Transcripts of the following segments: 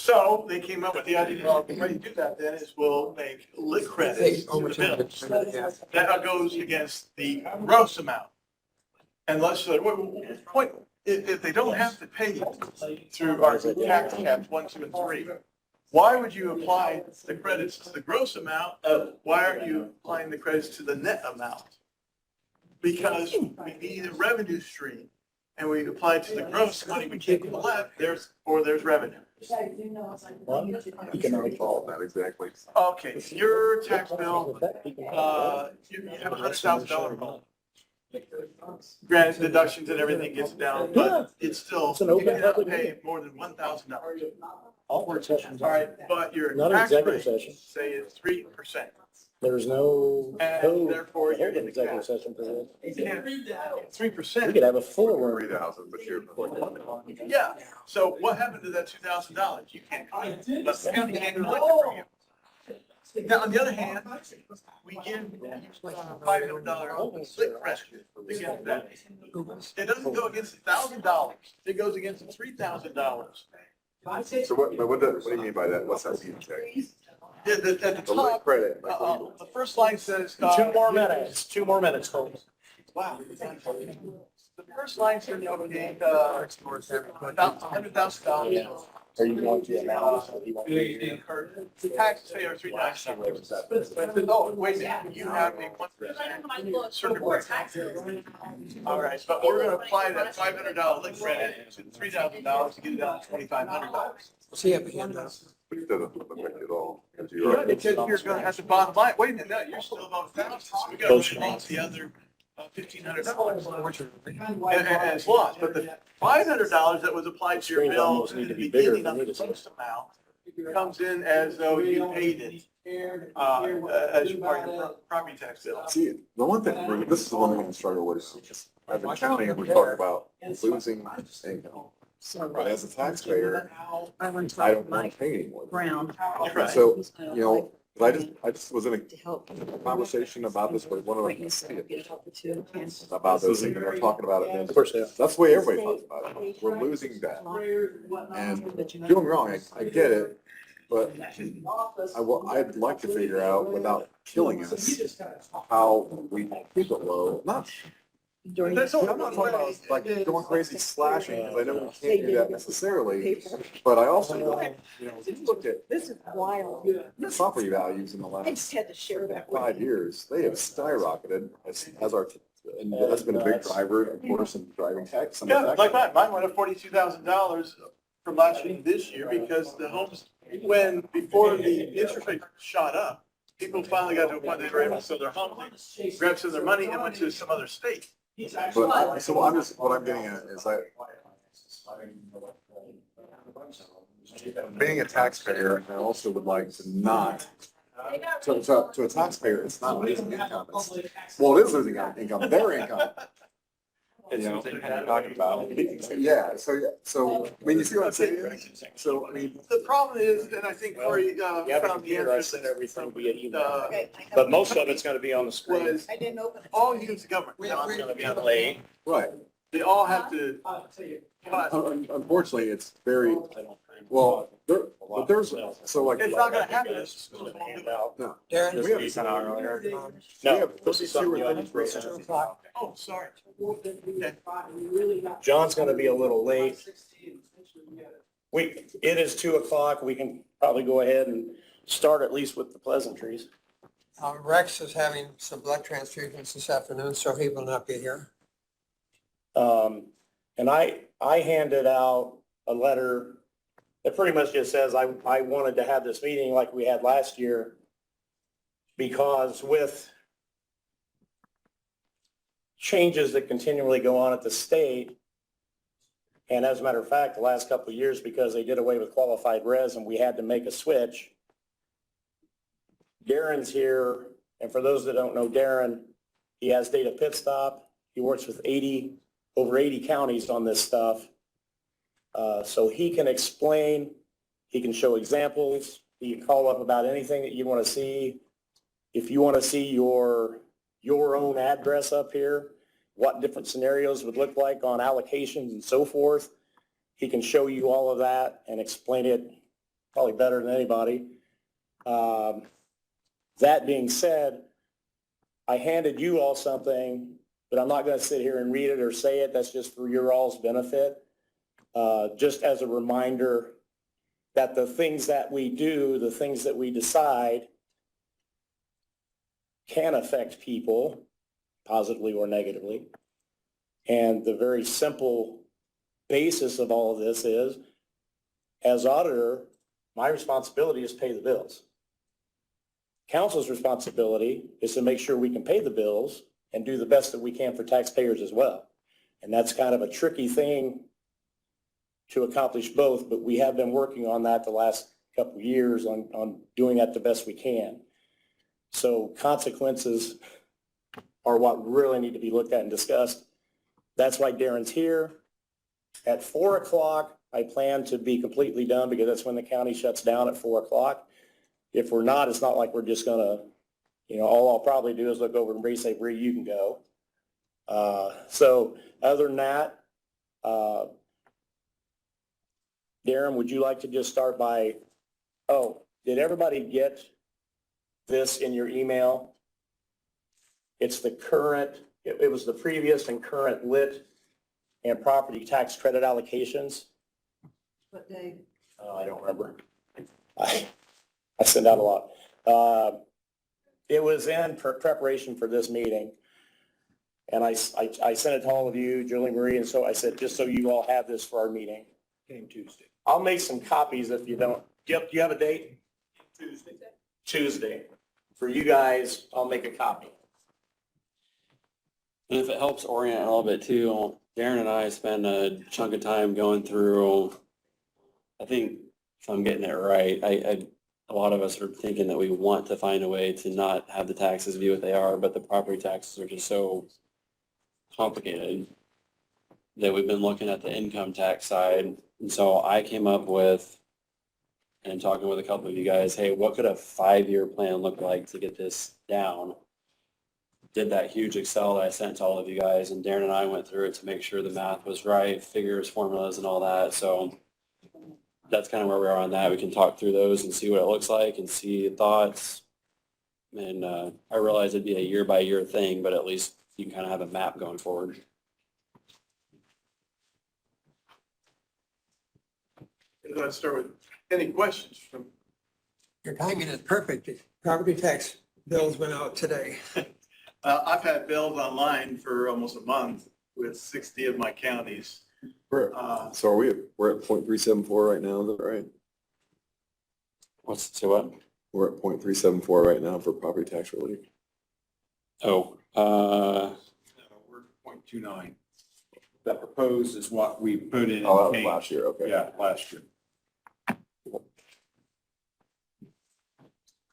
So they came up with the idea, well, the way to do that then is we'll make lit credits to the bill. That goes against the gross amount. And let's say, if they don't have to pay through our tax caps 1, 2, and 3, why would you apply the credits to the gross amount? Why aren't you applying the credits to the net amount? Because we need a revenue stream, and we apply it to the gross money we can't collect, there's revenue. Economic all that, exactly. Okay, so your tax bill, you have $100,000 loan. Granted, deductions and everything gets down, but it's still, you cannot pay more than $1,000. All work sessions. All right, but your Not an tax executive rate, session. say it's 3%. There's no And code. therefore to you're hold in an the executive cap. session for that. You can't, We 3%. could have a full room. 3,000, but you're. Yeah, so what happened to that $2,000? You can't collect it, but the county can't collect it for you. Now, on the other hand, we give $500 lit credit against that. It doesn't go against $1,000, it goes against $3,000. So what do you mean by that? What's that mean, Jay? At the The lit top, credit, like, what do you mean? the first line says. 2 more minutes, 2 more minutes, folks. Wow. The first line says, okay, about $100,000. Are you going to announce that you want to? incurred. The taxes pay are $3,000. Oh, wait a minute, you have a 1% circuit breaker. All right, but we're gonna apply that $500 lit credit to $3,000 to get it down to $2,500. See if we can, Which doesn't affect it at all. 'Cause Yeah, you're- it says you're gonna have to bottom line, wait a minute, no, you're still above 1,000, so we gotta remove the other $1,500. And it's lost, but the $500 that was applied to your Screens bill almost in need the to be bigger beginning for of me the to see. first amount comes in as though you paid it, as part of your property tax bill. See, the one thing, this is the one thing I struggle with. I've been telling you, we talk about losing income. But as a taxpayer, I don't want to pay anymore. Brown. Right. So, you know, I just was in a To help. conversation about this with one of Right, them so get it help too. about those things, and we're talking about it. Of course, yeah. That's the way everybody talks about it. We're losing that. And don't get me wrong, I get it, but I'd like to figure out, without killing us, how we keep it low. Not, That's all. I'm not talking about like going crazy slashing, because I know we can't do that necessarily. But I also, you know, if you look at This is wild. property values in the I just last had to share that with 5 years, they have skyrocketed as our, and that's been a big driver, of course, in driving tax. some of Yeah, the like tax- mine went up $42,000 from last year to this year because the homes, before the interest rate shot up, people finally got to a point they were able to sell their home, they grabbed some of their money and went to some other state. But, so I'm just, what I'm getting at is being a taxpayer, I also would like to not, to a taxpayer, it's not losing income. Well, it is losing income, their income. You know, talking about. Yeah, so, I mean, you see what I'm saying? So, I mean, The problem is, and I think Corey You have a found the computer, I answer, send everything via email. Okay. But most of it's gonna be on the screen. was I didn't open it. all units of government, It's gonna be delayed. right. they all have to cut. Unfortunately, it's very, well, but there's, so like. It's not gonna happen. It's just gonna fall. No. Darren. We have, No, this is two or three. 2 o'clock. Oh, sorry. John's gonna be a little late. It is 2 o'clock. We can probably go ahead and start at least with the pleasantries. Rex is having some blood transfusions this afternoon, so he will not be here. And I handed out a letter that pretty much just says I wanted to have this meeting like we had last year because with changes that continually go on at the state, and as a matter of fact, the last couple of years, because they did away with qualified res and we had to make a switch, Darren's here, and for those that don't know Darren, he has Data Pit Stop. He works with over 80 counties on this stuff. So he can explain, he can show examples, he can call up about anything that you want to see. If you want to see your own address up here, what different scenarios would look like on allocations and so forth, he can show you all of that and explain it probably better than anybody. That being said, I handed you all something, but I'm not going to sit here and read it or say it. That's just for your all's benefit. Just as a reminder that the things that we do, the things that we decide can affect people positively or negatively. And the very simple basis of all of this is, as auditor, my responsibility is to pay the bills. Council's responsibility is to make sure we can pay the bills and do the best that we can for taxpayers as well. And that's kind of a tricky thing to accomplish both, but we have been working on that the last couple of years on doing that the best we can. So consequences are what really need to be looked at and discussed. That's why Darren's here. At 4 o'clock, I plan to be completely done because that's when the county shuts down at 4 o'clock. If we're not, it's not like we're just gonna, all I'll probably do is look over and say, Bree, you can go. So other than that, Darren, would you like to just start by, did everybody get this in your email? It's the current, it was the previous and current lit and property tax credit allocations. What day? I don't remember. I send out a lot. It was in preparation for this meeting. And I sent it to all of you, Julie Marie, and so I said, just so you all have this for our meeting. Came Tuesday. I'll make some copies if you don't. Yep, do you have a date? Tuesday. Tuesday. For you guys, I'll make a copy. And if it helps orient a little bit too, Darren and I spent a chunk of time going through, I think if I'm getting it right, a lot of us are thinking that we want to find a way to not have the taxes be what they are, but the property taxes are just so complicated that we've been looking at the income tax side. And so I came up with, and talking with a couple of you guys, hey, what could a 5-year plan look like to get this down? Did that huge Excel that I sent to all of you guys, and Darren and I went through it to make sure the math was right, figures, formulas, and all that. So that's kind of where we are on that. We can talk through those and see what it looks like and see thoughts. And I realize it'd be a year-by-year thing, but at least you can kind of have a map going forward. Let's start with any questions from, Your timing is perfect. Property tax bills went out today. I've had bills online for almost a month with 60 of my counties. So we're at 0.374 right now, is that right? What's, so what? We're at 0.374 right now for property tax relief. Oh, We're 0.29. That proposed is what we put in. Oh, that was last year, okay. Yeah, last year.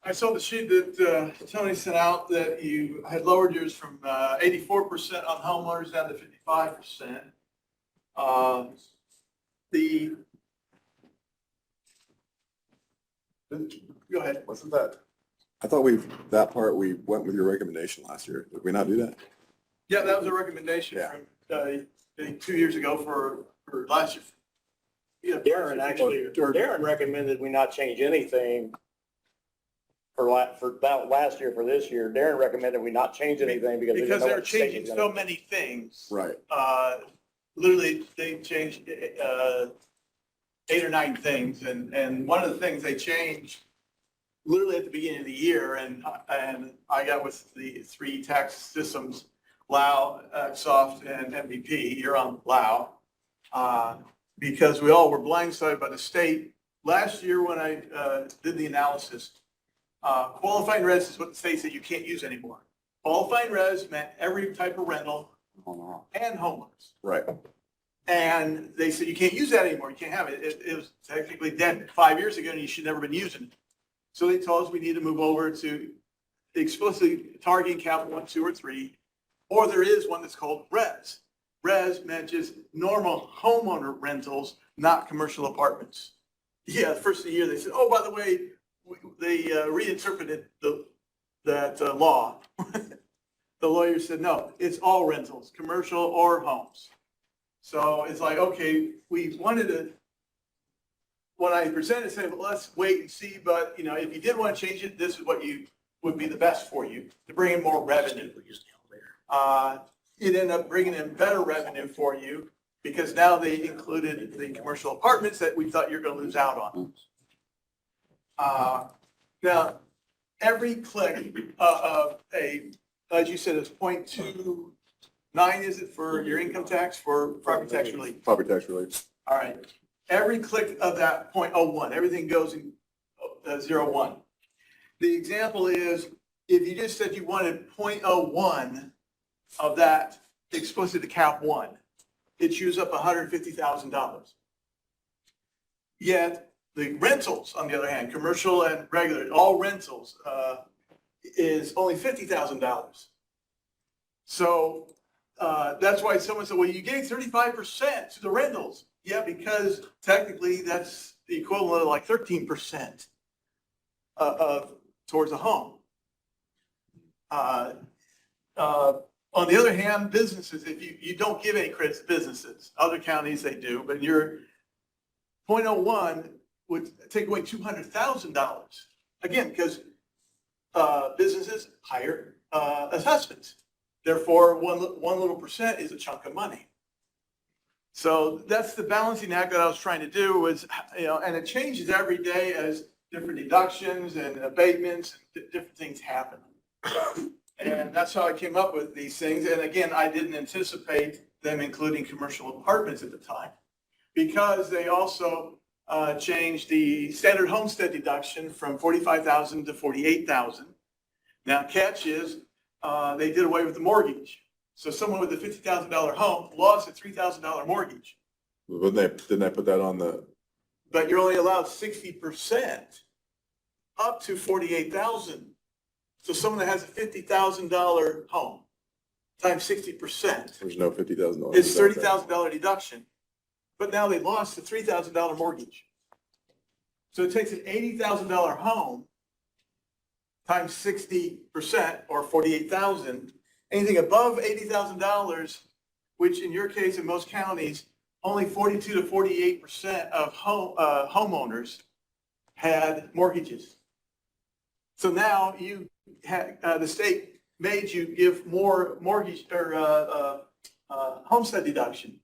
I saw the sheet that Tony sent out that you had lowered yours from 84% on homeowners down to 55%. Go ahead. Wasn't that? I thought that part, we went with your recommendation last year. Did we not do that? Yeah, that was a recommendation Yeah. from 2 years ago for last year. Yeah, Darren actually, Darren recommended we not change anything for that last year, for this year. Darren recommended we not change anything because. Because they're changing so many things. Right. Literally, they changed 8 or 9 things, and one of the things they changed literally at the beginning of the year, and I got with the 3 tax systems, Lao, Soft, and MVP. You're on Lao, because we all were blindsided by the state. Last year when I did the analysis, qualifying res is what the state said you can't use anymore. Qualifying res meant every type of rental and homeowners. Right. And they said, you can't use that anymore. You can't have it. It was technically dead 5 years ago and you should never been using it. So they told us we need to move over to explicitly targeting capital 1, 2, or 3, or there is one that's called res. Res meant just normal homeowner rentals, not commercial apartments. Yeah, the first of the year they said, oh, by the way, they reinterpreted that law. The lawyer said, no, it's all rentals, commercial or homes. So it's like, okay, we wanted to when I presented, said, well, let's wait and see, but, you know, if you did want to change it, this is what you would be the best for you to bring in more revenue. It ended up bringing in better revenue for you because now they included the commercial apartments that we thought you're going to lose out on. Now, every click of as you said, it's 0.29, is it for your income tax for property tax relief? Property tax relief. All right. Every click of that 0.01, everything goes in 0.01. The example is if you just said you wanted 0.01 of that explicit to cap one, it chews up $150,000. Yet the rentals, on the other hand, commercial and regular, all rentals, is only $50,000. So that's why someone said, well, you gave 35% to the rentals. Yeah, because technically that's the equivalent of like 13% towards a home. On the other hand, businesses, if you don't give any credits to businesses, other counties they do, but your 0.01 would take away $200,000. Again, because businesses hire assessments. Therefore, one little percent is a chunk of money. So that's the balancing act that I was trying to do was, you know, and it changes every day as different deductions and abatements, and different things happen. And that's how I came up with these things. And again, I didn't anticipate them including commercial apartments at the time because they also changed the standard homestead deduction from $45,000 to $48,000. Now, catch is they did away with the mortgage. So someone with a $50,000 home lost a $3,000 mortgage. Didn't they put that on the? But you're only allowed 60% up to $48,000. So someone that has a $50,000 home times 60%. There's no $50,000. It's $30,000 deduction. But now they lost a $3,000 mortgage. So it takes an $80,000 home times 60% or $48,000. Anything above $80,000, which in your case in most counties, only 42 to 48% of homeowners had mortgages. So now you had, the state made you give more mortgage or homestead deduction.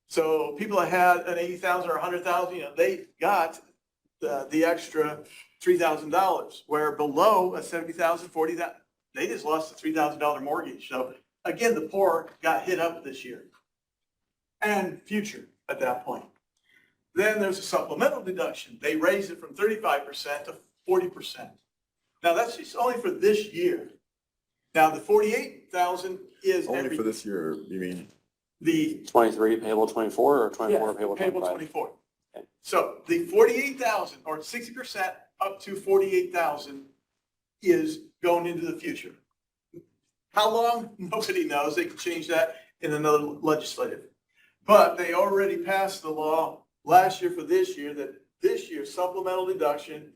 So people that had an $80,000 or $100,000, you know, they got the extra $3,000, where below a $70,000, $40,000, they just lost a $3,000 mortgage. So again, the poor got hit up this year and future at that point. Then there's a supplemental deduction. They raised it from 35% to 40%. Now that's just only for this year. Now the 48,000 is Only for this year, you mean? The 23 payable 24 or 24 payable payable 25? 24. Okay. So the 48,000 or 60% up to 48,000 is going into the future. How long? Nobody knows. They can change that in another legislative. But they already passed the law last year for this year that this year's supplemental deduction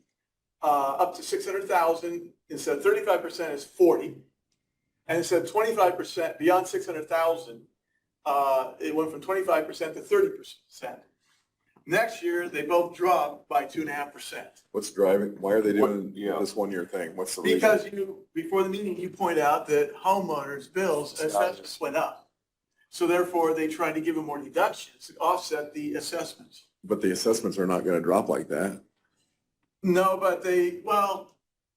up to 600,000 instead of 35% is 40, and instead of 25% beyond 600,000, it went from 25% to 30%. Next year, they both dropped by 2.5%. What's driving, why are they doing this 1 year thing? What's the reason? Because before the meeting, you point out that homeowners' bills, assessments went up. So therefore, they tried to give them more deductions to offset the assessments. But the assessments are not gonna drop like that. No, but they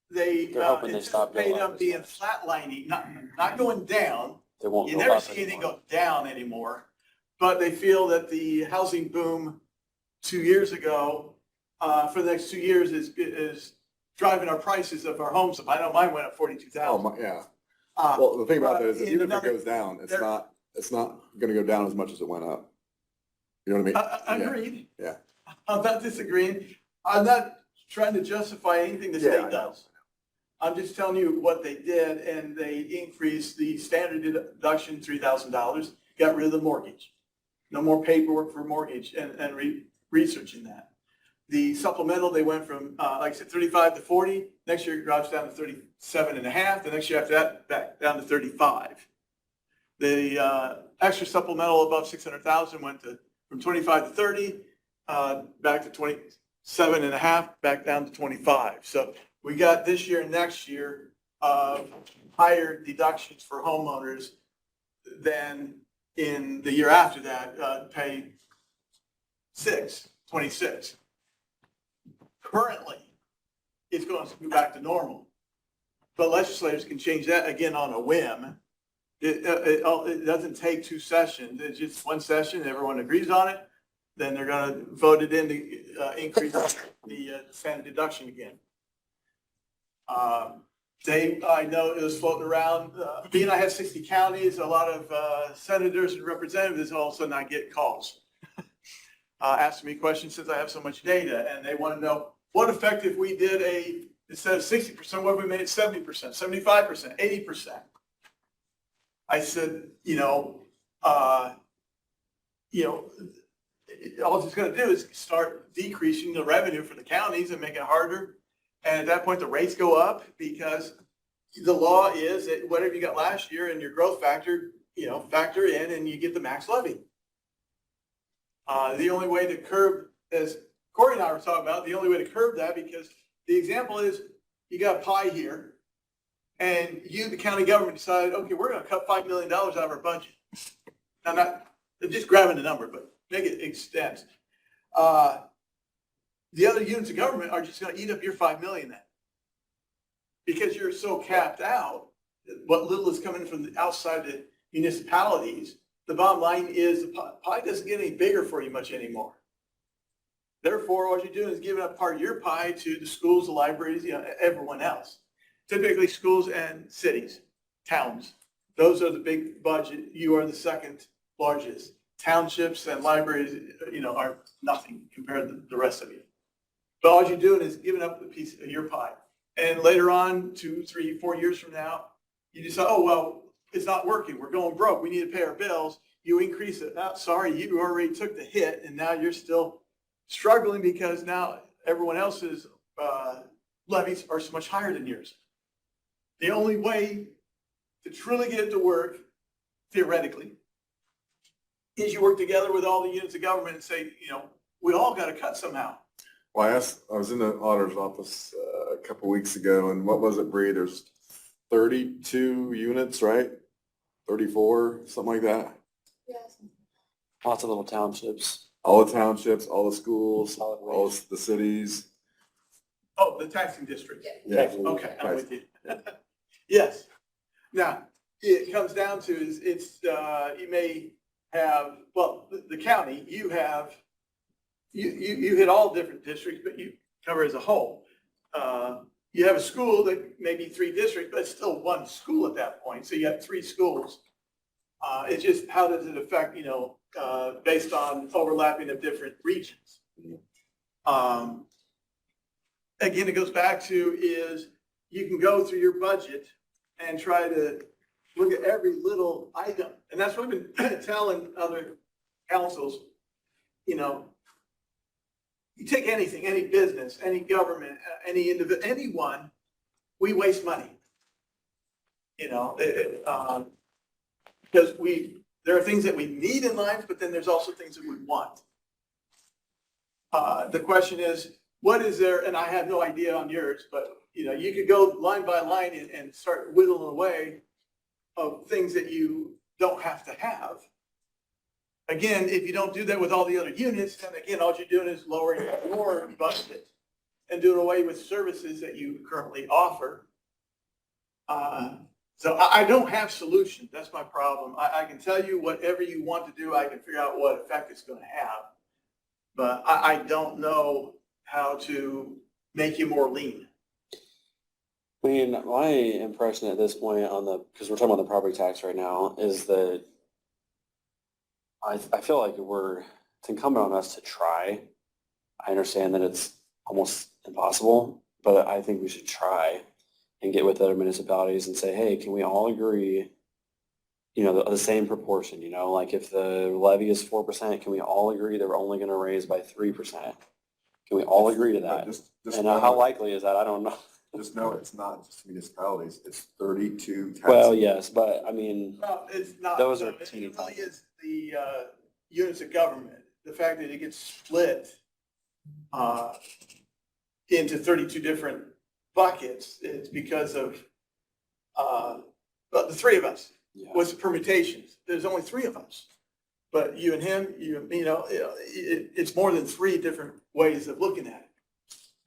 They're hoping they stop anticipate going them up. being flatlining, not going down. They won't You go never up see anything anymore. go down anymore, but they feel that the housing boom 2 years ago, for the next 2 years is driving our prices of our homes up. I know mine went up 42,000. Yeah. Well, the thing about that is that in even if it another- goes down, there- it's not gonna go down as much as it went up. You know what I mean? Agreed. Yeah. I'm not disagreeing. I'm not trying to justify anything the Yeah, I state know. does. I'm just telling you what they did, and they increased the standard deduction $3,000, got rid of the mortgage. No more paperwork for mortgage and researching that. The supplemental, they went from, like I said, 35 to 40. Next year it drops down to 37.5. The next year after that, back down to 35. The extra supplemental above 600,000 went from 25 to 30. back to 27.5, back down to 25. So we got this year and next year higher deductions for homeowners than in the year after that, pay 26. Currently, it's going to go back to normal. But legislators can change that again on a whim. It doesn't take 2 sessions. It's just 1 session, everyone agrees on it. Then they're going to vote it in to increase the standard deduction again. Dave, I know it was floating around. Being I have 60 counties, a lot of senators and representatives, all of a sudden I get calls asking me questions since I have so much data, and they want to know what effect if we did instead of 60%, what if we made it 70%, 75%, 80%? I said, all it's going to do is start decreasing the revenue for the counties and make it harder. And at that point, the rates go up because the law is that whatever you got last year and your growth factor, factor in and you get the max levy. The only way to curb, as Corey and I were talking about, the only way to curb that, because the example is you got a pie here and you, the county government, decided, okay, we're going to cut $5 million out of our budget. Now, not just grabbing a number, but make it extend. The other units of government are just going to eat up your $5 million then. Because you're so capped out, what little is coming from the outside the municipalities, the bottom line is the pie doesn't get any bigger for you much anymore. Therefore, what you're doing is giving up part of your pie to the schools, the libraries, everyone else. Typically schools and cities, towns. Those are the big budget. You are the second largest. Townships and libraries, are nothing compared to the rest of you. But all you're doing is giving up a piece of your pie. And later on, 2, 3, 4 years from now, you decide, oh, well, it's not working. We're going broke. We need to pay our bills. You increase it. Oh, sorry, you already took the hit, and now you're still struggling because now everyone else's levies are so much higher than yours. The only way to truly get it to work, theoretically, is you work together with all the units of government and say, we all got to cut somehow. Well, I was in the auditor's office a couple weeks ago, and what was it, Bree? There's 32 units, right? 34, something like that. Yes. Lots of little townships. All the townships, all the schools, Solid all waste. the cities. Oh, the taxing district. Yeah. Okay, I'm with you. Yes. Now, it comes down to is you may have, well, the county, you have, you hit all different districts, but you cover as a whole. You have a school that may be 3 districts, but it's still 1 school at that point. So you have 3 schools. It's just how does it affect, based on overlapping of different regions. Again, it goes back to is you can go through your budget and try to look at every little item. And that's what we've been telling other councils, you take anything, any business, any government, any individual, anyone, we waste money. Because there are things that we need in life, but then there's also things that we want. The question is, what is there, and I have no idea on yours, but you could go line by line and start whittling away of things that you don't have to have. Again, if you don't do that with all the other units, then again, all you're doing is lowering your budget and doing away with services that you currently offer. So I don't have solutions. That's my problem. I can tell you whatever you want to do, I can figure out what effect it's going to have. But I don't know how to make you more lean. I mean, my impression at this point because we're talking about the property tax right now, is that I feel like it's incumbent on us to try. I understand that it's almost impossible, but I think we should try and get with other municipalities and say, hey, can we all agree, the same proportion, like if the levy is 4%, can we all agree that we're only going to raise by 3%? Can we all agree to that? Just And know how likely is that? I don't know. Just know it's not just municipalities, it's 32 taxes. Well, yes, but I mean, No, it's not. Those are It teeny really tiny. is the units of government. the fact that it gets split into 32 different buckets is because of the three of us. Yeah. What's the permutations? There's only three of us. But you and him, it's more than three different ways of looking at it.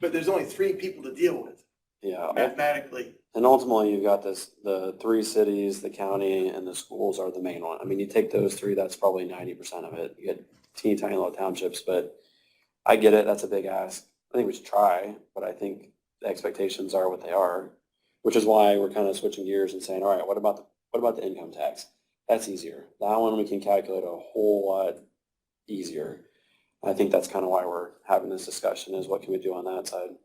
But there's only three people to deal with Yeah. mathematically. And ultimately, you've got the three cities, the county, and the schools are the main one. I mean, you take those three, that's probably 90% of it. You get teeny tiny little townships, but I get it. That's a big ask. I think we should try, but I think the expectations are what they are, which is why we're kind of switching gears and saying, all right, what about the income tax? That's easier. That one we can calculate a whole lot easier. I think that's kind of why we're having this discussion is what can we do on that side?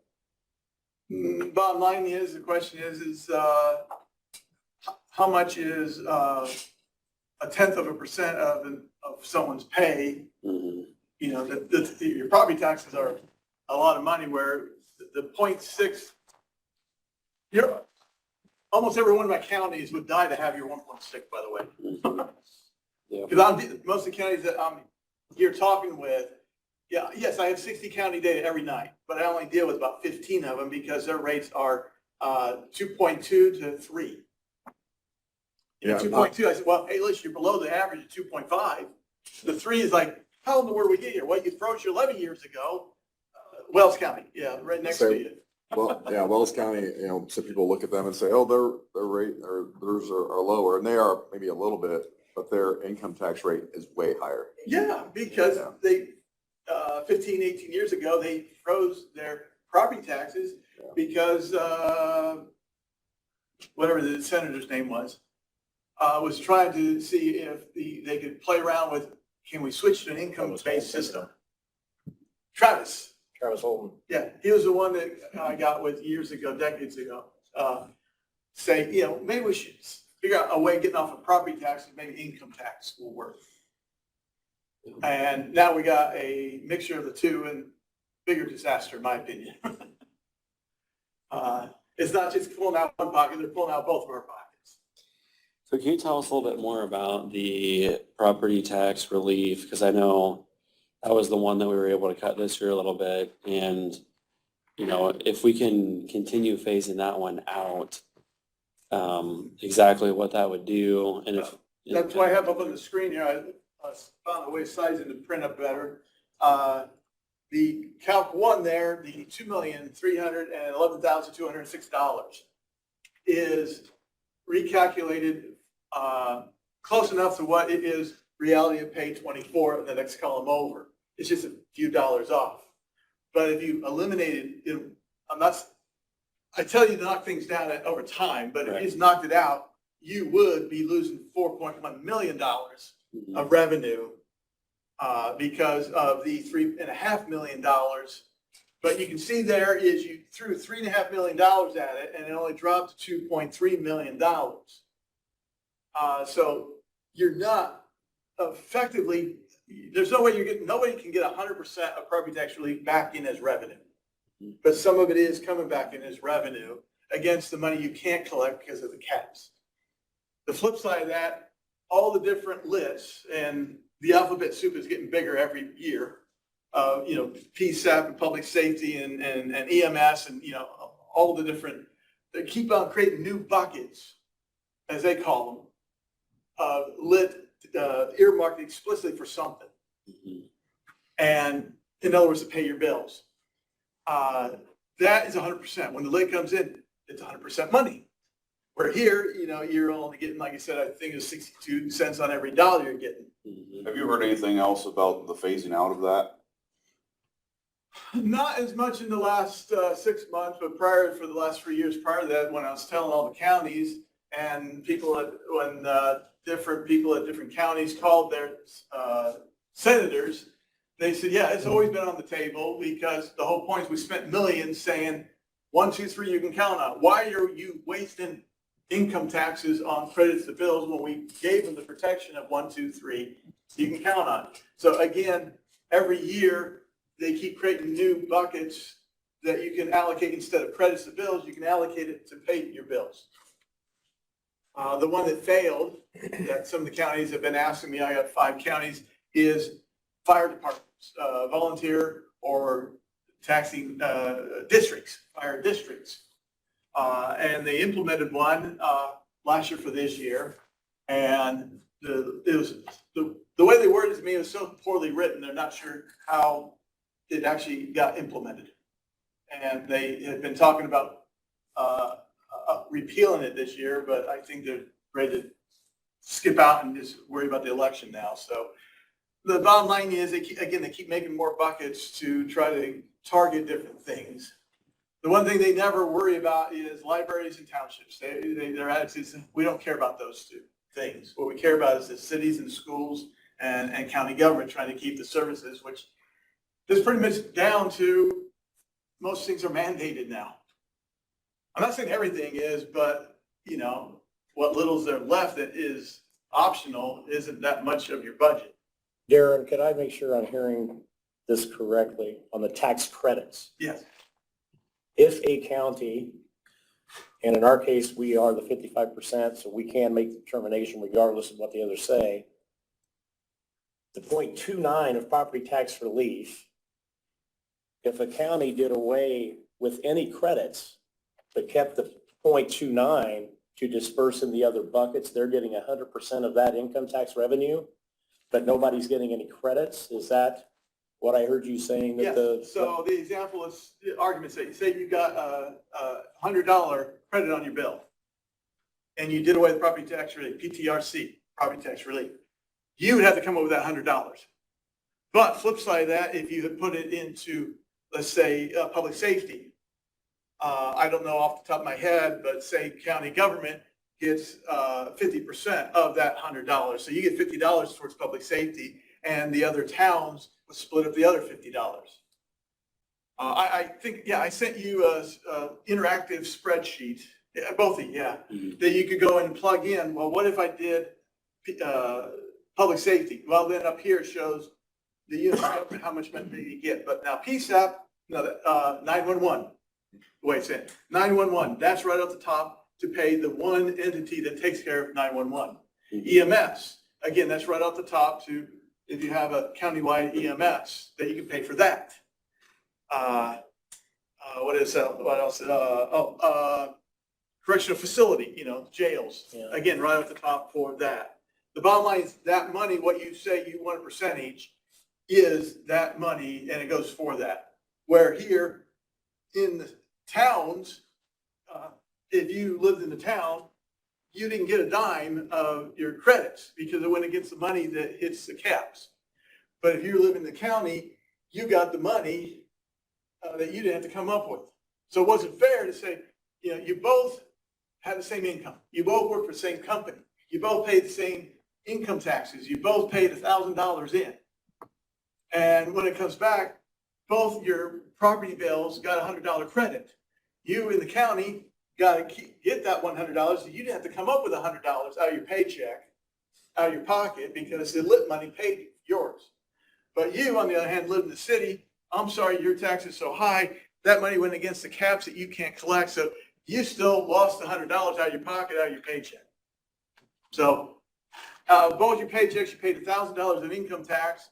Bottom line is, the question is how much is a 0.1% of someone's pay? Mm-hmm. Your property taxes are a lot of money where the 0.6, almost every one of my counties would die to have your 1.6, by the way. Mm-hmm. Yeah. Because most of the counties that I'm here talking with, yes, I have 60 county data every night, but I only deal with about 15 of them because their rates are 2.2 to 3. Yeah, 2.2, I said, well, hey, listen, you're below the average of 2.5. The 3 is like, how in the world did we get here? Well, you froze your 11 years ago. Wells County, yeah, right next to you. Well, yeah, Wells County, some people look at them and say, oh, their rate or theirs are lower, and they are maybe a little bit, but their income tax rate is way higher. Yeah, because they, 15, 18 years ago, they froze their property taxes because whatever the senator's name was trying to see if they could play around with, can we switch to an income-based system? Travis Holden. Yeah, he was the one that I got with years ago, decades ago. Say, maybe we should figure out a way of getting off of property taxes, maybe income tax will work. And now we got a mixture of the two and bigger disaster, in my opinion. It's not just pulling out one pocket, they're pulling out both of our pockets. So can you tell us a little bit more about the property tax relief? Because I know that was the one that we were able to cut this year a little bit. And, if we can continue phasing that one out, exactly what that would do. And if That's why I have up on the screen here, I found a way of sizing the print up better. The Calc 1 there, the $2,311,206 is recalculated close enough to what it is reality of pay 24 in the next column over. It's just a few dollars off. But if you eliminated it, I tell you to knock things down over time, but if you just knocked it out, you would be losing $4.1 million of revenue because of the $3.5 million. But you can see there is you threw $3.5 million at it and it only dropped to $2.3 million. So you're not effectively, there's no way nobody can get 100% of property tax relief back in as revenue. But some of it is coming back in as revenue against the money you can't collect because of the caps. The flip side of that, all the different lists, and the alphabet soup is getting bigger every year. PSAP and public safety and EMS and, all the different, they keep on creating new buckets, as they call them, earmarked explicitly for something. And in other words, to pay your bills. That is 100%. When the lid comes in, it's 100% money. Where here, you're only getting, like I said, I think it's 62 cents on every dollar you're getting. Have you heard anything else about the phasing out of that? Not as much in the last 6 months, but for the last 3 years prior to that, when I was telling all the counties and different people at different counties called their senators, they said, yeah, it's always been on the table because the whole point is we spent millions saying 1, 2, 3 you can count on. Why are you wasting income taxes on credits to bills when we gave them the protection of 1, 2, 3 you can count on? So again, every year they keep creating new buckets that you can allocate instead of credits to bills, you can allocate it to pay your bills. The one that failed, that some of the counties have been asking me, I got 5 counties, is fire departments, volunteer or taxing districts, fire districts. And they implemented one last year for this year. And the way they worded it to me was so poorly written, they're not sure how it actually got implemented. And they had been talking about repealing it this year, but I think they're ready to skip out and just worry about the election now. So the bottom line is, they keep making more buckets to try to target different things. The one thing they never worry about is libraries and townships. Their attitude is, we don't care about those two things. What we care about is the cities and schools and county government trying to keep the services, which is pretty much down to most things are mandated now. I'm not saying everything is, but you know, what little is there left that is optional isn't that much of your budget. Darren, could I make sure I'm hearing this correctly on the tax credits? Yes. If a county, and in our case, we are the 55%, so we can make the determination regardless of what the others say, the 0.29 of property tax relief, if a county did away with any credits but kept the 0.29 to disperse in the other buckets, they're getting 100% of that income tax revenue, but nobody's getting any credits? Is that what I heard you saying? That Yes. So the example is the argument, say you got a $100 credit on your bill and you did away with property tax relief, PTRC, property tax relief. You would have to come up with that $100. But flip side of that, if you had put it into, let's say, public safety, I don't know off the top of my head, but say county government gets 50% of that $100. So you get $50 towards public safety, and the other towns would split up the other $50. I think, yeah, I sent you a interactive spreadsheet, both of you, yeah, that you could go and plug in. Well, what if I did public safety? Well, then up here it shows the unit of government, how much money you get. But now PSAP, 911, the way it's in, 911, that's right off the top to pay the one entity that takes care of 911. EMS, again, that's right off the top to, if you have a countywide EMS, that you can pay for that. What else? Correctional facility, jails. Yeah. Again, right off the top for that. The bottom line is that money, what you say you want a percentage, is that money, and it goes for that. Where here in the towns, if you lived in the town, you didn't get a dime of your credits because it went against the money that hits the caps. But if you live in the county, you got the money that you didn't have to come up with. So it wasn't fair to say, you both had the same income. You both work for the same company. You both paid the same income taxes. You both paid $1,000 in. And when it comes back, both your property bills got a $100 credit. You in the county got to get that $100. So you didn't have to come up with $100 out of your paycheck, out of your pocket, because the lit money paid yours. But you, on the other hand, live in the city. I'm sorry, your tax is so high. That money went against the caps that you can't collect. So you still lost $100 out of your pocket, out of your paycheck. So both your paychecks, you paid $1,000 of income tax,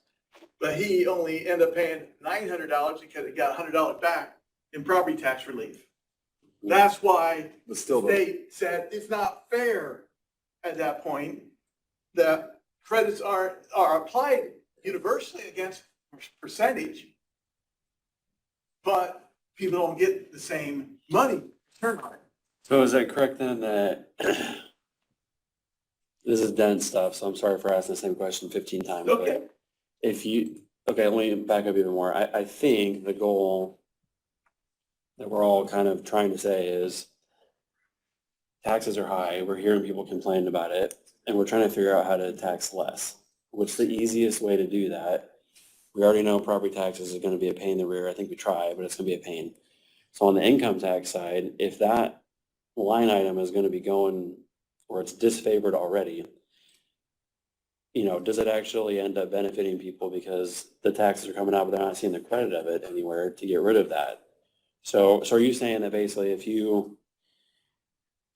but he only ended up paying $900 because he got $100 back in property tax relief. That's why But still, they said it's not fair at that point that credits are applied universally against percentage, but people don't get the same money returned on it. So is that correct then that this is dense stuff, so I'm sorry for asking the same question 15 times. Okay. But let me back up even more. I think the goal that we're all kind of trying to say is taxes are high. We're hearing people complain about it, and we're trying to figure out how to tax less. What's the easiest way to do that? We already know property taxes is going to be a pain in the rear. I think we try, but it's going to be a pain. So on the income tax side, if that line item is going to be going or it's disfavored already, does it actually end up benefiting people because the taxes are coming out, but they're not seeing the credit of it anywhere to get rid of that? So are you saying that basically I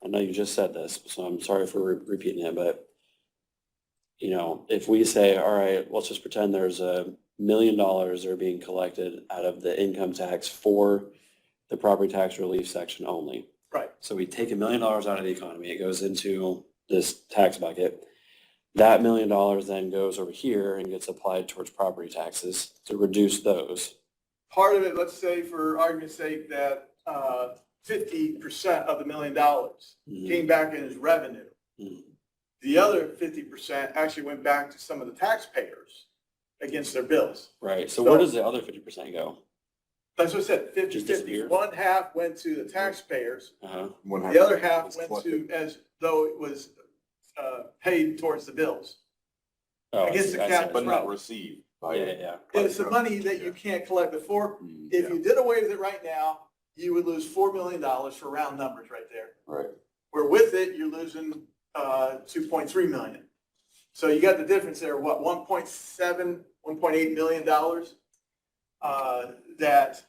know you just said this, so I'm sorry for repeating it, but if we say, all right, let's just pretend there's a million are being collected out of the income tax for the property tax relief section only. Right. So we take $1 million out of the economy, it goes into this tax bucket. That $1 million then goes over here and gets applied towards property taxes to reduce those. Part of it, let's say for argument's sake, that 50% of the $1 million Mhm. came back in as revenue. Mhm. The other 50% actually went back to some of the taxpayers against their bills. Right, so where does the other 50% go? That's what I said, 50/50. Just disappear? One half went to the taxpayers, Uh-huh. the other half is went collected. to, as though it was paid towards the bills. Oh, I guess the see, cap- But not received. Yeah, yeah, yeah. It's the money that you can't collect before. Mm, If yeah, you did away with it right now, you would lose $4 million for round numbers right there. Right. Where with it, you're losing 2.3 million. So you got the difference there, what, 1.7, 1.8 million dollars that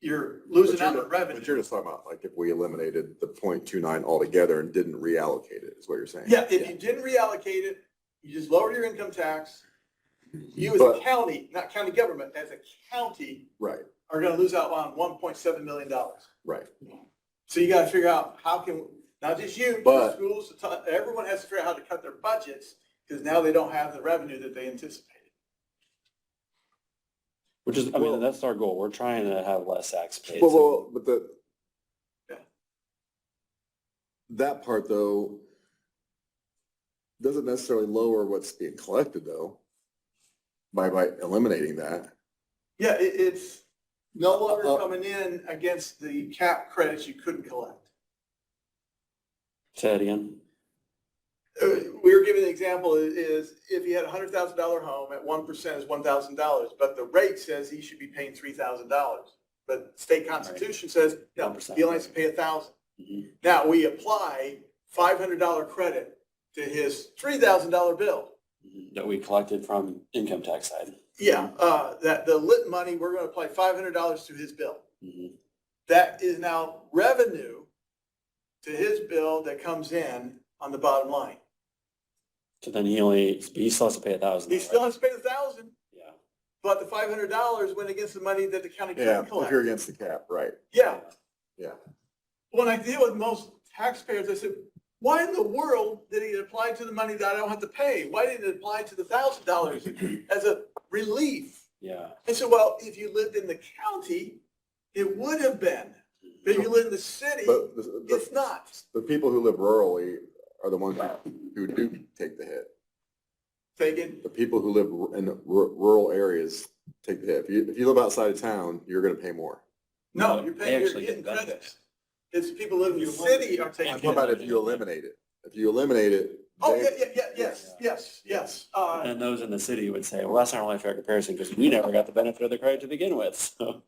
you're losing out on But you're revenue. just talking about, like, if we eliminated the 0.29 altogether and didn't reallocate it, is what you're saying? Yeah, if you didn't reallocate it, you just lower your income tax. You as a But- county, not county government, as a county, Right, are gonna lose out on $1.7 million. right. So you gotta figure out how can, not just you, But- schools, everyone has to figure out how to cut their budgets, because now they don't have the revenue that they anticipated. Which is, I Well- mean, that's our goal. We're trying to have less tax paid. Well, so- well, but Yeah. that part though, doesn't necessarily lower what's being collected though, by eliminating that. Yeah, it's no longer Uh, coming in against the cap credits you couldn't collect. Say it again. We were giving an example is if you had a $100,000 home at 1% is $1,000, but the rate says he should be paying $3,000. But state constitution says, no, 1%. he only has to pay 1,000. Mhm. Now, we apply $500 credit to his $3,000 bill. That we collected from income tax side. Yeah, that the lit money, we're gonna apply $500 to his bill. Mhm. That is now revenue to his bill that comes in on the bottom line. So then he still has to pay 1,000. He still has to pay the 1,000, Yeah. but the $500 went against the money that the county Yeah, couldn't if collect. you're against the cap, right, Yeah, yeah. when I deal with most taxpayers, I said, why in the world did he apply to the money that I don't have to pay? Why didn't it apply to the $1,000 as a relief? Yeah. I said, well, if you lived in the county, it would have been. But if you live in the city, But it's not. the people who live rurally are the ones who do take the hit. Taken, The people who live in rural areas take the hit. If you live outside of town, you're gonna pay more. no, No, you're they paying, you're actually getting get benefit. credits. It's people living in the city are taking. What about if you eliminate it? If you eliminate it. Oh, they- yes. And those in the city would say, well, that's not really a fair comparison because we never got the benefit of the credit to begin with. So,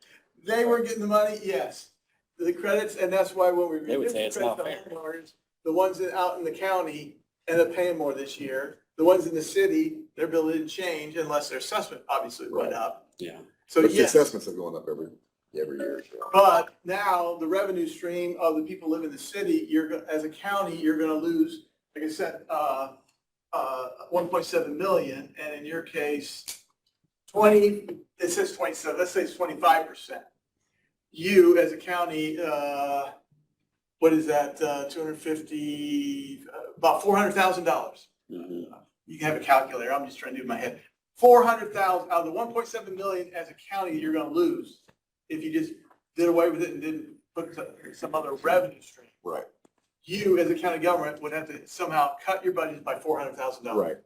They were getting the money, yes. The credits, and that's why when we They would reduced say the it's not credits to fair. homeowners, the ones that out in the county end up paying more this year. The ones in the city, their bill didn't change unless their assessment obviously went Right. up. yeah. So But the yes, assessments are going up every year. but now the revenue stream of the people living in the city, as a county, you're gonna lose, like I said, 1.7 million, and in your case, it says 27, let's say it's 25%. You, as a county, what is that, 250, about $400,000. Mhm. You can have a calculator, I'm just trying to do it in my head. 400,000, out of the 1.7 million as a county, you're gonna lose if you just did away with it and didn't put some other revenue stream. Right, You, as a county government, would have to somehow cut your budget by $400,000. right.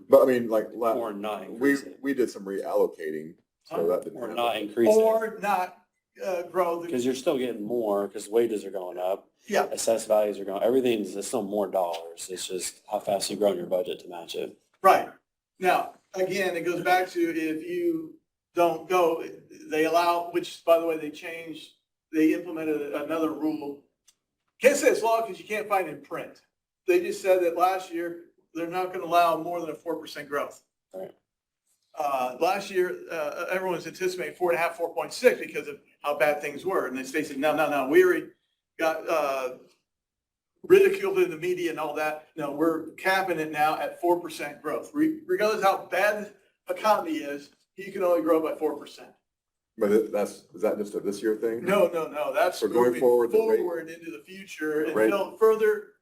But I mean, like, Or not increase it. we did some reallocating, so that didn't Or happen. not increase it. Or not grow the, Because you're still getting more because wages are going up. yeah, Assessed values are going, it's still more dollars. It's just how fast you grow your budget to match it. right. Now, again, it goes back to if you don't go, they allow, which, by the way, they implemented another rule. Can't say it's law because you can't find it in print. They just said that last year, they're not going to allow more than a 4% growth. Right. Last year, everyone was anticipating 4.5, 4.6 because of how bad things were. And the state said, no, we already got ridiculed in the media and all that. No, we're capping it now at 4% growth. Regardless of how bad the economy is, you can only grow by 4%. But is that just a this year thing? No, that's So going moving forward, the rate- forward into the future the rate- until further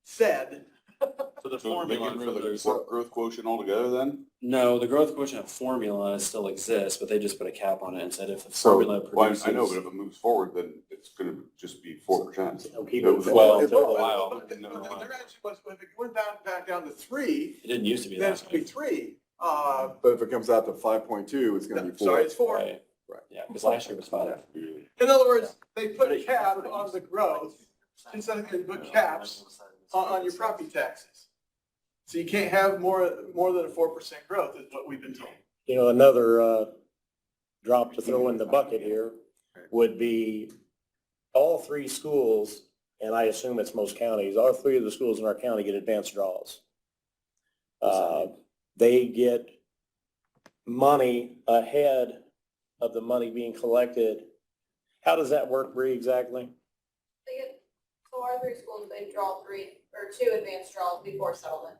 said. So the So they get formula, rid of the growth quotient altogether then? no, the growth quotient formula still exists, but they just put a cap on it and said if the So- formula Well, produces. I know, but if it moves forward, then it's gonna just be 4%. They'll keep it. Well, It's- for a while. But there actually was, if it went back down to 3, It didn't used to be then that it's gonna be way. 3. But if it comes out to 5.2, it's gonna be 4. Sorry, it's 4. Right. Right. Yeah, because last year was 5. In other words, they put a cap on the growth, instead of they put caps on your property taxes. So you can't have more than a 4% growth is what we've been told. You know, another drop to throw in the bucket here would be all three schools, and I assume it's most counties, all three of the schools in our county get advanced draws. They get money ahead of the money being collected. How does that work, Bree, exactly? They get, so our 3 schools, they draw 2 advanced draws before settlement.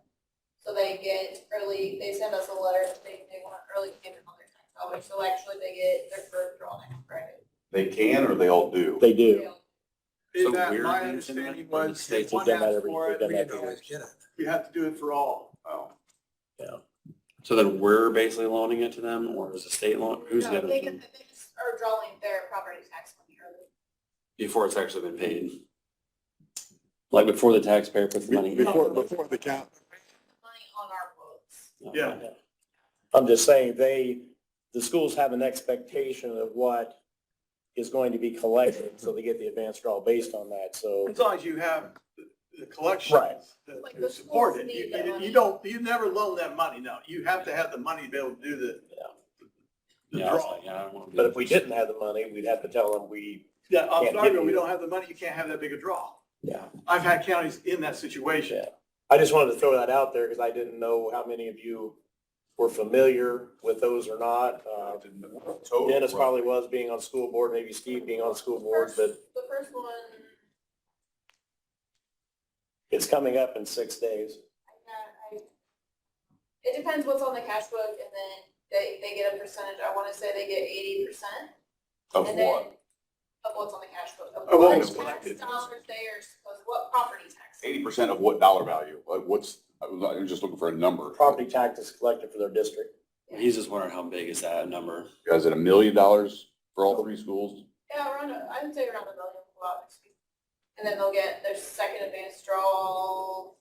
So they get early, they send us a letter, they want early payment on their tax dollars, so actually they get their first draw next Friday. They can or they all do? They do. Is So that we're my using that, understanding or the was, states if have one done that has every- for it, they've done we that have every to- Get it. we have to do it for all. Oh. So then we're basically loaning it to them, or is the state loan, who's No, giving they it to them? they just are drawing their property tax money early. Before it's actually been paid? Like before the taxpayer puts the money in? Before the count. Money on our books. Yeah. I'm just saying, the schools have an expectation of what is going to be collected, so they get the advanced draw based on that, so. As long as you have the collections Right. that Like to the support schools it. need that money. You never loan that money, no. You have to have the money to be able to do the Yeah, I was draw. like, yeah, I don't want to do But that. if we didn't have the money, we'd have to tell them Yeah, I'm Can't sorry, give but we you- don't have the money, you can't have that big a draw. yeah. I've had counties in that situation. Yeah. I just wanted to throw that out there because I didn't know how many of you were familiar with those or not. Total, Dennis probably roughly. was being on school board, maybe Steve being on school board, but The first one, it's coming up in 6 days. it depends what's on the cash book, and then they get a percentage, I wanna say they get 80%. Of And then what? Of what's on the cash book, of Of what what was tax collected. dollars they are supposed, what property tax. 80% of what dollar value? Like I'm just looking for a number. Property tax is collected for their district. He's just wondering how big is that number? Is it $1 million for all 3 schools? Yeah, I would say around $1 million will go out next week. And then they'll get their second advanced draw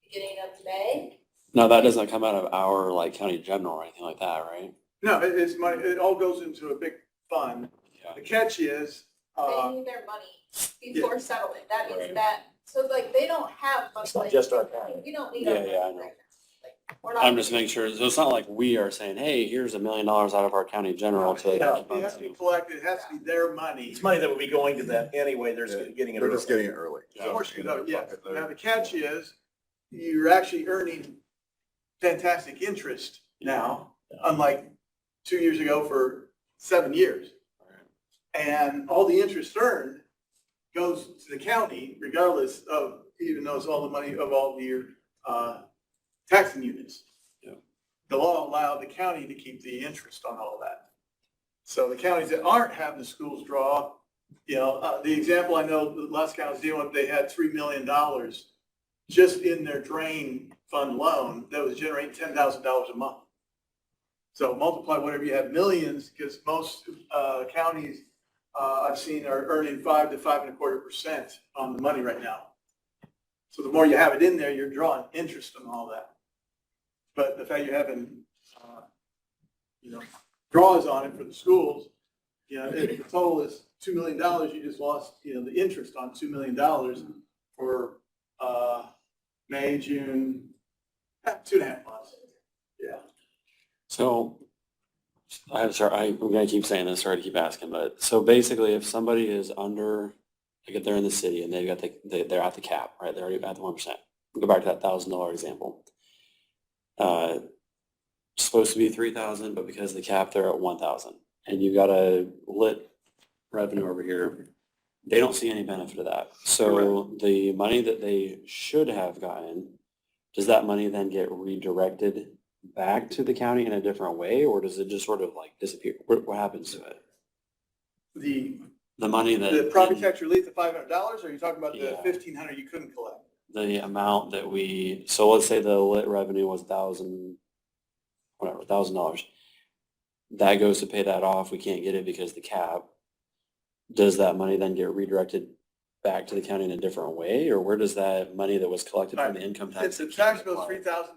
beginning of May. No, that doesn't come out of our like county general or anything like that, right? No, it's money, it all goes into a big fund. Yeah. The catch is, They need their money before settlement. That means Right. that, so like, they don't have money. It's not like, just our county. We don't need Yeah, our money yeah, I right know. now. Like, we're not. I'm just making sure, so it's not like we are saying, hey, here's $1 million out of our county general to. it has to be collected, it has to be their money. It's money that would be going to them anyway, they're just getting it. They're just early. getting it early. Of course you know, yes. Now, the catch is, you're actually earning fantastic interest now, unlike 2 years ago for 7 years. And all the interest earned goes to the county regardless of, even though it's all the money of all your taxing units. Yeah. The law allowed the county to keep the interest on all that. So the counties that aren't having the schools draw, the example I know the last county was dealing with, they had $3 million just in their drain fund loan that was generating $10,000 a month. So multiply whatever you have millions, because most counties I've seen are earning 5 to 5.25% on the money right now. So the more you have it in there, you're drawing interest on all that. But the fact you're having, draws on it for the schools, if the total is $2 million, you just lost, the interest on $2 million for May, June, 2.5 months. Yeah. So, I'm gonna keep saying this, sorry to keep asking, but, so basically if somebody is under, like if they're in the city and they've got they're at the cap, right, they're already at the 1%. Go back to that $1,000 example. Supposed to be 3,000, but because of the cap, they're at 1,000. And you've got a lit revenue over here. They don't see any benefit of that. So the money that they should have gotten, does that money then get redirected back to the county in a different way, or does it just sort of like disappear? What happens to it? The money that. The property tax relief, the $500, or are you talking about the Yeah. 1,500 you couldn't collect? The amount that so let's say the lit revenue was $1,000. That goes to pay that off. We can't get it because the cap. Does that money then get redirected back to the county in a different way, or where does that money that was collected from the income tax? It's the tax bill is $3,000,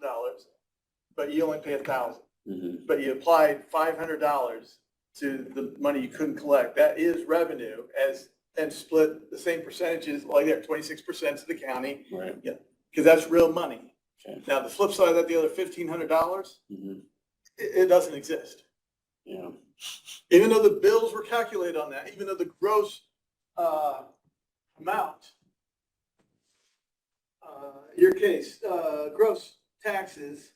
but you only pay $1,000. Mm-hmm. But you applied $500 to the money you couldn't collect. That is revenue and split the same percentages, like there, 26% to the county, Right. because that's real money. Okay. Now, the flip side of that, the other $1,500, Mm-hmm. it doesn't exist. Yeah. Even though the bills were calculated on that, even though the gross amount, your case, gross taxes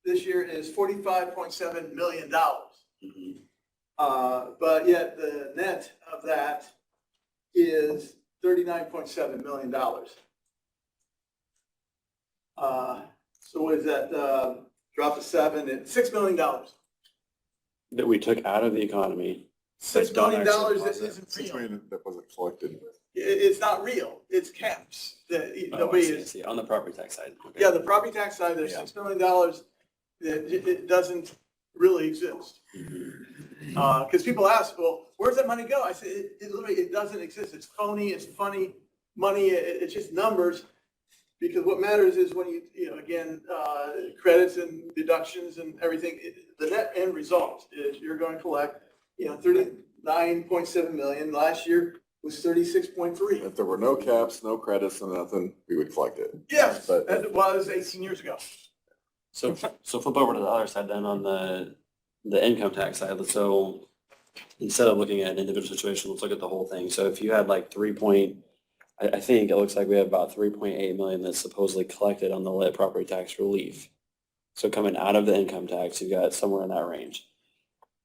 this year is $45.7 million. Mm-hmm. But yet the net of that is $39.7 million. So what is that, drop to seven, it's $6 million. That we took out of the economy. $6 million that isn't $6 real. million that wasn't collected. It's not real, it's caps. That Oh, nobody I see, I is, see. On the property tax side. Okay. yeah, the property tax side, there's Yeah. $6 million that it doesn't really exist. Because people ask, well, where's that money go? I said, it literally, it doesn't exist. It's phony, it's funny money, it's just numbers. Because what matters is when again, credits and deductions and everything, the net end result is you're going to collect, 39.7 million. Last year was 36.3. If there were no caps, no credits, and nothing, we would collect it. Yes, But- as it was 18 years ago. So flip over to the other side then on the income tax side. So instead of looking at an individual situation, let's look at the whole thing. So if you had like I think it looks like we have about 3.8 million that's supposedly collected on the lit property tax relief. So coming out of the income tax, you got somewhere in that range.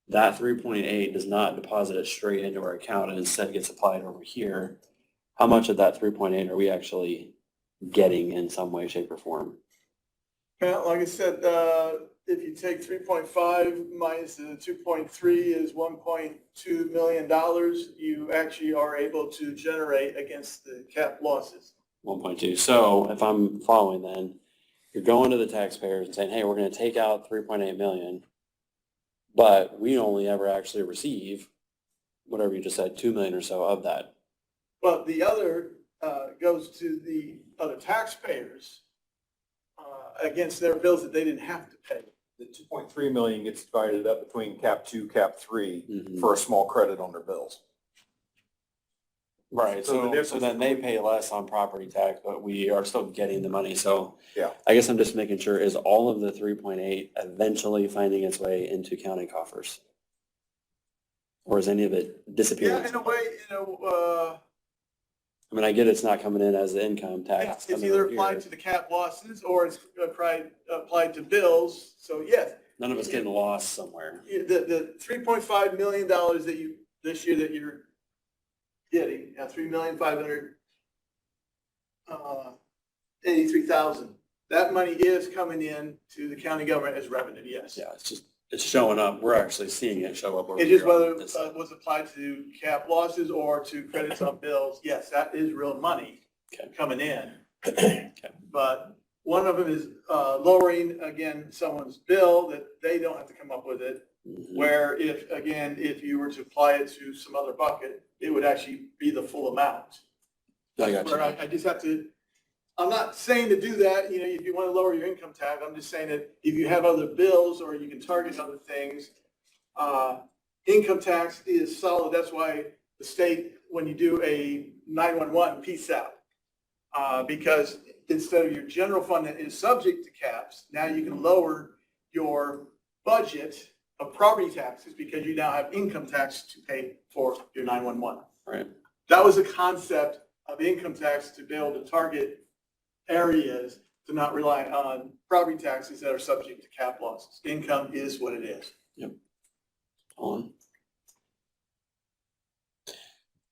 That 3.8 does not deposit it straight into our account and instead gets applied over here. How much of that 3.8 are we actually getting in some way, shape, or form? Well, like I said, if you take 3.5 minus the 2.3 is $1.2 million, you actually are able to generate against the cap losses. 1.2. So if I'm following then, you're going to the taxpayers and saying, hey, we're going to take out 3.8 million, but we only ever actually receive whatever you just said, 2 million or so of that. But the other goes to the other taxpayers against their bills that they didn't have to pay. The 2.3 million gets divided up between cap 2, cap 3 Mhm. for a small credit on their bills. Right. So the So difference then they pay less on property tax, but we are still getting the money. So Yeah. I guess I'm just making sure, is all of the 3.8 eventually finding its way into county coffers? Or is any of it disappearing? Yeah, in a way, I mean, I get it's not coming in as the income tax. it's coming either over applied here. to the cap losses or it's applied to bills. So yes, None of it's getting lost somewhere. the $3.5 million that this year that you're getting, $3,583,000. That money is coming in to the county government as revenue, yes. Yeah, it's showing up. We're actually seeing it show up. over It is here on whether this side. it was applied to cap losses or to credits on bills. Yes, that is real money Okay. coming in. Okay. But one of them is lowering, again, someone's bill that they don't have to come up with it. Mhm. Where if you were to apply it to some other bucket, it would actually be the full amount. I got you. Where I just have to, I'm not saying to do that, if you want to lower your income tax, I'm just saying that if you have other bills or you can target other things, income tax is solid. That's why the state, when you do a 911 PSAP, because instead of your general fund that is subject to caps, now you can lower your budget of property taxes because you now have income tax to pay for your 911. Right. That was the concept of income tax, to be able to target areas to not rely on property taxes that are subject to cap losses. Income is what it is. On.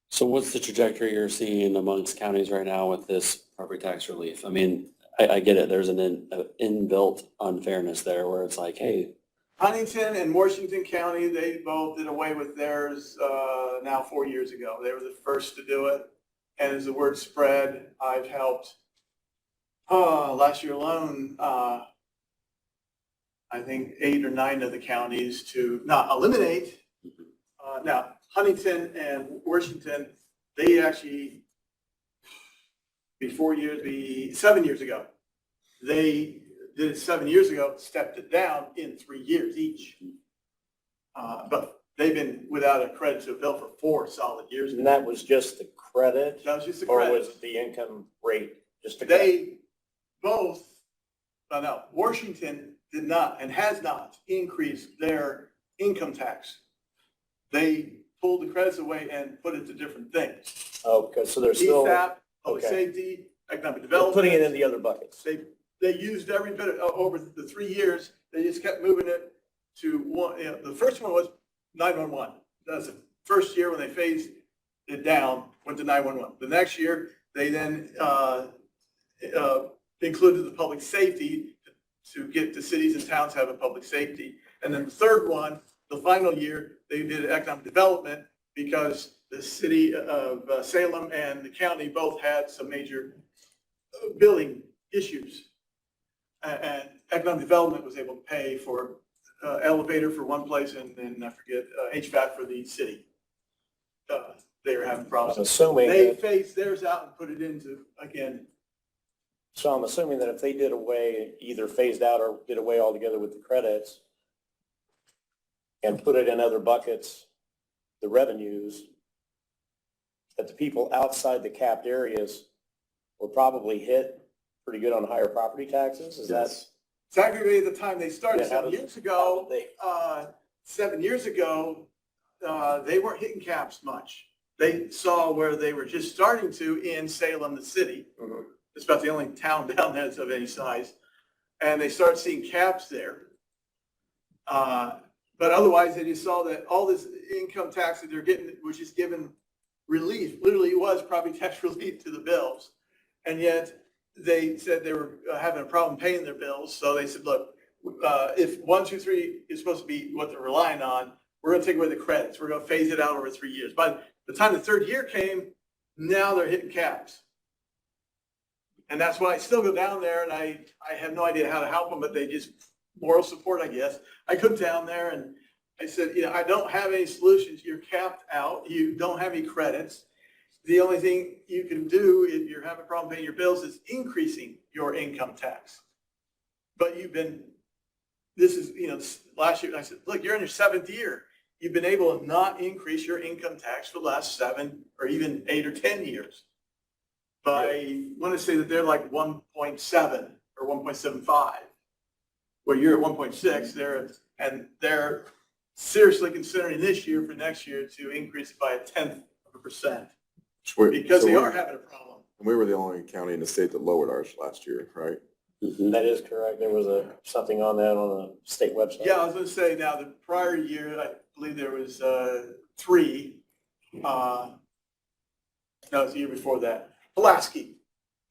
So what's the trajectory you're seeing amongst counties right now with this property tax relief? I mean, I get it. There's an inbuilt unfairness there where it's like, hey, Huntington and Washington County, they both did away with theirs now 4 years ago. They were the first to do it. And as the word spread, I've helped, last year alone, I think 8 or 9 of the counties to not eliminate. Now, Huntington and Washington, they actually, 7 years ago, they did it 7 years ago, stepped it down in 3 years each. But they've been without a credit to a bill for 4 solid years. And that was just the credit, That was just a or credit. was it the income rate? Just the credit? They both, no, Washington did not and has not increased their income tax. They pulled the credits away and put it to different things. Okay, so they're still, EFAP, public okay. safety, economic they're development. putting it in the other buckets. They used every bit of, over the 3 years, they just kept moving it to one, the first one was 911. That's the first year when they phased it down, went to 911. The next year, they then included the public safety to get the cities and towns having public safety. And then the third one, the final year, they did economic development because the city of Salem and the county both had some major building issues. And economic development was able to pay for elevator for one place and then I forget HVAC for the city. They were having I'm problems. assuming They that, phased theirs out and put it into, again, so I'm assuming that if they did away, either phased out or did away altogether with the credits and put it in other buckets, the revenues, that the people outside the capped areas were probably hit pretty good on higher property taxes? Is that? technically at the time they started Yeah, how 7 did- years how ago, did they- 7 years ago, they weren't hitting caps much. They saw where they were just starting to in Salem, the city. Mhm. It's about the only town down there that's of any size. And they started seeing caps there. But otherwise, they just saw that all this income tax that they're getting was just given relief, literally was property tax relief to the bills. And yet they said they were having a problem paying their bills. So they said, look, if 1, 2, 3 is supposed to be what they're relying on, we're going to take away the credits. We're going to phase it out over 3 years. By the time the third year came, now they're hitting caps. And that's why I still go down there and I have no idea how to help them, but they just, moral support, I guess. I go down there and I said, I don't have any solutions. You're capped out. You don't have any credits. The only thing you can do if you're having a problem paying your bills is increasing your income tax. But this is, last year, I said, look, you're in your 7th year. You've been able to not increase your income tax for the last 7 or even 8 or 10 years. I want to say that they're like 1.7 or 1.75, where you're at 1.6. They're seriously considering this year for next year to increase it by 0.1%. Because they are having a problem. We were the only county in the state that lowered ours last year, right? That is correct. There was something on that on the state website. Yeah, I was going to say now the prior year, I believe there was 3. No, it was the year before that. Pulaski,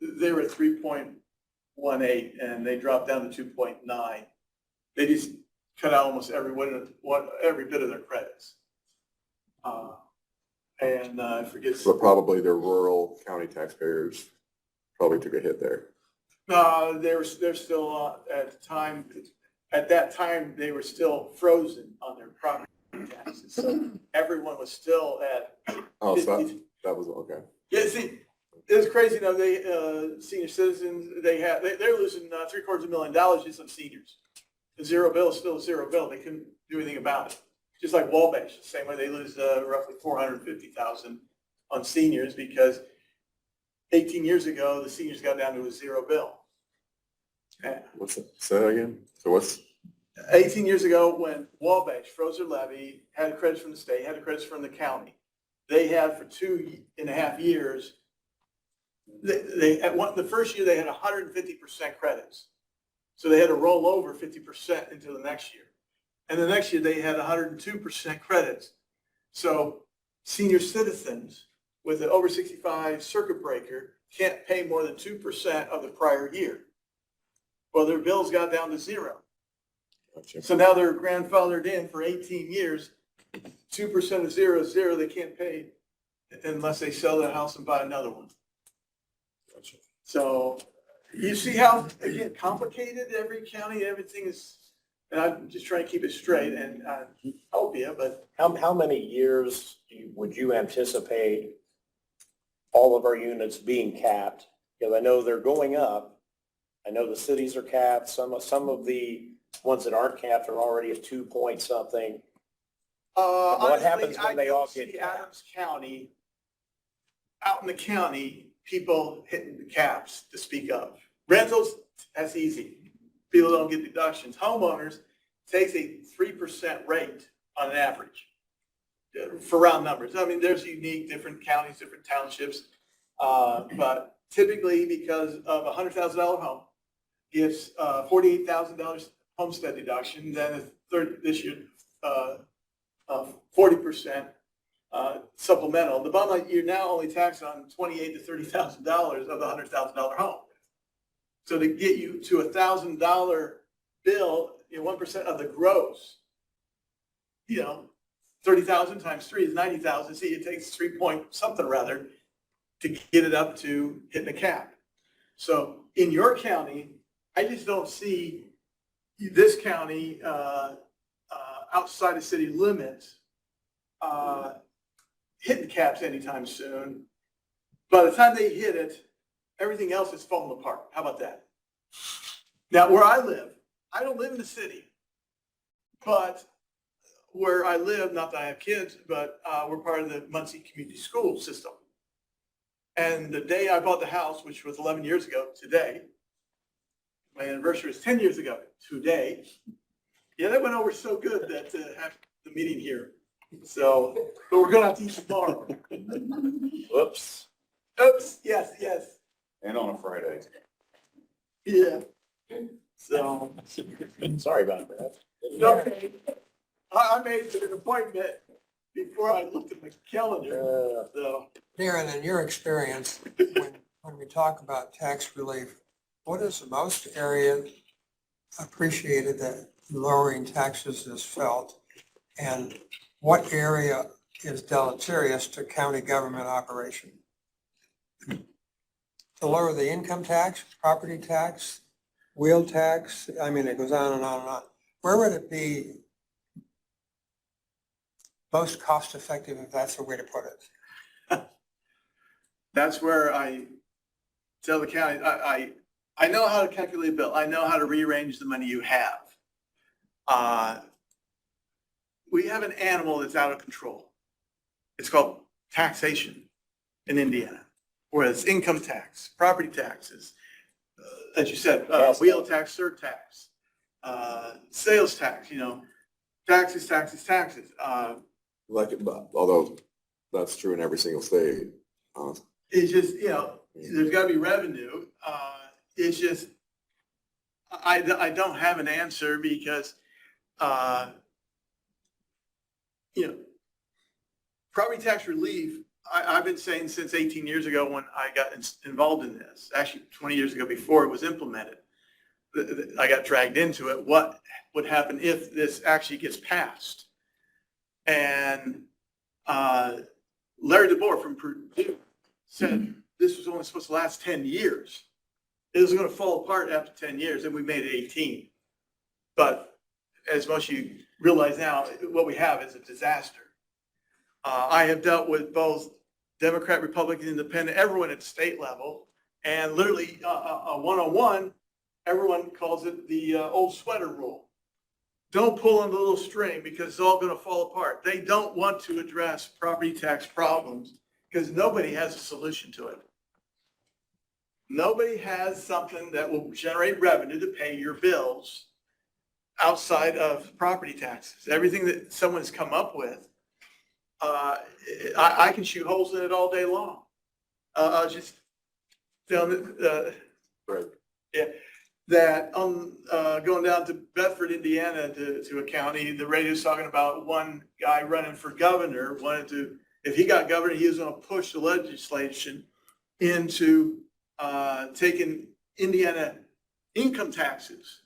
they were at 3.18 and they dropped down to 2.9. They just cut out almost every bit of their credits. And I forget. But probably their rural county taxpayers probably took a hit there. They're still at that time, they were still frozen on their property taxes. So everyone was still at. Oh, so that was, okay. Yeah, see, it was crazy, they, senior citizens, they're losing $750,000 just on seniors. The zero bill is still a zero bill. They couldn't do anything about it. Just like Wabash, the same way they lose roughly $450,000 on seniors because 18 years ago, the seniors got down to a zero bill. What's that? Say that again? So what's? 18 years ago, when Wabash froze their levy, had credits from the state, had credits from the county, they had for 2.5 years, the first year they had 150% credits. So they had to roll over 50% into the next year. And the next year they had 102% credits. So senior citizens with an over 65 circuit breaker can't pay more than 2% of the prior year. Well, their bills got down to zero. Gotcha. So now they're grandfathered in for 18 years. 2% of zero is zero. They can't pay unless they sell their house and buy another one. Gotcha. So you see how, again, complicated every county, everything is, and I'm just trying to keep it straight and help you, but How many years would you anticipate all of our units being capped? Because I know they're going up. I know the cities are capped. Some of the ones that aren't capped are already at 2 point something. What honestly, happens when they all I don't get see capped? Adams County, out in the county, people hitting the caps to speak of. Rentals, that's easy. People don't get deductions. Homeowners takes a 3% rate on an average for round numbers. I mean, there's unique, different counties, different townships. But typically because of a $100,000 home, gets $48,000 homestead deduction, then a third this year, 40% supplemental. The bottom line, you're now only taxed on $28,000 to $30,000 of the $100,000 home. So to get you to $1,000 bill, 1% of the gross, 30,000 times 3 is 90,000. See, it takes 3 point something rather to get it up to hitting the cap. So in your county, I just don't see this county outside of city limits hitting caps anytime soon. By the time they hit it, everything else is falling apart. How about that? Now, where I live, I don't live in the city, but where I live, not that I have kids, but we're part of the Muncie Community School system. And the day I bought the house, which was 11 years ago today, my anniversary is 10 years ago today. Yeah, that went over so good that have the meeting here. So, but we're going to have to eat tomorrow. Whoops. Oops, yes. And on a Friday. Yeah. So, Sorry about that. okay. I made an appointment before I looked at my calendar. So, Darren, in your experience, when we talk about tax relief, what is the most area appreciated that lowering taxes is felt? And what area is deleterious to county government operation? To lower the income tax, property tax, wheel tax, I mean, it goes on and on and on. Where would it be most cost effective, if that's the way to put it? that's where I tell the county, I know how to calculate a bill. I know how to rearrange the money you have. We have an animal that's out of control. It's called taxation in Indiana, where it's income tax, property taxes, as you said, wheel tax, surtax, sales tax, taxes. Like, although that's true in every single state. It's just, there's got to be revenue. It's just, I don't have an answer because, property tax relief, I've been saying since 18 years ago when I got involved in this, actually 20 years ago before it was implemented, I got dragged into it. What would happen if this actually gets passed? And Larry DeBoer from Purdue said this was only supposed to last 10 years. It was going to fall apart after 10 years, and we made it 18. But as most of you realize now, what we have is a disaster. I have dealt with both Democrat, Republican, Independent, everyone at state level, and literally a one-on-one, everyone calls it the old sweater rule. Don't pull on the little string because it's all going to fall apart. They don't want to address property tax problems because nobody has a solution to it. Nobody has something that will generate revenue to pay your bills outside of property taxes. Everything that someone's come up with, I can shoot holes in it all day long. I'll just tell them, Right. yeah, that going down to Bedford, Indiana to a county, the radio's talking about one guy running for governor wanted to, if he got governor, he was going to push the legislation into taking Indiana income taxes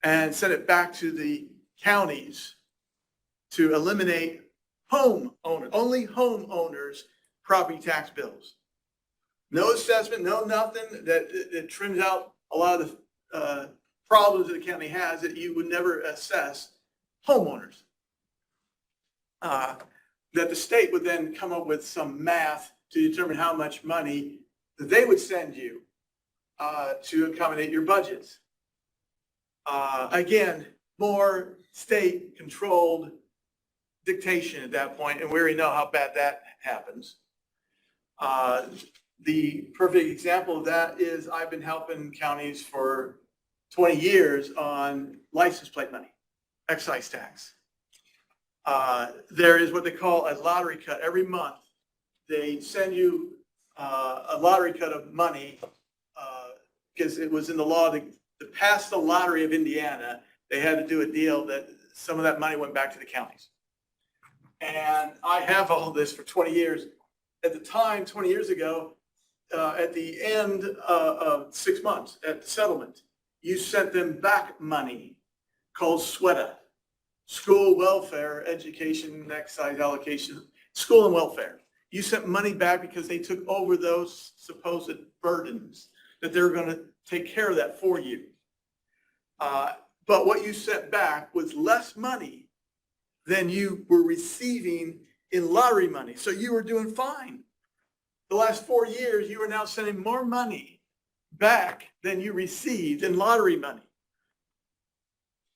and sent it back to the counties to eliminate only homeowners' property tax bills. No assessment, no nothing, that it trims out a lot of the problems that the county has that you would never assess homeowners. That the state would then come up with some math to determine how much money that they would send you to accommodate your budgets. Again, more state-controlled dictation at that point, and we already know how bad that happens. The perfect example of that is I've been helping counties for 20 years on license plate money, excise tax. There is what they call a lottery cut every month. They send you a lottery cut of money because it was in the law to pass the lottery of Indiana. They had to do a deal that some of that money went back to the counties. And I have all of this for 20 years. At the time, 20 years ago, at the end of 6 months at the settlement, you sent them back money called SWETA, School Welfare Education Excise Allocation, School and Welfare. You sent money back because they took over those supposed burdens, that they were going to take care of that for you. But what you sent back was less money than you were receiving in lottery money. So you were doing fine. The last 4 years, you are now sending more money back than you received in lottery money.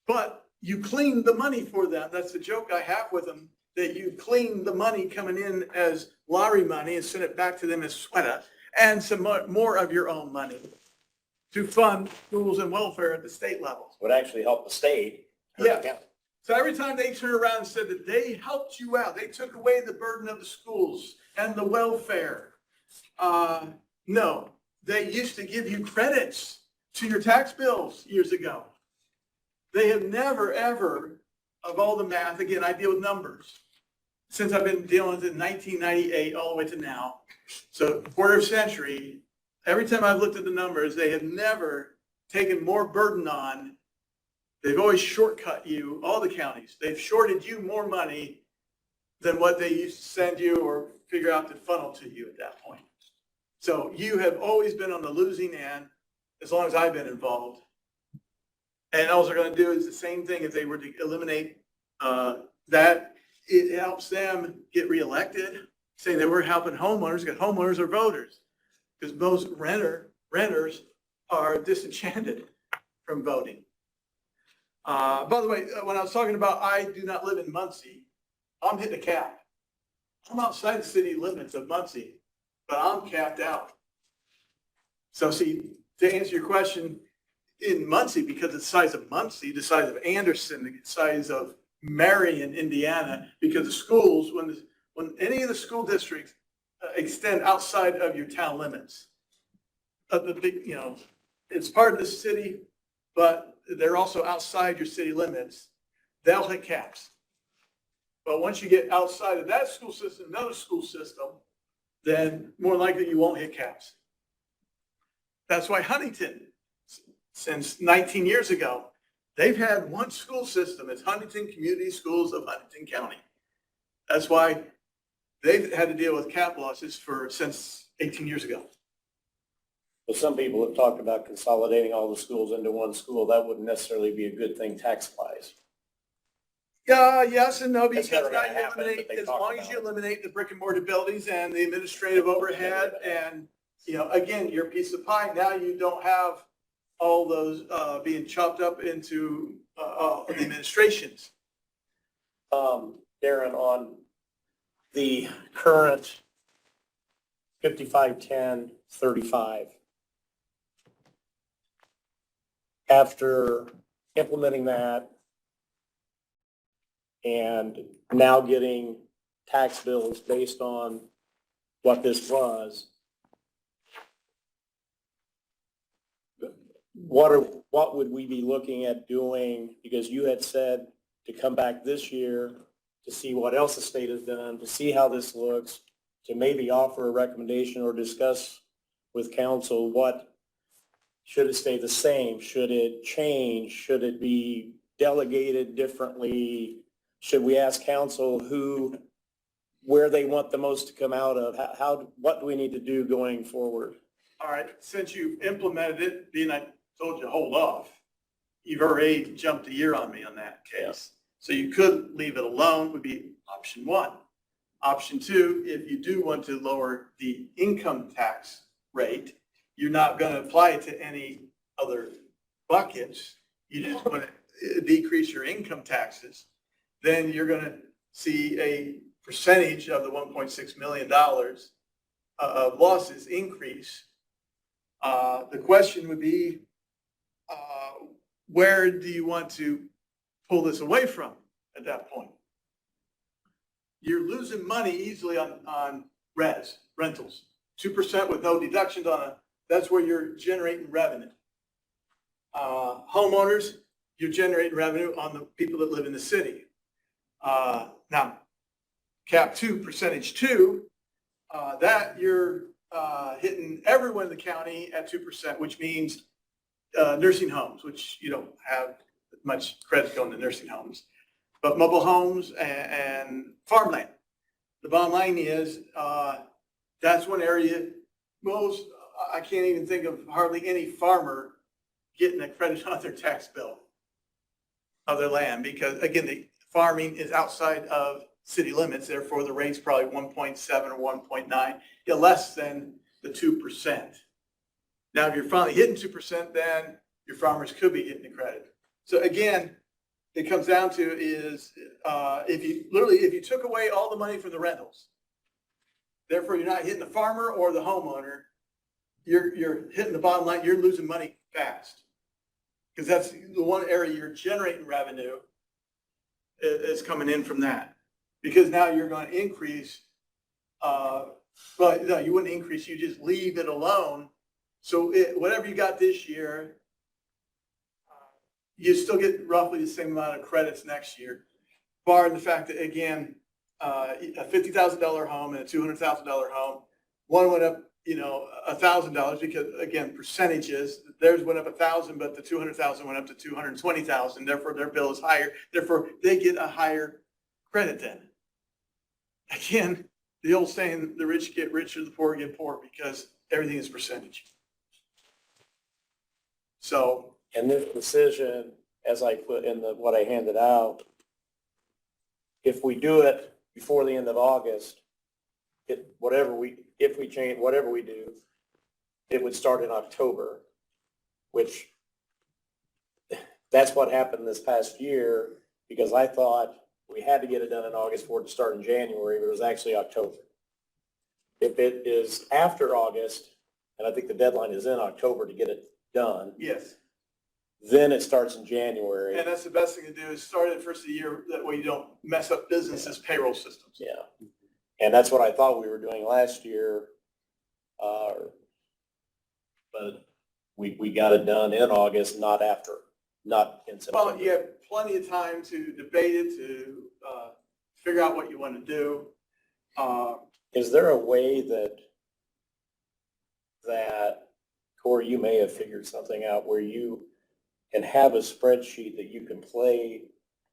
But you cleaned the money for them. That's the joke I have with them, that you cleaned the money coming in as lottery money and sent it back to them as SWETA and some more of your own money to fund schools and welfare at the state level. Would actually help the state. hurt the Yeah. county. So every time they turn around and said that they helped you out, they took away the burden of the schools and the welfare. No, they used to give you credits to your tax bills years ago. They have never, ever, of all the math, again, I deal with numbers, since I've been dealing with it in 1998 all the way to now. So a quarter of a century, every time I've looked at the numbers, they have never taken more burden on. They've always shortcut you, all the counties. They've shorted you more money than what they used to send you or figure out to funnel to you at that point. So you have always been on the losing end as long as I've been involved. And all they're going to do is the same thing if they were to eliminate that. It helps them get reelected, saying that we're helping homeowners, because homeowners are voters. Because most renters are disenchanted from voting. By the way, when I was talking about I do not live in Muncie, I'm hitting a cap. I'm outside the city limits of Muncie, but I'm capped out. So see, to answer your question, in Muncie, because of the size of Muncie, the size of Anderson, the size of Marion, Indiana, because the schools, when any of the school districts extend outside of your town limits, the big, it's part of the city, but they're also outside your city limits, they'll hit caps. But once you get outside of that school system, another school system, then more likely you won't hit caps. That's why Huntington, since 19 years ago, they've had one school system. It's Huntington Community Schools of Huntington County. That's why they've had to deal with cap losses since 18 years ago. But some people have talked about consolidating all the schools into one school. That wouldn't necessarily be a good thing tax-wise. Yes and no, because never now gonna you happen, eliminate, but they as talk long as about you it. eliminate the brick and mortar buildings and the administrative overhead and, again, your piece of pie, now you don't have all those being chopped up into the administrations. Darren, on the current 55-10-35, after implementing that and now getting tax bills based on what this was, what would we be looking at doing? Because you had said to come back this year to see what else the state has done, to see how this looks, to maybe offer a recommendation or discuss with council what Should it stay the same? Should it change? Should it be delegated differently? Should we ask council where they want the most to come out of? What do we need to do going forward? All right, since you've implemented it, being I told you hold off, you've already jumped a year on me on that case. So you could leave it alone would be option one. Option two, if you do want to lower the income tax rate, you're not going to apply it to any other buckets. You just want to decrease your income taxes. Then you're going to see a percentage of the $1.6 million of losses increase. The question would be, where do you want to pull this away from at that point? You're losing money easily on rentals, 2% with no deductions on it. That's where you're generating revenue. Homeowners, you're generating revenue on the people that live in the city. Now, cap 2, percentage 2, that you're hitting everyone in the county at 2%, which means nursing homes, which you don't have much credit going to nursing homes, but mobile homes and farmland. The bottom line is that's one area I can't even think of hardly any farmer getting a credit on their tax bill of their land because, again, the farming is outside of city limits. Therefore, the rate's probably 1.7 or 1.9, less than the 2%. Now, if you're finally hitting 2%, then your farmers could be getting the credit. So again, it comes down to is if you took away all the money from the rentals, therefore you're not hitting the farmer or the homeowner, you're hitting the bottom line, you're losing money fast. Because that's the one area you're generating revenue is coming in from that. Because now you're going to increase, well, no, you wouldn't increase, you just leave it alone. So whatever you got this year, you still get roughly the same amount of credits next year, barring the fact that, again, a $50,000 home and a $200,000 home, one went up, $1,000 because, again, percentages, theirs went up 1,000, but the 200,000 went up to 220,000. Therefore, their bill is higher. Therefore, they get a higher credit then. Again, the old saying, the rich get richer, the poor get poor because everything is percentage. So. And this decision, as I put in what I handed out, if we do it before the end of August, if we change, whatever we do, it would start in October, which that's what happened this past year because I thought we had to get it done in August for it to start in January, but it was actually October. If it is after August, and I think the deadline is in October to get it done. Yes. Then it starts in January. And that's the best thing to do is start at the first of the year. That way you don't mess up businesses' payroll systems. Yeah. And that's what I thought we were doing last year. But we got it done in August, not in September. Well, you have plenty of time to debate it, to figure out what you want to do. Is there a way that Corey, you may have figured something out where you can have a spreadsheet that you can play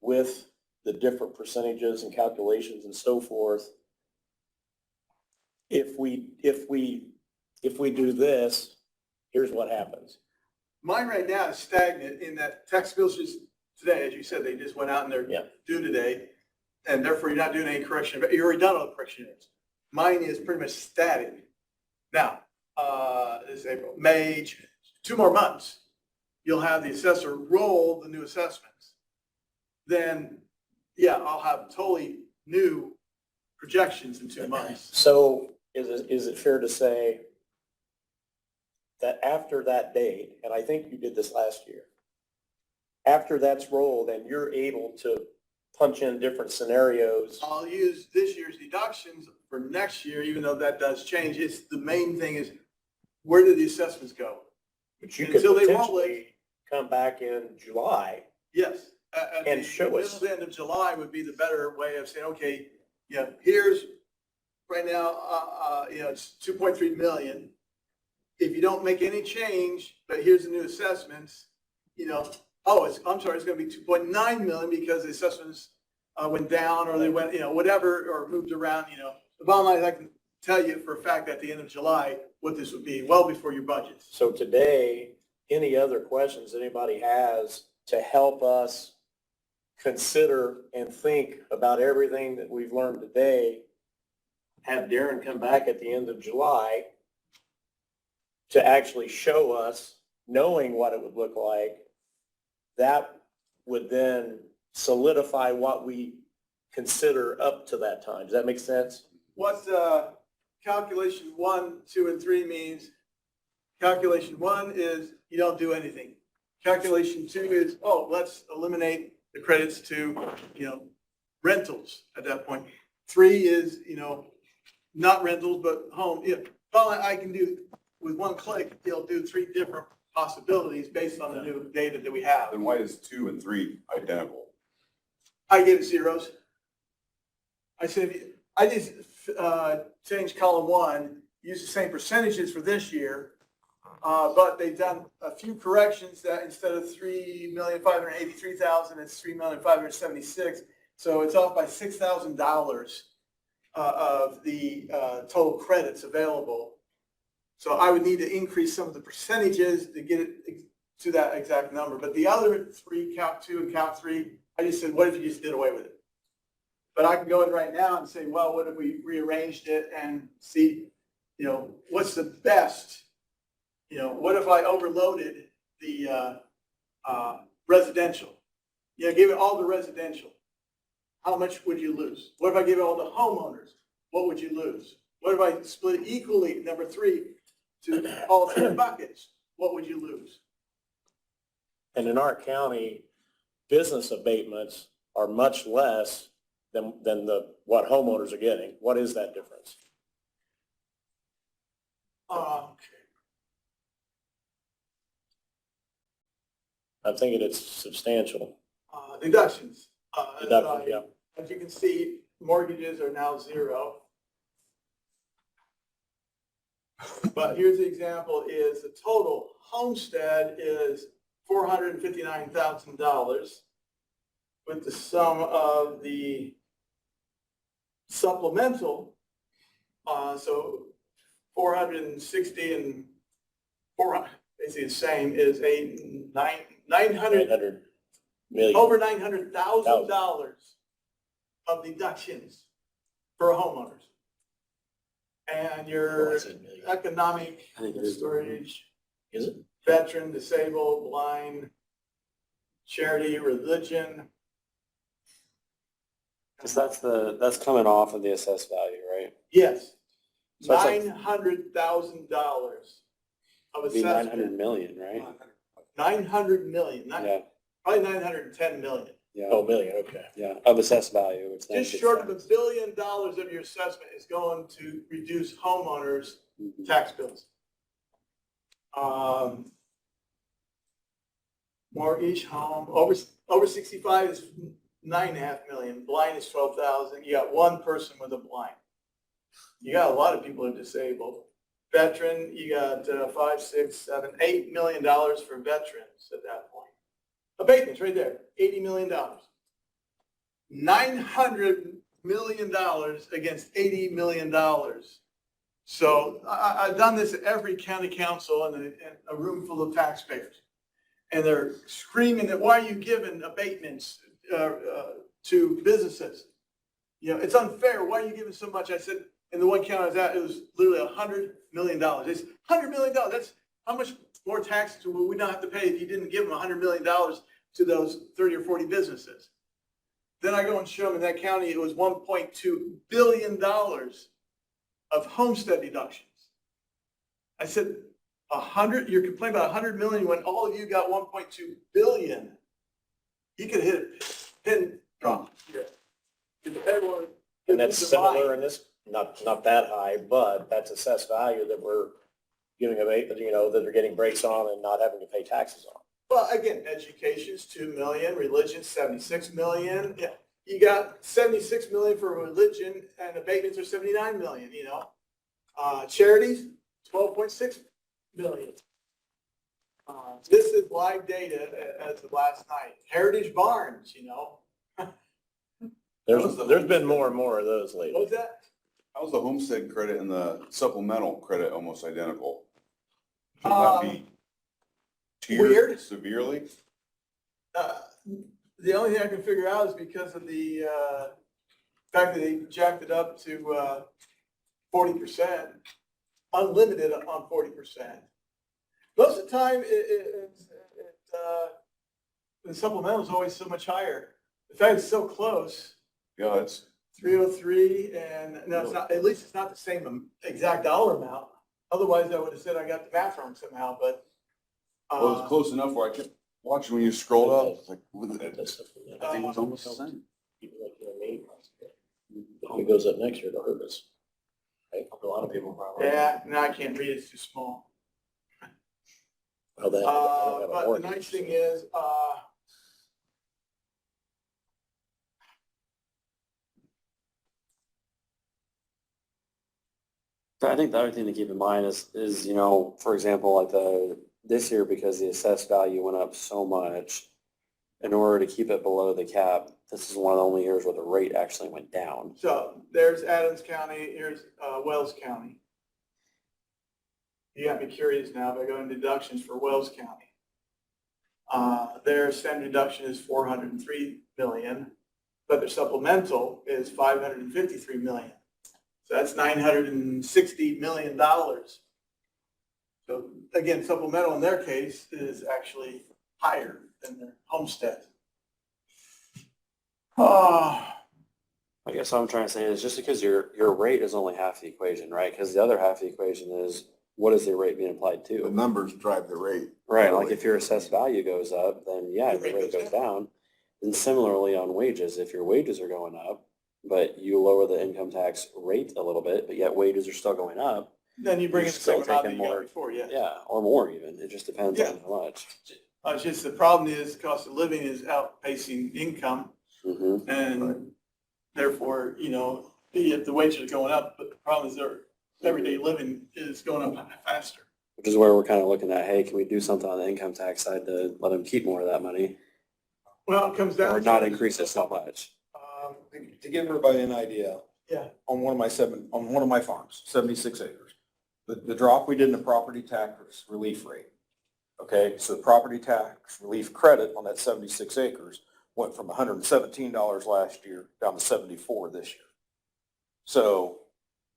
with the different percentages and calculations and so forth? If we do this, here's what happens. Mine right now is stagnant in that tax bills just today, as you said, they just went out and they're due today. And therefore you're not doing any correction, but you already done all the corrections. Mine is pretty much static. Now, this is April, May, 2 more months, you'll have the assessor roll the new assessments. Then, yeah, I'll have totally new projections in 2 months. So is it fair to say that after that date, and I think you did this last year, after that's rolled and you're able to punch in different scenarios? I'll use this year's deductions for next year, even though that does change. It's the main thing is where do the assessments go? But you could Until they roll potentially come back in July. Yes. And show us. The end of July would be the better way of saying, okay, here's right now, it's 2.3 million. if you don't make any change, but here's the new assessments, oh, I'm sorry, it's gonna be 2.9 million because the assessments went down or they went, whatever, or moved around, The bottom line is I can tell you for a fact at the end of July what this would be, well before your budgets. So today, any other questions anybody has to help us consider and think about everything that we've learned today, have Darren come back at the end of July to actually show us, knowing what it would look like, that would then solidify what we consider up to that time. Does that make sense? What calculation 1, 2, and 3 means, calculation 1 is you don't do anything. Calculation 2 is, oh, let's eliminate the credits to, rentals at that point. 3 is, not rentals, but home. All I can do with one click, it'll do 3 different possibilities based on the new data that we have. Then why is 2 and 3 identical? I gave it zeros. I said, I just changed column 1, use the same percentages for this year, but they've done a few corrections that instead of 3,583,000, it's 3,576,000. So it's off by $6,000 of the total credits available. So I would need to increase some of the percentages to get it to that exact number. But the other 3, count 2 and count 3, I just said, what if you just did away with it? But I can go in right now and say, well, what if we rearranged it and see, what's the best? What if I overloaded the residential? Gave it all the residential. How much would you lose? What if I gave it all the homeowners? What would you lose? What if I split it equally, number 3, to all 3 buckets? What would you lose? And in our county, business abatements are much less than what homeowners are getting. What is that difference? I'm thinking it's substantial. Deductions. Deductions, yeah. As you can see, mortgages are now 0. But here's the example is the total homestead is $459,000 with the sum of the supplemental, so 460 and 400, basically the same, is a 900 million. over $900,000 of deductions for homeowners. And your economic storage, Is it? veteran, disabled, blind, charity, religion. Because that's coming off of the assessed value, right? Yes, So that's like- $900,000 of It'd be 900 assessment. million, right? 900 million, Yeah, probably 910 million. yeah, Oh, million, okay. yeah, of assessed value, which then Just gets short of $1 taxed. billion of your assessment is going to reduce homeowners' Mhm. tax bills. Mortgage, home, over 65 is 9.5 million, blind is 12,000, you got one person with a blind. You got a lot of people who are disabled. Veteran, you got $5, $6, $7, $8 million for veterans at that point. Abatements right there, $80 million. $900 million against $80 million. So I've done this at every county council and a room full of taxpayers. And they're screaming that, why are you giving abatements to businesses? It's unfair. Why are you giving so much? I said, in the one county I was at, it was literally $100 million. It's $100 million. That's how much more taxes would we not have to pay if you didn't give them $100 million to those 30 or 40 businesses? Then I go and show them in that county, it was $1.2 billion of homestead deductions. I said, you're complaining about 100 million when all of you got 1.2 billion. You could hit a pin drop here. And that's similar in this, not that high, but that's assessed value that we're giving away, that they're getting breaks on and not having to pay taxes on. Well, again, education's 2 million, religion 76 million. Yeah, you got 76 million for religion and abatements are 79 million, Charities, 12.6 million. This is live data as of last night. Heritage Barns, you know. There's been more and more of those lately. What's that? How's the homestead credit and the supplemental credit almost identical? Should that be weird. tiered severely? The only thing I can figure out is because of the fact that they jacked it up to 40%, unlimited on 40%. Most of the time, the supplemental is always so much higher. The fact it's so close, Yeah, it's, 303, and no, it's not, at least it's not the same exact dollar amount. Otherwise, I would have said I got the math wrong somehow, but. well, it's close enough where I kept watching when you scrolled up, it's like, I think it's almost the same. People like, you know, me, if it goes up next year, it'll hurt us. Right? A lot of people probably. Yeah, no, I can't read, it's too small. Well, that, I don't have a But the mortgage. nice thing is, So I think the other thing to keep in mind is, you know, for example, like this year, because the assessed value went up so much, in order to keep it below the cap, this is one of the only years where the rate actually went down. so there's Adams County, here's Wells County. You got me curious now, by going deductions for Wells County. Their standard deduction is 403 million, but their supplemental is 553 million. So that's $960 million. So again, supplemental in their case is actually higher than their homestead. I guess what I'm trying to say is just because your rate is only half the equation, right? Because the other half of the equation is what is the rate being applied The to? numbers drive the rate. Right, like if your assessed value goes up, then yeah, The the rate rate goes goes down. And similarly on wages, if your wages are going up, but you lower the income tax rate a little bit, but yet wages are still going up, Then you bring in You're the still same amount that taking you got more. before, yeah. yeah, or more even. It just depends Yeah. on how much. It's just the problem is cost of living is outpacing income, Mm-hmm. and therefore, you know, the wages are going up, but the problem is their everyday living is going up faster. Which is where we're kind of looking at, hey, can we do something on the income tax side to let them keep more of that money Well, it comes down or to. not increase it so much? To give everybody an idea, Yeah, on one of my farms, 76 acres, the drop we did in the property tax relief rate. Okay, so the property tax relief credit on that 76 acres went from $117 last year down to 74 this year. So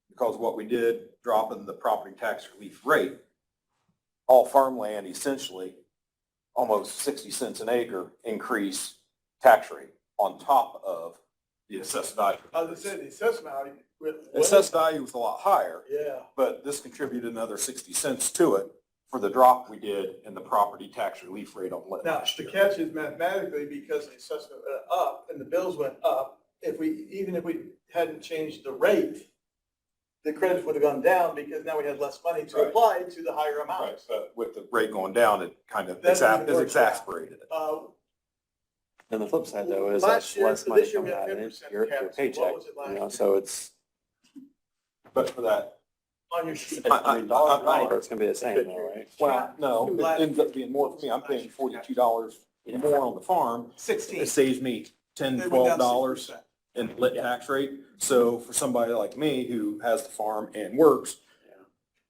because of what we did, dropping the property tax relief rate, all farmland essentially, almost 60 cents an acre increase tax rate on top of the assessed value. I was gonna say, the assessment value with. Assessed value was a lot higher, Yeah, but this contributed another 60 cents to it for the drop we did in the property tax relief rate on now, last the year. catch is mathematically, because the assessment went up and the bills went up, even if we hadn't changed the rate, the credits would have gone down because now we had less money to Right. apply to the higher Right, amounts. but with the rate going down, it kind of That's even worse. exasperated it. And the flip side though is Last that's year- less money this year we coming had out of 10% your cap, so what paycheck, was it last you know, year? so it's, But for that, On your sheet. I mean, dollar for dollar, it's gonna be the same though, right? well, no, it ends up being more for me. I'm paying $42 more on the farm. 16. It saves me $10, It went down $12 6%. in lit tax rate. So for somebody like me who has the farm and works,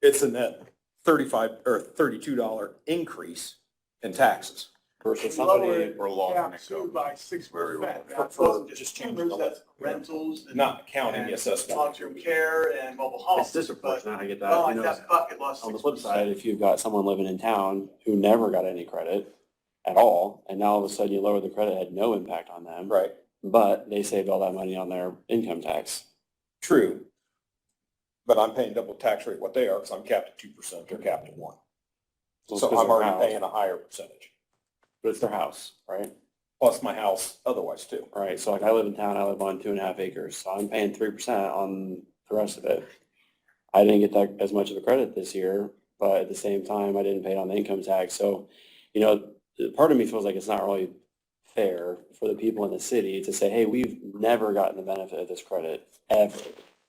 it's a net $35 or $32 increase in taxes. Versus Lower somebody, Or long cap income. too by 6%. That For wasn't just just changing timbers, the- that's rentals. and- Not counting the and assessed value. Long-term care and mobile homes. it's disproportionate, I get that. Well, you know, that bucket lost On the flip 6%. side, if you've got someone living in town who never got any credit at all, and now all of a sudden you lower the credit, it had no impact on them. Right, But they saved all that money on their income tax. true. But I'm paying double tax rate what they are because I'm capped at 2%, they're capped at 1%. Well, it's So 'cause I'm their already house, paying a higher percentage, But it's their house, right? plus my house otherwise too. Right, so like I live in town, I live on 2.5 acres, so I'm paying 3% on the rest of it. I didn't get that as much of a credit this year, but at the same time, I didn't pay it on the income tax, so, you know, part of me feels like it's not really fair for the people in the city to say, hey, we've never gotten the benefit of this credit, ever.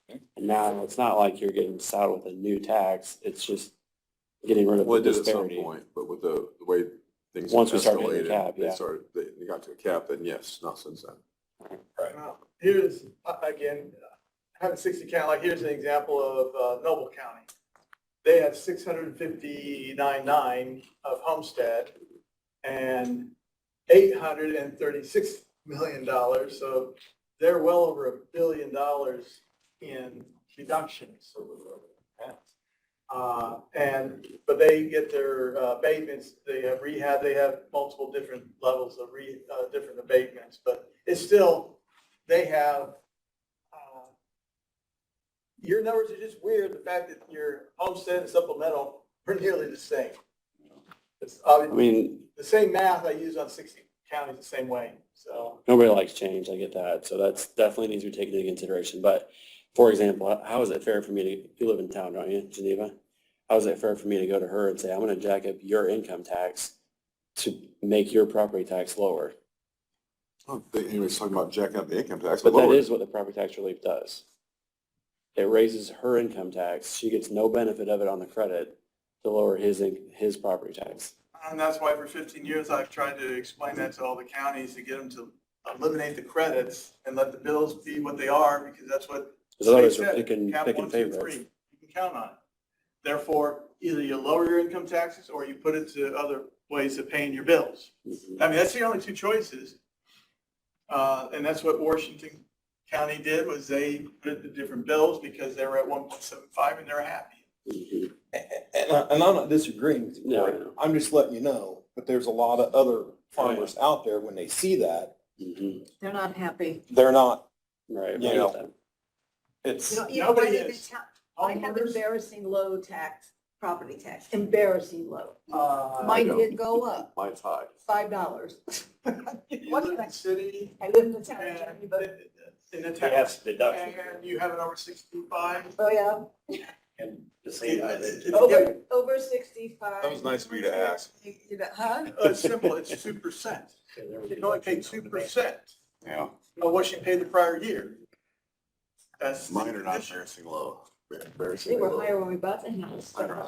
And now it's not like you're getting saddled with a new tax, it's just getting rid of Well, the it did at some disparity. point, but with the way things. Once we started hitting the escalated, cap, they yeah. started, they got to a cap, then yes, not since then. Here's, again, having 60 county, like here's an example of Noble County. They have 659.9 of homestead and $836 million. So they're well over $1 billion in deductions. But they get their abatements, they have rehab, they have multiple different levels of different abatements, but it's still, they have, your numbers are just weird, the fact that your homestead and supplemental are nearly the same. It's I mean, the same math I use on 60 counties the same way, so. nobody likes change, I get that, so that's definitely needs to be taken into consideration, but for example, how is it fair for me to, you live in town, don't you, Geneva? How is it fair for me to go to her and say, I'm gonna jack up your income tax to make your property tax lower? I don't think anybody's talking about jacking up the income tax. But that lower. is what the property tax relief does. It raises her income tax, she gets no benefit of it on the credit to lower his property tax. And that's why for 15 years, I've tried to explain that to all the counties to get them to eliminate the credits and let the bills be what they are, because that's what. Because others state are said. picking Cap 1, 2, favorites. 3. You can count on it. Therefore, either you lower your income taxes or you put it to other ways of paying your bills. Mhm. I mean, that's the only two choices. And that's what Washington County did, was they put it to different bills because they were at 1.75 and they're happy. Mhm. And I'm not disagreeing with you, No, Cory. no. I'm just letting you know, but there's a lot of other farmers out there, when they see that, Mhm. They're not happy. they're not, Right. You I know. get that. it's, You know, even Nobody when is. I have Homeowners, embarrassing low property tax, embarrassing low. I Mine know. did go up, Mine's high. $5. You What live can in I- the city I live in the town, and but, in the They town. have deductions. And you have it over 65. oh yeah, And the same, over 65. That was nice of you to ask. Huh? It's simple, it's 2%. You can only pay 2% Yeah. of what you paid the prior year. That's. Mine are not embarrassing low. Embarrassing They were low. higher when we bought the house. I know.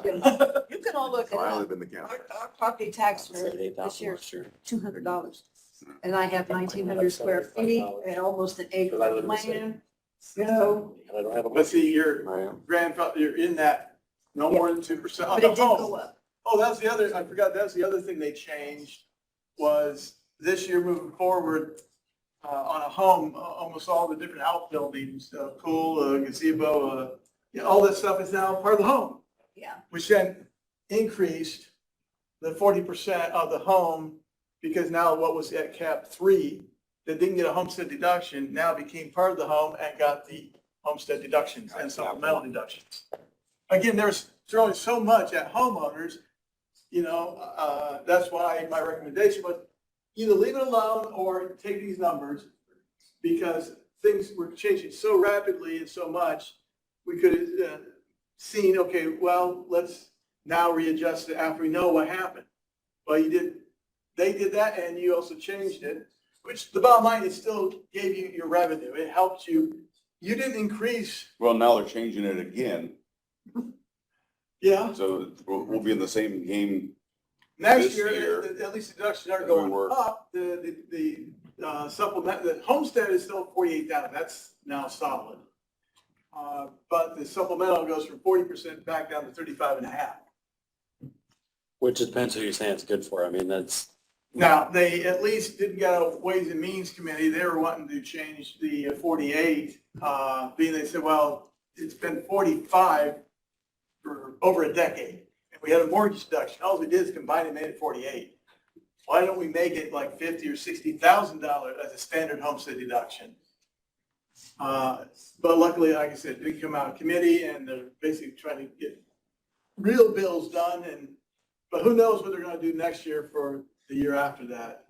You can all look it I up. live in the county. Our property tax I for said this 8,000 year, last year. $200. And I have 1,900 square feet and almost an acre of land, you know, And I don't have a. But see, your I am. grandfather, you're in that, no more than 2% on but the it did go home. up. Oh, that's the other, I forgot, that's the other thing they changed, was this year moving forward, on a home, almost all the different outbuildings, pool, gazebo, all that stuff is now part of the home, Yeah. which then increased the 40% of the home, because now what was at cap 3 that didn't get a homestead deduction now became part of the home and got the homestead deductions and supplemental deductions. Again, there's throwing so much at homeowners, that's why my recommendation was either leave it alone or take these numbers, because things were changing so rapidly and so much, we could have seen, okay, well, let's now readjust it after we know what happened. Well, they did that, and you also changed it, which the bottom line, it still gave you your revenue. It helped you. You didn't increase, Well, now they're changing it again, yeah. so we'll be in the same game. Next This year, year, at least the deductions aren't as we going were. up. The supplement, the homestead is still 48,000. That's now solid. But the supplemental goes from 40% back down to 35.5. Which depends who you're saying it's good for. I mean, that's, Now, they at least didn't get a Ways and Means Committee. They were wanting to change the 48, being they said, well, it's been 45 for over a decade. And we had a mortgage deduction. All we did is combine it and made it 48. Why don't we make it like $50,000 or $60,000 as a standard homestead deduction? But luckily, like I said, it did come out of committee, and they're basically trying to get real bills done. But who knows what they're going to do next year for the year after that.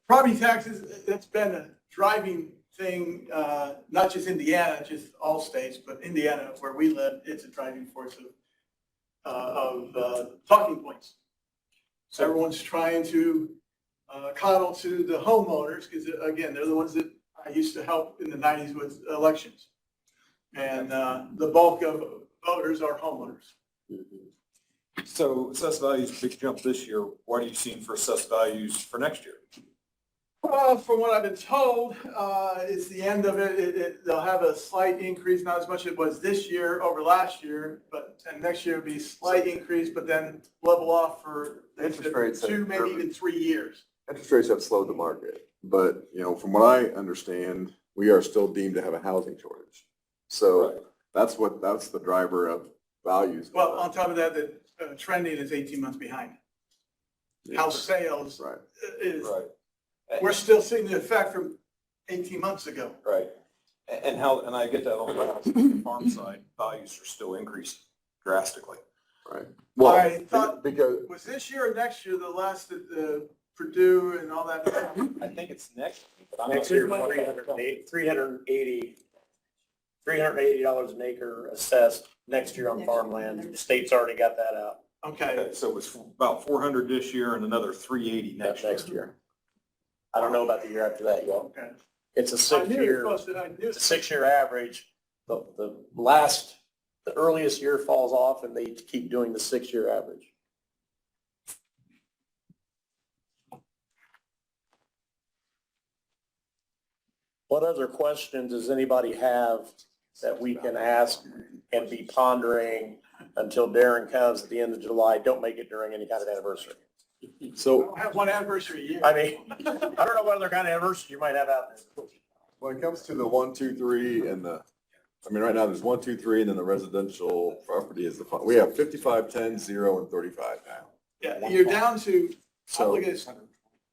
Property taxes, that's been a driving thing, not just Indiana, just all states, but Indiana, where we live, it's a driving force of talking points. So everyone's trying to coddle to the homeowners, because again, they're the ones that I used to help in the 90s with elections. And the bulk of voters are homeowners. So assessed values, big jump this year. What are you seeing for assessed values for next year? From what I've been told, it's the end of it. They'll have a slight increase, not as much as it was this year over last year, and next year will be a slight increase, but then level off for Interest rates have 2, maybe even 3 years. Interest rates have slowed the market, but, you know, from what I understand, we are still deemed to have a housing shortage. So that's the driver of values. Well, on top of that, the trending is 18 months behind. House sales Right. is, Right. we're still seeing the effect from 18 months ago. Right. And I get that on the farm side, values are still increasing drastically. Right. Well, I thought- because, Was this year or next year the last that the Purdue and all that? I think it's next. but I'm not Next year, sure. $380 an acre assessed next year on farmland. The state's already got that out. Okay, Okay, so it was about 400 this year and another 380 That's next year. next year. I don't know about the year after that yet. okay. It's a I knew it six-year, was supposed to, I knew it's a six-year average. The earliest year falls off and they keep doing the 6-year average. What other questions does anybody have that we can ask and be pondering until Darren comes at the end of July? Don't make it during any kind of anniversary. so I have one anniversary a year. I mean, I don't know what other kind of anniversary you might have out there. when it comes to the 1, 2, 3 and right now there's 1, 2, 3 and then the residential property is we have 55, 10, 0 and 35 now. Yeah, you're down to, I'm So looking at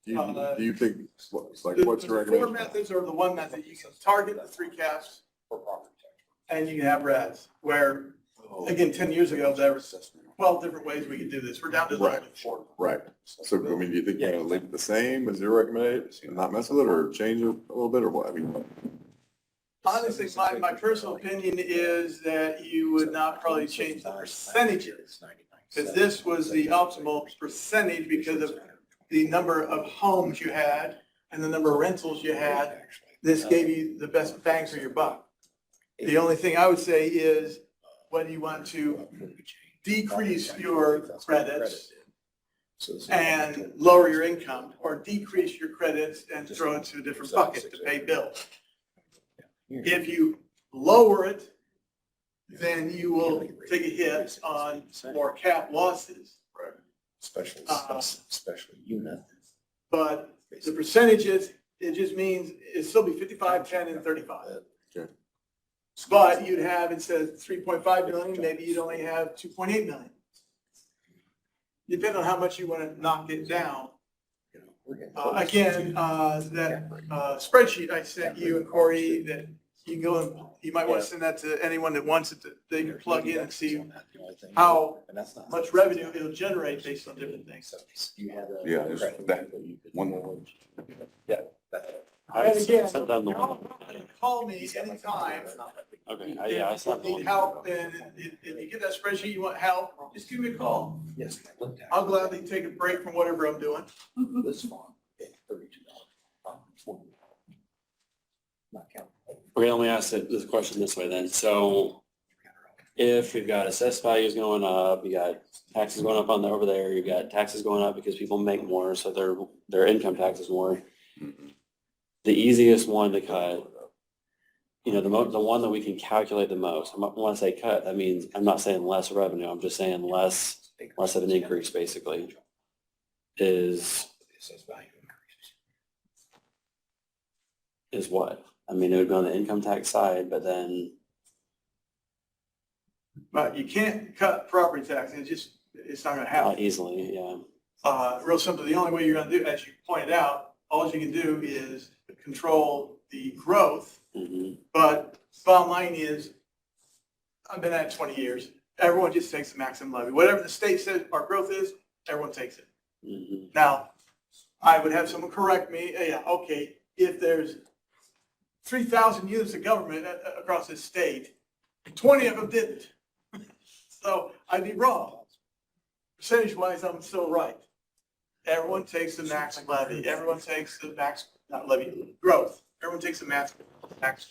do you think, what's the your 4 recommendation? methods or the 1 method. You can target the 3 caps and you can have RADs, where, again, 10 years ago, there was 12 different ways we could do this. We're down to Right. 4. Right. So, I mean, do you think you're gonna leave it the same as your recommendation and not mess with it or change it a little bit or what? I mean, Honestly, my personal opinion is that you would not probably change the percentages, because this was the optimal percentage because of the number of homes you had and the number of rentals you had. This gave you the best bang for your buck. The only thing I would say is whether you want to decrease your credits and lower your income, or decrease your credits and throw it to a different bucket to pay bills. If you lower it, then you will take a hit on more cap losses. Special unit. But the percentages, it just means it'd still be 55, 10, and 35. Okay. But you'd have, instead of 3.5 million, maybe you'd only have 2.8 million. Depending on how much you want to knock it down. Again, that spreadsheet I sent you and Corey, that you can go and, you might want to send that to anyone that wants it, they can plug in and see how much revenue it'll generate based on different things. yeah, there's that one. And again, Sent down the one. call me anytime. Okay, yeah, I saw If the you one. need help, and if you get that spreadsheet, you want help, just give me a call. Yes. I'll gladly take a break from whatever I'm doing. This farm, $32. Not counting. Okay, let me ask this question this way then. So if we've got assessed values going up, you got taxes going up on over there, you got taxes going up because people make more, so their income tax is more. The easiest one to cut, you know, the one that we can calculate the most. When I say cut, that means I'm not saying less revenue. I'm just saying less of an increase basically is what? I mean, it would be on the income tax side, but then, But you can't cut property tax, it's not gonna happen. not easily, yeah. Real simple, the only way you're gonna do, as you pointed out, all you can do is control the growth. Mhm. But bottom line is, I've been at it 20 years, everyone just takes the maximum levy. Whatever the state says our growth is, everyone takes it. Mhm. Now, I would have someone correct me, yeah, okay, if there's 3,000 units of government across this state, 20 of them didn't. So I'd be wrong. Percentage-wise, I'm still right. Everyone takes the max levy, everyone takes the max, not levy, growth. Everyone takes the max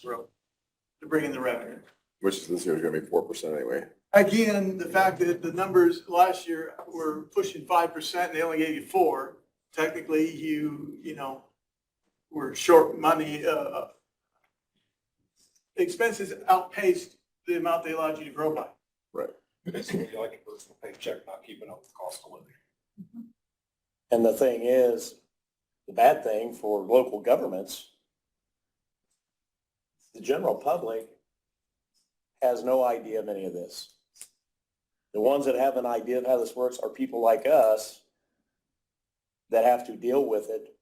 growth to bring in the revenue. Which this year is gonna be 4% anyway. Again, the fact that the numbers last year were pushing 5% and they only gave you 4, technically you know, were short money. Expenses outpaced the amount they allowed you to grow by. Right. It's like a personal paycheck, not keeping up with the cost of living. And the thing is, the bad thing for local governments, the general public has no idea of any of this. The ones that have an idea of how this works are people like us that have to deal with it.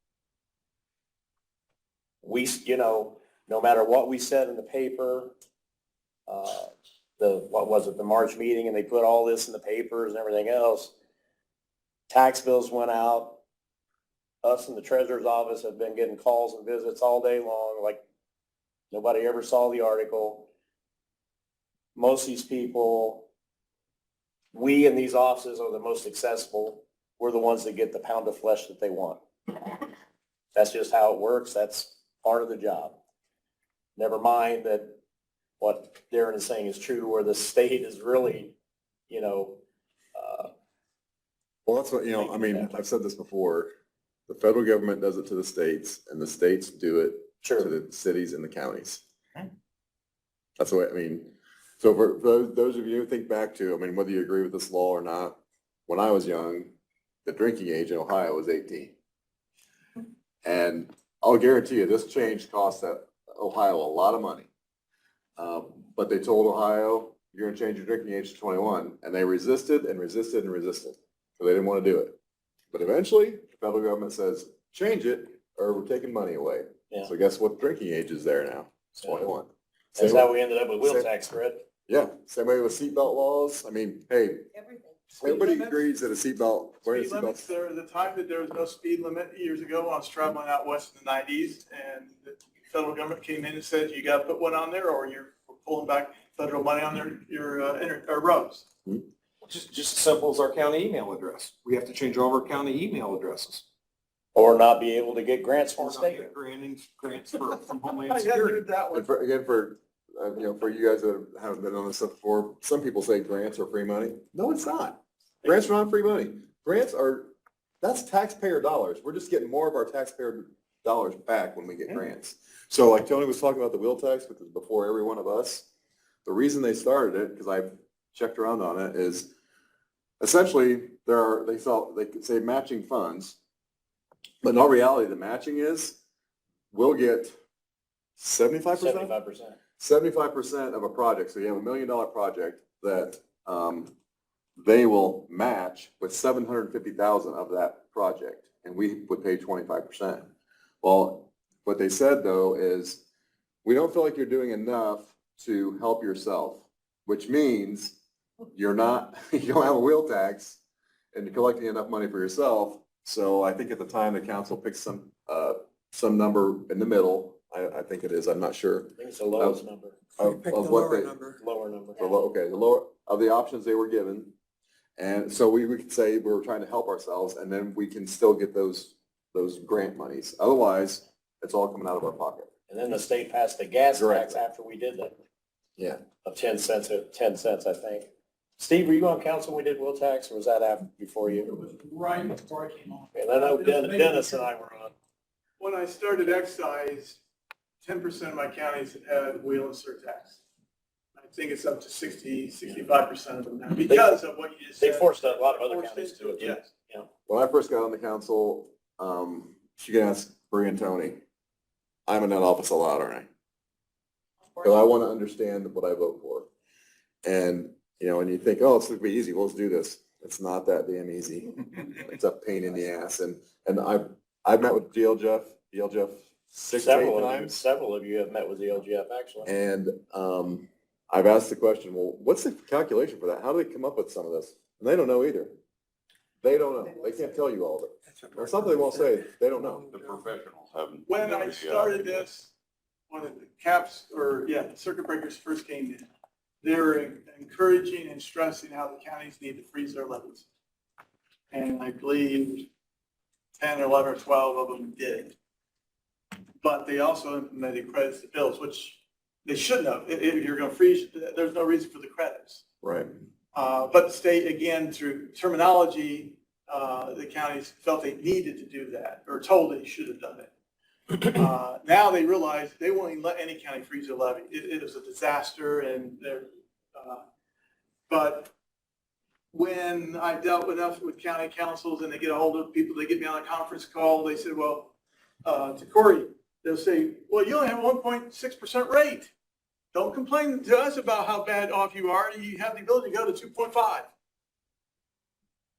We, you know, no matter what we said in the paper, the March meeting, and they put all this in the papers and everything else, tax bills went out. Us in the treasurer's office have been getting calls and visits all day long, like nobody ever saw the article. Most of these people, we in these offices are the most accessible. We're the ones that get the pound of flesh that they want. That's just how it works. That's part of the job. Never mind that what Darren is saying is true, where the state is really, you know, Well, that's what, you know, I mean, I've said this before, the federal government does it to the states and the states do it to sure. the cities and the counties. That's the way, I mean, so for those of you who think back to, I mean, whether you agree with this law or not, when I was young, the drinking age in Ohio was 18. And I'll guarantee you, this change cost Ohio a lot of money. But they told Ohio, you're gonna change your drinking age to 21, and they resisted and resisted and resisted, so they didn't want to do it. But eventually, the federal government says, change it, or we're taking money away. Yeah. So guess what drinking age is there now? It's 21. That's Same how way- we ended up with wheel same- tax, Fred. Yeah, same way with seatbelt laws. I mean, hey, Everything. everybody Speed limits? agrees that a seatbelt, wearing a Speed limits, seatbelt. there was a time that there was no speed limit years ago. I was traveling out west in the 90s, and the federal government came in and said, you got to put one on there or you're pulling back federal money on your roads. Just as simple as our county email address. We have to change all of our county email addresses. Or not be able to get grants from Or the not state. get grants from Homeland I hadn't Security. heard that one. And for, again, for, you know, for you guys that haven't been on this stuff before, some people say grants are free money. No, it's not. Grants are not free money. Grants are, that's taxpayer dollars. We're just getting more of our taxpayer dollars back when we get grants. So like Tony was talking about the wheel tax, which is before every one of us. The reason they started it, because I've checked around on it, is essentially they could say matching funds. But in all reality, the matching is, we'll get 75%? 75%. 75% of a project, so you have $1 million project that they will match with 750,000 of that project, and we would pay 25%. Well, what they said though is, we don't feel like you're doing enough to help yourself, which means you don't have a wheel tax and you're collecting enough money for yourself. So I think at the time the council picked some number in the middle. I think it is, I'm not sure. I think it's the lowest number. We picked the Of what lower they, number. Lower number. okay, the lower, of the options they were given. And so we could say we were trying to help ourselves, and then we can still get those grant monies. Otherwise, it's all coming out of our pocket. And then the state passed the gas Correct. tax after we did that, Yeah. of 10 cents, I think. Steve, were you on council when we did wheel tax, or was that after, before you? It was right before I came on. And I know Dennis and I were on. When I started excise, 10% of my counties had wheel and surtax. I think it's up to 65% of them now because of what you just said. They forced a lot of other Forced counties to into do it, yes. yeah. When I first got on the council, you can ask Bree and Tony. I'm in that office a lot, aren't I? Because I want to understand what I vote for. And, you know, and you think, oh, it's going to be easy. Well, let's do this. It's not that damn easy. It's a pain in the ass. And I've met with DL Jeff 6 to 8 times. Several of you have met with the LGF, actually. And I've asked the question, well, what's the calculation for that? How do they come up with some of this? And they don't know either. They don't know. They can't tell you all of it. Or something they won't say, they don't know. The professionals haven't. When I started this, when the circuit breakers first came in, they were encouraging and stressing how the counties need to freeze their levies. And I believe 10 or 11 or 12 of them did. But they also implemented credits to bills, which they shouldn't have. If you're going to freeze, there's no reason for the credits. Right. But the state, again, through terminology, the counties felt they needed to do that, or told they should have done it. Now they realize they won't even let any county freeze a levy. It is a disaster, and they're, but when I dealt enough with county councils and they get a hold of people, they get me on a conference call, they said, well, to Corey, they'll say, well, you only have 1.6% rate. Don't complain to us about how bad off you are. You have the ability to go to 2.5.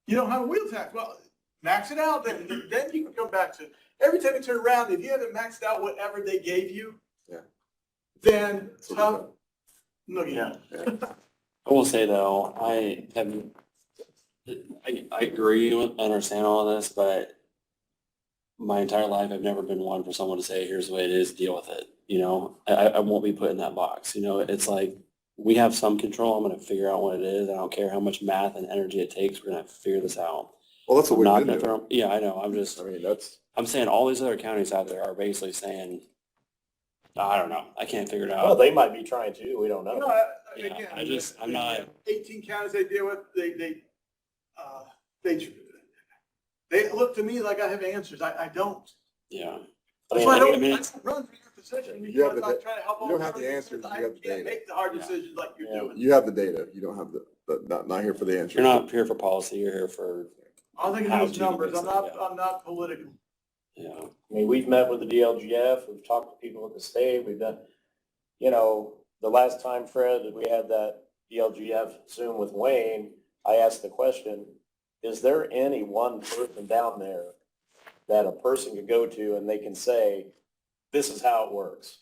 You don't have a wheel tax. Well, max it out, then you can come back to, every time you turn around, if you haven't maxed out whatever they gave you, Yeah. then So tough. No, Yeah. I will say though, I agree with, understand all of this, but my entire life, I've never been one for someone to say, here's the way it is, deal with it. You know, I won't be put in that box. You know, it's like, we have some control. I'm going to figure out what it is. I don't care how much math and energy it takes. We're going to figure this out. Well, that's what I'm we've not been going to doing. throw, yeah, I know. I mean, that's, I'm saying all these other counties out there are basically saying, I don't know. I can't figure it Well, out. they might be trying to, we don't No, know. Yeah, again, I'm not. 18 counties they deal with, they look to me like I have answers. I don't. Yeah. That's why I don't, I mean, I don't run for your position, You have because the I'm trying to help. you don't have the answers, you have the I can't data. make the hard Yeah. decisions like you're Yeah. doing. you have the data. You don't have not here for the answer. You're not here for policy. You're here for, All I can How do is do you numbers. mix I'm it? not, Yeah. I'm not political. yeah. I mean, we've met with the DLGF, we've talked to people at the state, we've done, you know, the last time, Fred, that we had that DLGF Zoom with Wayne, I asked the question, is there any one person down there that a person could go to and they can say, this is how it works?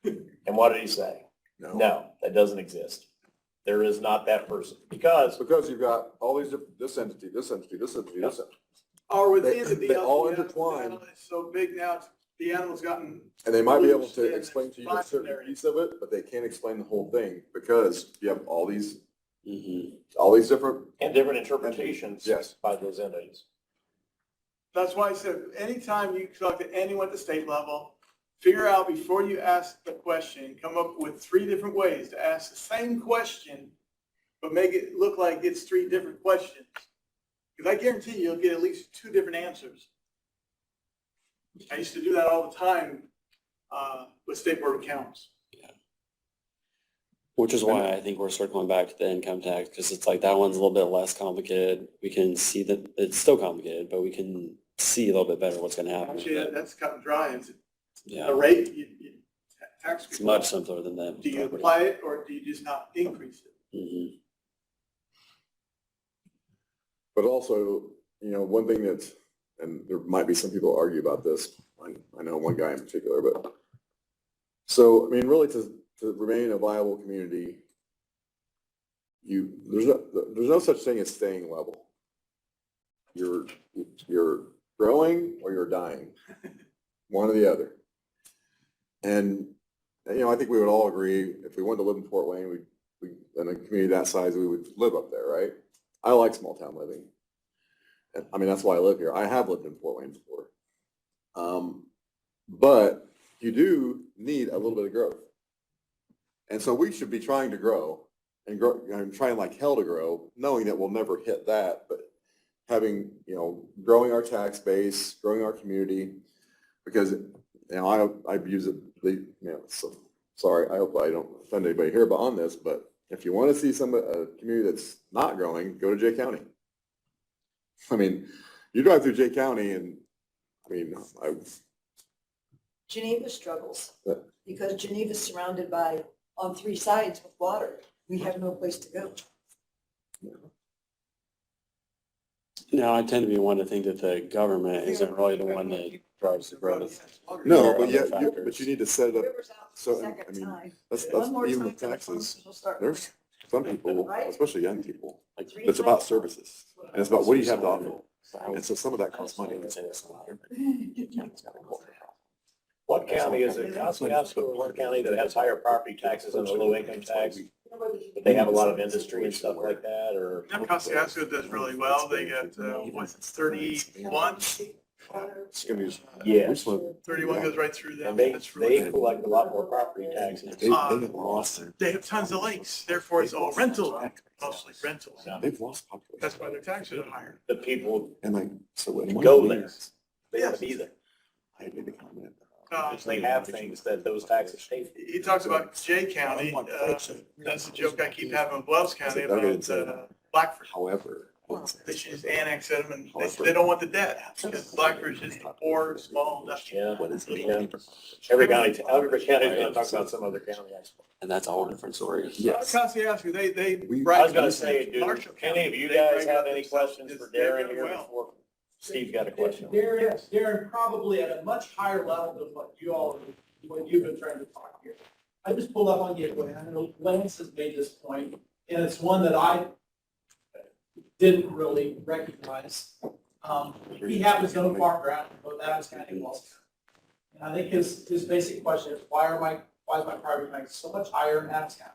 And what did he say? No, that doesn't exist. There is not that person, because Because you've got all these different, this entity, this entity, this entity, this entity. Or within the They all DLGF, intertwine. It's so big now, the animal's gotten. And they might be able loose to and explain to you a it's certain binary. piece of it, but they can't explain the whole thing because you have all these different, and different interpretations Yes. by those entities. That's why I said, anytime you talk to anyone at the state level, figure out before you ask the question, come up with 3 different ways to ask the same question, but make it look like it's 3 different questions. Because I guarantee you'll get at least 2 different answers. I used to do that all the time with State Board of Accounts. Which is why I think we're circling back to the income tax, because it's like that one's a little bit less complicated. We can see that it's still complicated, but we can see a little bit better what's going to happen. with Actually, it. that's cut and dry. It's a Yeah, rate, tax. it's much simpler than that. Do you apply it or do you just not increase it? Mhm. but also, you know, one thing that's, and there might be some people argue about this. I know one guy in particular, but so, I mean, really to remain a viable community, there's no such thing as staying level. You're growing or you're dying, one or the other. And, you know, I think we would all agree, if we wanted to live in Fort Wayne, we in a community that size, we would live up there, right? I like small town living. And, I mean, that's why I live here. I have lived in Fort Wayne before. But you do need a little bit of growth. And so we should be trying to grow and trying like hell to grow, knowing that we'll never hit that, but having, you know, growing our tax base, growing our community, because, you know, I use it, you know, so, sorry, I hope I don't offend anybody here, but on this, but if you want to see a community that's not growing, go to Jay County. I mean, you drive through Jay County and, I mean, Geneva struggles Yeah. because Geneva's surrounded by, on 3 sides with water. We have no place to go. Now, I tend to be one to think that the government isn't really the one that drives the growth. no, There are but other yet, factors. but you need to set it up. River's out So, the I second mean, time. that's One more even time, with the taxes. farmers will start. There's some people, Right? especially young people, Like, 3 it's about times. services. And it's about what do you have to offer? And so some of that costs money. What county is it, Kosciuszko or one county that has higher property taxes and a low income tax? They have a lot of industry and stuff like that, or? Kosciuszko does really well. They got, 31 It's gonna be. Yes. 31 goes right through them. And they That's really- collect a lot more property taxes. They have lost their. They have tons of lakes, therefore it's all rental, mostly rentals. They've lost population. That's why their taxes are higher. The people And like, so when. go there. They want to be there. I made the comment. Because they have things that those taxes pay for. He talks about Jay County, that's the joke I keep having with Wells County about Blackford. However. They should just annex them and they don't want the debt, because Blackford's just poor, small, Yeah. What is it? Yeah. Every county's gonna talk about some other county, I suppose. And that's a whole different story. I Yes. constantly ask you, they. We- I was gonna say, do Marshall any County, of you they guys bring have up any themselves questions for as they're Darren doing here well. before Steve got a question? Darren, probably at a much higher level than what you've been trying to talk here. I just pulled up on Gateway, I know Lance has made this point, and it's one that I didn't really recognize. He happens to own farm ground in both Adams County and Wells County. And I think his basic question is, why is my property tax so much higher in Adams County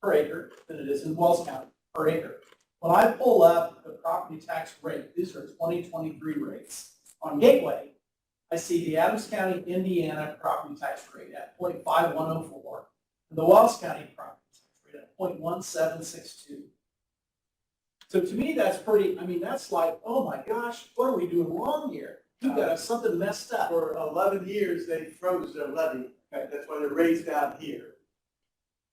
per acre than it is in Wells County per acre? When I pull up the property tax rate, these are 2023 rates on Gateway, I see the Adams County, Indiana property tax rate at 0.5104, and the Wells County property tax rate at 0.1762. So to me, that's pretty, I mean, that's like, oh my gosh, what are we doing wrong here? You've got something messed up. For 11 years, they froze their levy. That's why they're raised down here.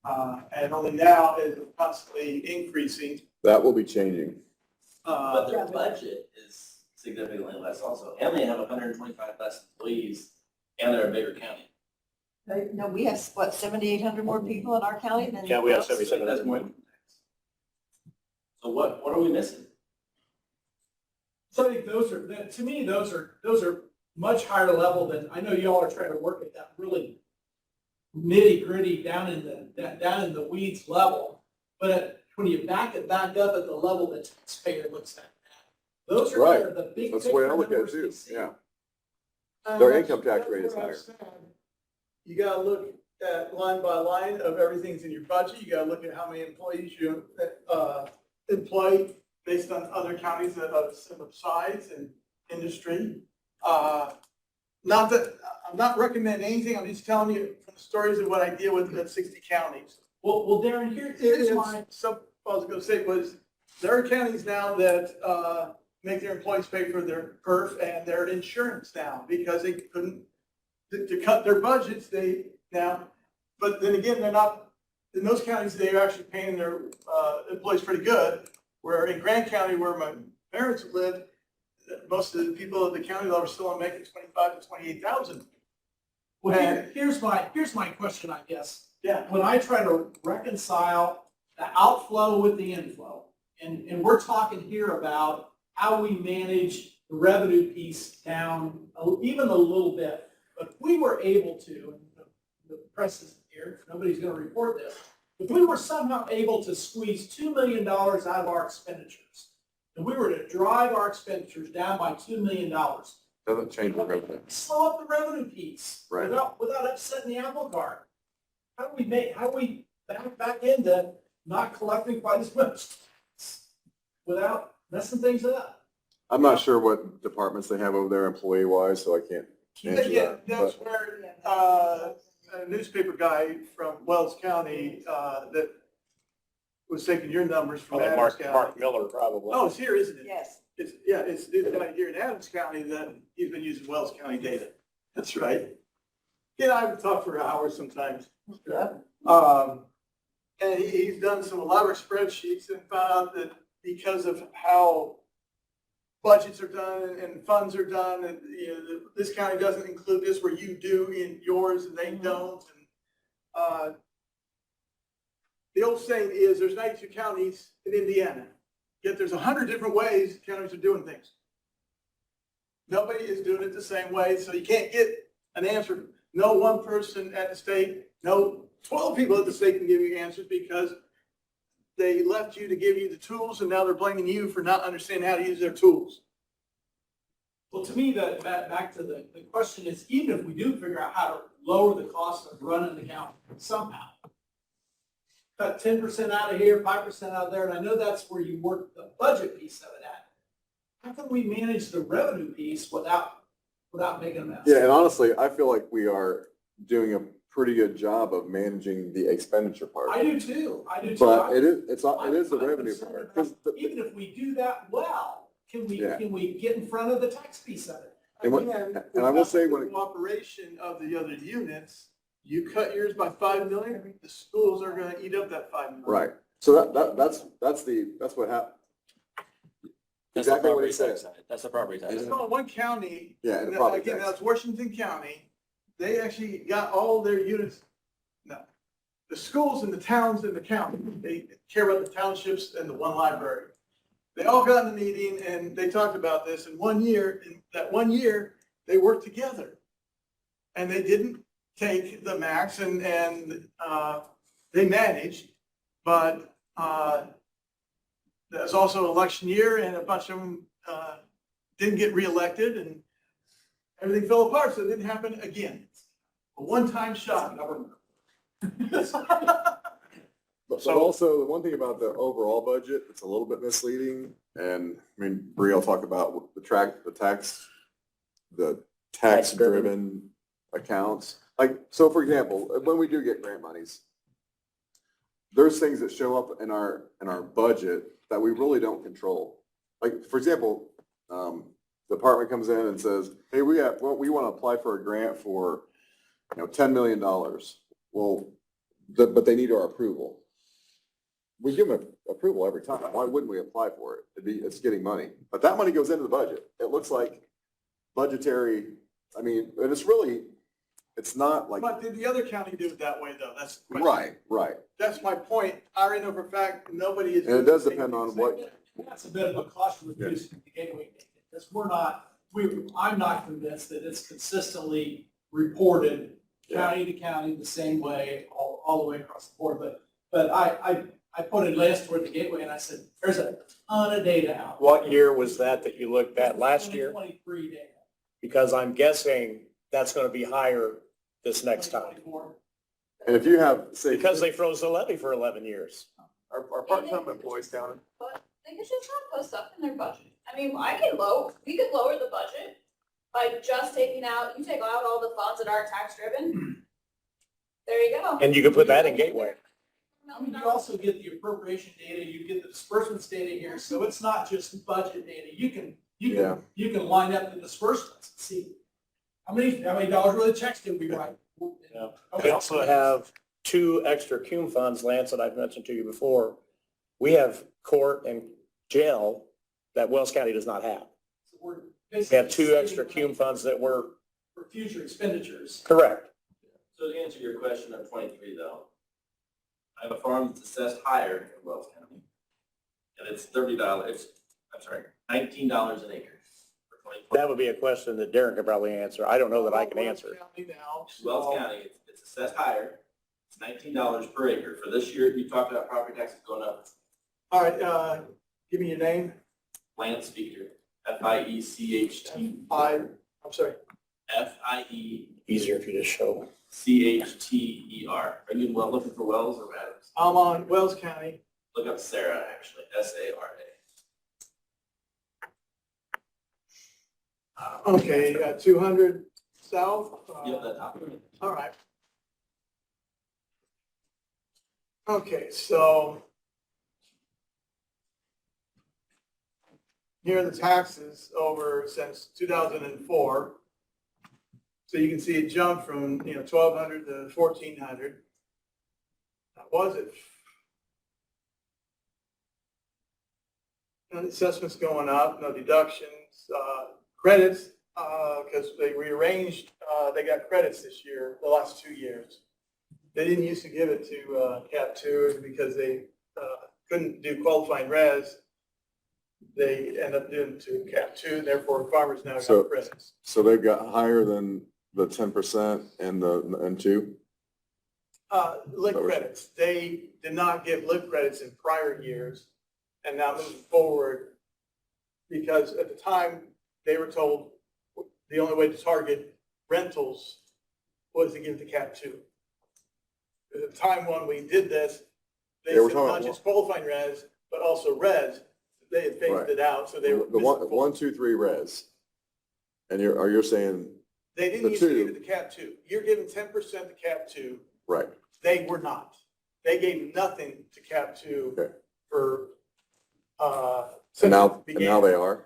And only now is constantly increasing. That will be changing. But their budget is significantly less also, and they have 125 less employees, and they're a bigger county. No, we have, what, 7,800 more people in our county than? Yeah, we have So 77. more. So what are we missing? So I think to me, those are much higher level than, I know y'all are trying to work at that really nitty gritty down in the weeds level. But when you back up at the level the taxpayer looks at, those That's are right. kind of the big. That's the way I picture look at it numbers too, we see. yeah. Their income tax rate is higher. You gotta look at line by line of everything's in your budget. You gotta look at how many employees you employ based on other counties of similar size and industry. Not that, I'm not recommending anything, I'm just telling you from the stories of what I deal with at 60 counties. Well, Darren, here's my. Some, I was gonna say was, there are counties now that make their employees pay for their perf and their insurance now, because they couldn't, to cut their budgets, but then again, they're not, in those counties, they're actually paying their employees pretty good, where in Grant County, where my parents lived, most of the people in the county level are still making 25 to 28,000. Well, here's my question, I guess. Yeah. When I try to reconcile the outflow with the inflow, and we're talking here about how we manage the revenue piece down even a little bit. But if we were able to, and the press isn't here, nobody's going to report this, if we were somehow able to squeeze $2 million out of our expenditures, and we were to drive our expenditures down by $2 million, Doesn't change the revenue. slow up the revenue piece Right. without upsetting the apple cart. How do we back into not collecting quite as much without messing things up? I'm not sure what departments they have over there employee wise, so I can't answer Yeah, that. that's But where, a newspaper guy from Wells County, that was taking your numbers from Probably Adams County. Mark Miller, probably. Oh, it's here, isn't it? Yes. It's this guy here in Adams County that he's been using Wells County data. That's right. He and I would talk for hours sometimes. And he's done some elaborate spreadsheets and found out that because of how budgets are done and funds are done, and this county doesn't include this where you do in yours and they don't. And the old saying is there's 92 counties in Indiana, yet there's 100 different ways counties are doing things. Nobody is doing it the same way, so you can't get an answer. No one person at the state, no 12 people at the state can give you answers because they left you to give you the tools and now they're blaming you for not understanding how to use their tools. Well, to me, back to the question is, even if we do figure out how to lower the cost of running the county somehow, cut 10% out of here, 5% out of there, and I know that's where you work the budget piece of it at. How can we manage the revenue piece without without making a mess. Yeah, and honestly, I feel like we are doing a pretty good job of managing the expenditure part. I do too, I do too. But it is the I'm revenue concerned part. about- 'Cause Even if we do that well, Yeah. can we get in front of the tax piece of it? And I will say when the it- cooperation of the other units, you cut yours by 5 million, the schools are gonna eat up that 5 million. Right, so that's what happened. That's the Exactly what property he said. tax side. That's the property tax. It's side. on one county. Yeah, the and property again, tax. that's Washington County. They actually got all their units. No, the schools and the towns in the county, they care about the townships and the one library. They all got in a meeting and they talked about this in that 1 year, they worked together. And they didn't take the max and they managed, but, there's also election year and a bunch of them, didn't get reelected and everything fell apart, so it didn't happen again. A one-time shot. But also, the one thing about the overall budget, it's a little bit misleading, and I mean, Bree will talk about the tax-driven accounts. Like, so for example, when we do get grant monies, there's things that show up in our budget that we really don't control. Like, for example, the department comes in and says, hey, we want to apply for a grant for, $10 million. Well, but they need our approval. We give them approval every time. Why wouldn't we apply for it? It's getting money. But that money goes into the budget. It looks like budgetary, I mean, and it's not like. But did the other county do it that way, though? That's the question. Right. That's my point. I know for a fact, nobody is. And it does depend on what, That's a bit of a caution with using the gateway data, because I'm not convinced that it's consistently reported county to county the same way, all the way across the board. But I put a list toward the gateway and I said, there's a ton of data out. What year was that you looked at last year? 2023 data. Because I'm guessing that's gonna be higher this next time. 2024. and if you have, say. Because they froze the levy for 11 years. Our part-time employees counted. But they could just not put stuff in their budget. I mean, we could lower the budget by just you take out all the funds that aren't tax driven. There you go. And you could put that in Gateway. I mean, you also get the appropriation data, you get the disbursements data here, so it's not just budget data. You can line up the disbursements and see how many dollars worth of checks did we write? Yeah. Okay. We also have 2 extra CUME funds, Lance, that I've mentioned to you before. We have court and jail that Wells County does not have. So we're We have basically 2 extra saving CUME funds that were for future expenditures. correct. So to answer your question of 23 though, I have a farm that's assessed higher in Wells County. And it's $19 an acre for 20. That would be a question that Darren could probably answer. I don't know that I can answer. Wells County, it's assessed higher. It's $19 per acre. For this year, you talked about property taxes going up. All right, give me your name. Lance Speaker, F-I-E-C-H-T. I'm sorry. F-I-E-C-H-T-E-R. Easier if you just show. Are you looking for Wells or Adams? I'm on Wells County. Look up Sarah, actually, S-A-R-A. Okay, you got 200 south. Yep, that top. All right. Okay, so here are the taxes over since 2004. So you can see it jumped from, 1,200 to 1,400. That was it. And assessments going up, no deductions, credits, because they rearranged, they got credits this year, the last 2 years. They didn't used to give it to Cat 2 because they couldn't do qualifying res. They end up doing it to Cat 2, therefore farmers now So- got credits. So they've got higher than the 10% and 2? Lit credits, they did not give lit credits in prior years, and now moving forward, because at the time, they were told the only way to target rentals was to give to Cat 2. At the time when we did this, they Yeah, we're said talking not about- just qualifying res, but also res. They had phased Right. it out, so they were. The 1, 2, 3 res. And you're saying, They didn't The used to two. give it to cap two. You're giving 10% to cap two. right, They were not. They gave nothing to cap two Okay. for, and since now, it and began. now they are?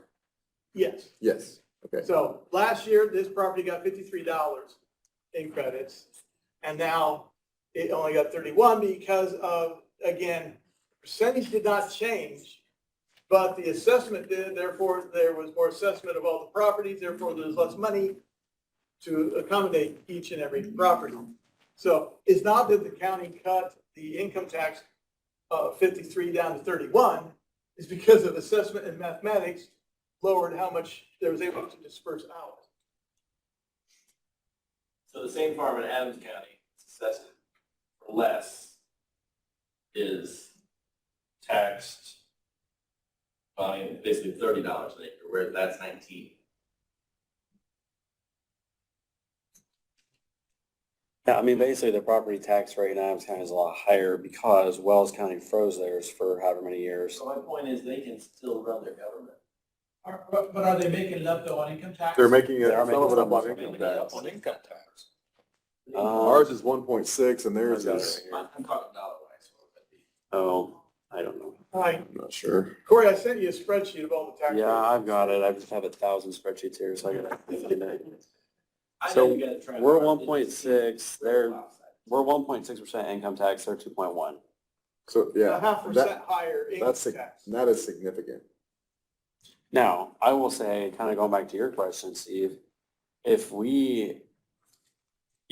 Yes. Yes, okay. So last year, this property got $53 in credits, and now it only got 31 because of, again, percentage did not change, but the assessment did, therefore there was more assessment of all the properties, therefore there's less money to accommodate each and every property. So it's not that the county cut the income tax 53 down to 31, it's because of assessment and mathematics lowered how much they was able to disperse out. So the same farm in Adams County, assessed for less, is taxed by basically $30 an acre, whereas that's 19. Yeah, I mean, basically the property tax rate in Adams County is a lot higher because Wells County froze theirs for however many years. So my point is, they can still run their government. But are they making it up though on income tax? They're making it, They are some of it making up on some income Making it up tax. on income tax. Ours is 1.6 and theirs I've got it is, right here. I'm talking dollar wise. Oh, I don't know. Hi, I'm not sure. Corey, I sent you a spreadsheet of all the tax. Yeah, rates. I've got it. I just have 1,000 spreadsheets here, so I gotta find it. I know So you guys try to- we're 1.6, we're 1.6% income tax, they're 2.1. So, A yeah, 0.5% higher income that's, tax. that is significant. Now, I will say, kind of going back to your question, Steve, you're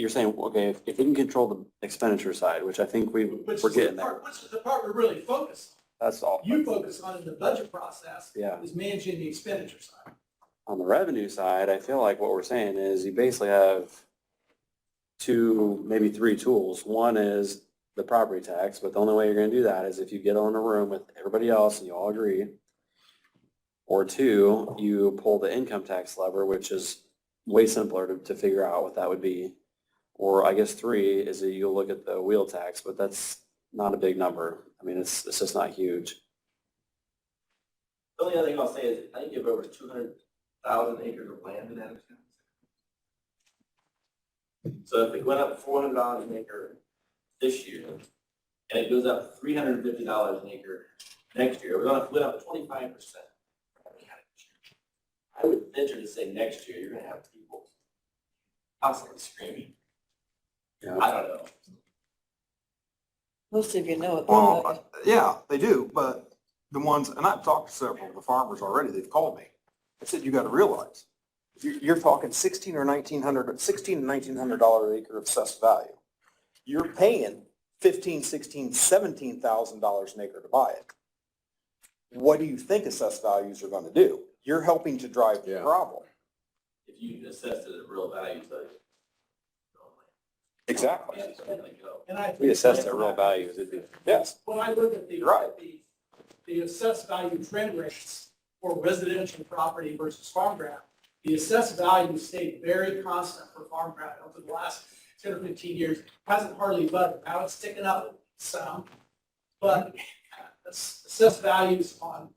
saying, okay, if we can control the expenditure side, which I think we're Which is getting the there, part, which is the part we're really focused that's all. on. You focus on in the budget process. Yeah. Is managing the expenditure side. On the revenue side, I feel like what we're saying is you basically have two, maybe three tools. One is the property tax, but the only way you're gonna do that is if you get on a room with everybody else and you all agree. Or two, you pull the income tax lever, which is way simpler to figure out what that would be. Or I guess three is that you'll look at the wheel tax, but that's not a big number. I mean, it's just not huge. The only other thing I'll say is, I think you have over 200,000 acres of land in Adams County. So if it went up $400 an acre this year, and it goes up $350 an acre next year, it went up 25%. I would venture to say next year, you're gonna have people constantly screaming. Yeah. I don't know. Most of you know it. Well, yeah, they do, but the ones, and I've talked to several of the farmers already, they've called me. I said, you gotta realize, you're talking $1,600 or $1,900 to $1,900 an acre of assessed value. You're paying $15,000, $16,000, $17,000 an acre to buy it. What do you think assessed values are gonna do? You're helping to drive the Yeah. problem. If you assessed it at real value, so. Exactly. And I. We assessed at real values, it'd be. Yes. When I look at the, Right. the assessed value trend rates for residential property versus farm ground, the assessed value stayed very constant for farm ground over the last 10 or 15 years. Hasn't hardly budged. Now it's ticking up some, but assessed values on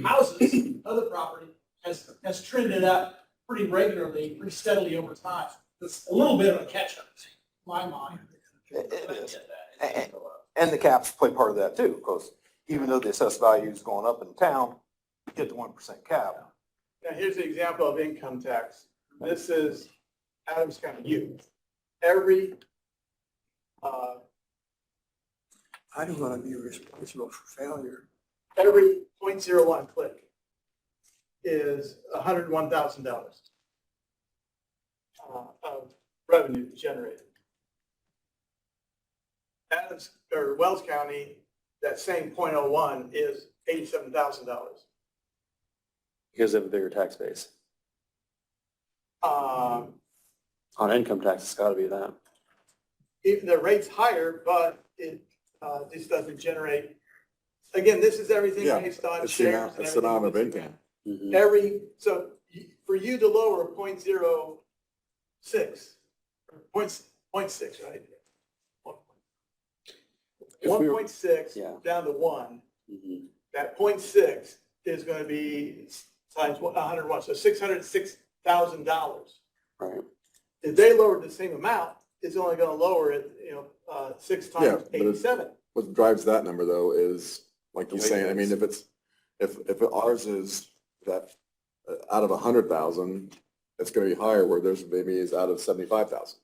houses, other property has trended up pretty regularly, pretty steadily over time. It's a little bit of a catch-up, in my mind. It is. And the caps play part of that too, because even though the assessed value is going up in town, you get the 1% cap. Now, here's an example of income tax. This is Adams County youth. Every, I don't want to be responsible for failure. every 0.01 click is $101,000 of revenue generated. Adams, or Wells County, that same 0.01 is $87,000. Because of a bigger tax base. On income tax, it's gotta be that. The rate's higher, but it just doesn't generate, again, this is everything Yeah, based on It's shares. the amount of income. Mhm. So for you to lower 0.06, or 0.6, right? If we were- 1.6 Yeah. down to 1, Mhm. that 0.6 is going to be times 101, so 606 $1,000. Right. If they lowered the same amount, it's only gonna lower it, 6 Yeah, times but it's- 87. What drives that number though is, like The you're saying, I mean, wages. if ours is that, out of 100,000, it's gonna be higher where theirs maybe is out of 75,000.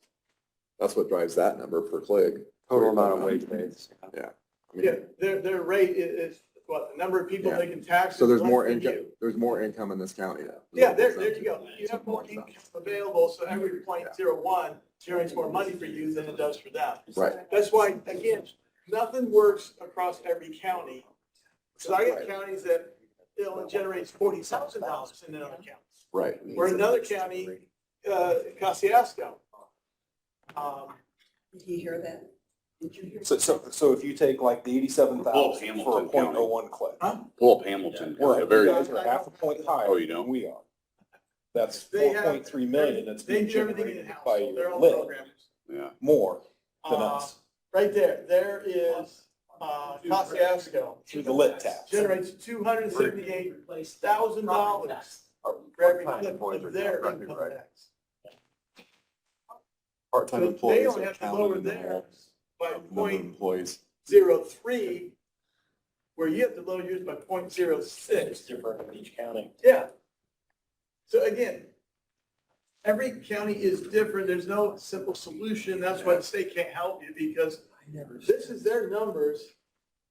That's what drives that number per click. Total amount of wage base. Yeah. I mean, Yeah, their rate is what, the number of people Yeah. they can tax. So is there's less more than income, you. there's more income in this county now. Yeah, there you go. You have more income available, so every .01 generates more money for you than it does for them. Right. That's why, again, nothing works across every county. So I got counties that it only generates $40,000 in another county. Right. Or another county, Kosciuszko. Did you hear that? Did you hear? So if you take like the 87,000 for a Hamilton County. .01 click, Pull up Hamilton. we're A very, we're half a point higher Oh, you don't? than we are. That's They have- 4.3 million that's They being do everything generated in-house, by their your own lit, programmers. yeah. more than Uh, us, Right there is Kosciuszko. through the lit tax. Generates $278,000 for every clip of their income tax. Part-time So employees they only are have to counted lower in the theirs whole by number of employees. .03, where you have to lower yours by .06. It's different in each county. Yeah. So again, every county is different. There's no simple solution. That's why the state can't help you, because this is their numbers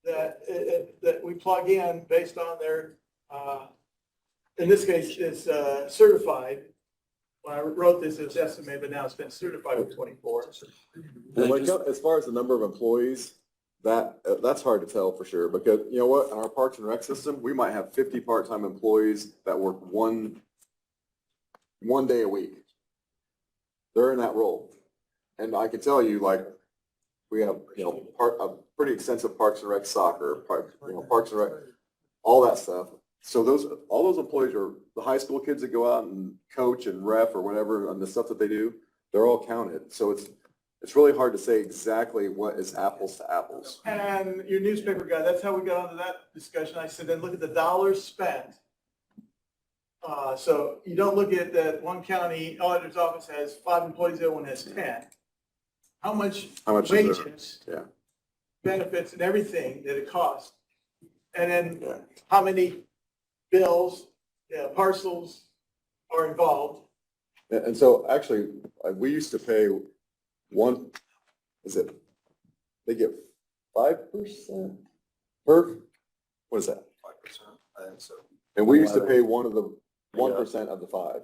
that we plug in based on their, in this case, it's certified. When I wrote this, it was estimated, but now it's been certified with 24. And like, as far as the number of employees, that's hard to tell for sure, because you know what, in our Parks and Rec system, we might have 50 part-time employees that work one day a week. They're in that role. And I can tell you, like, we have, a pretty extensive Parks and Rec soccer, Parks and Rec, all that stuff. So all those employees are the high school kids that go out and coach and ref or whatever, and the stuff that they do, they're all counted. So it's really hard to say exactly what is apples to apples. And your newspaper guy, that's how we got onto that discussion. I said, then look at the dollars spent. So you don't look at that one county auditor's office has 5 employees, the other one has 10. How much Is there? wages, Yeah. benefits, and everything that it costs? And then Yeah. how many bills, parcels are involved? And so actually, we used to pay they get 5% per, what is that? 5%, I think so. And we used to pay one of the 1% of the 5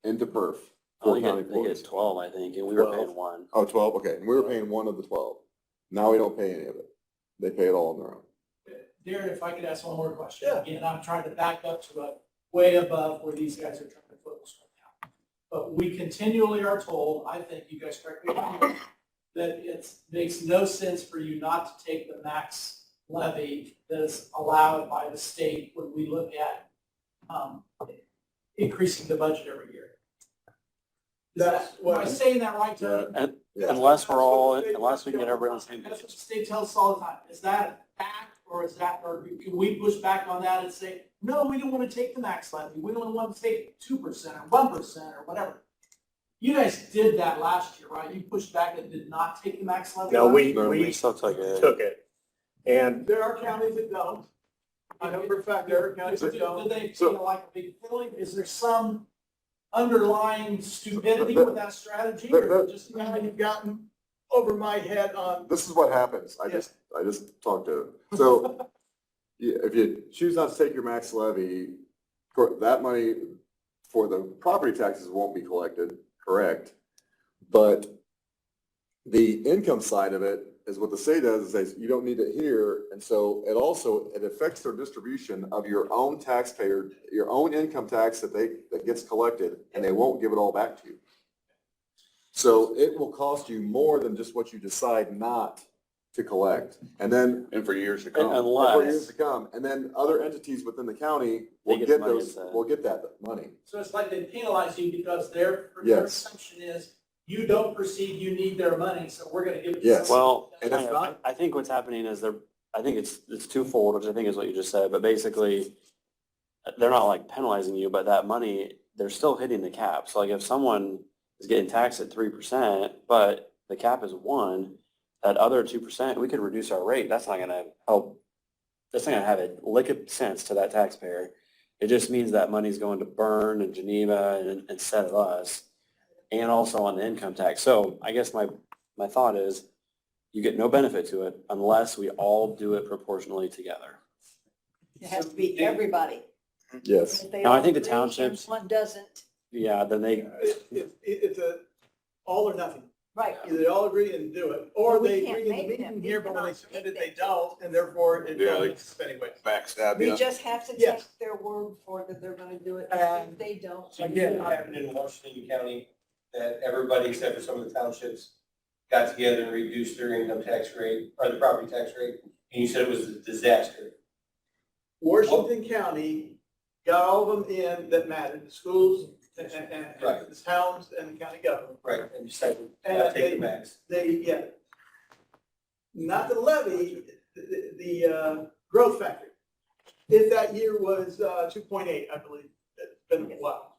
into perf for They county get employees. 12, I think, and we were 12. paying 1. Oh, 12, okay, and we were paying one of the 12. Now we don't pay any of it. They pay it all on their own. Darren, if I could ask one more question. Yeah. Again, I'm trying to back up to a way above where these guys are trying to focus right now. But we continually are told, I think you guys correct me if I'm wrong, that it makes no sense for you not to take the max levy that is allowed by the state when we look at increasing the budget every year. Am I saying that right, Tony? And Yeah. unless we can get everybody on the same That's page. what the state tells us all the time. Is that back, or can we push back on that and say, no, we don't want to take the max levy. We don't want to take 2% or 1% or whatever. You guys did that last year, right? You pushed back and did not take the max levy? No, we We still took it. took it. And There are counties that don't. I know for a fact there are counties that Do don't. they feel like a big feeling? Is there some underlying stupidity with that strategy, or is it just? Now you've gotten over my head on, This is what happens. I just talked to them. So if you choose not to take your max levy, that money for the property taxes won't be collected, correct? But the income side of it is what the state does, is says you don't need it here. And so it affects their distribution of your own taxpayer, your own income tax that gets collected, and they won't give it all back to you. So it will cost you more than just what you decide not to collect. And then And for years to come. for years Unless, to come, and then other entities within the county will They get get money those, instead. will get that money. So it's like they penalize you because their Yes. assumption is you don't perceive you need their money, so we're gonna give it. to Yes. someone well, else. And it's not- I think what's happening is I think it's twofold, which I think is what you just said, but basically, they're not like penalizing you, but that money they're still hitting the cap. So like if someone is getting taxed at 3%, but the cap is 1, that other 2%, we could reduce our rate. That's not gonna help. That's not gonna have a lick of sense to that taxpayer. It just means that money's going to Bern and Geneva and instead of us, and also on the income tax. So I guess my thought is you get no benefit to it unless we all do it proportionally together. It has to be everybody. Yes. If they Now, I all think the agree and townships- One doesn't, Yeah, then they, It's a all or nothing. right. Either they all agree and do it, or Well, we they can't agree in the make meeting them. here, We but when they cannot submit it, make they them. don't, and therefore it Yeah, doesn't anyway. Backstab We you. just have to take Yes. their word for it that they're gonna do it. And- If they don't. Again, it happened in Washington County that everybody except for some of the townships got together and reduced their income tax rate or the property tax rate. And you said it was a disaster. Washington County got all of them in that mattered, the schools and Right. the towns and the county government. Right. And you said, And I'll take the max. They not the levy, the growth factor. If that year was 2.8, I believe, it's been a while.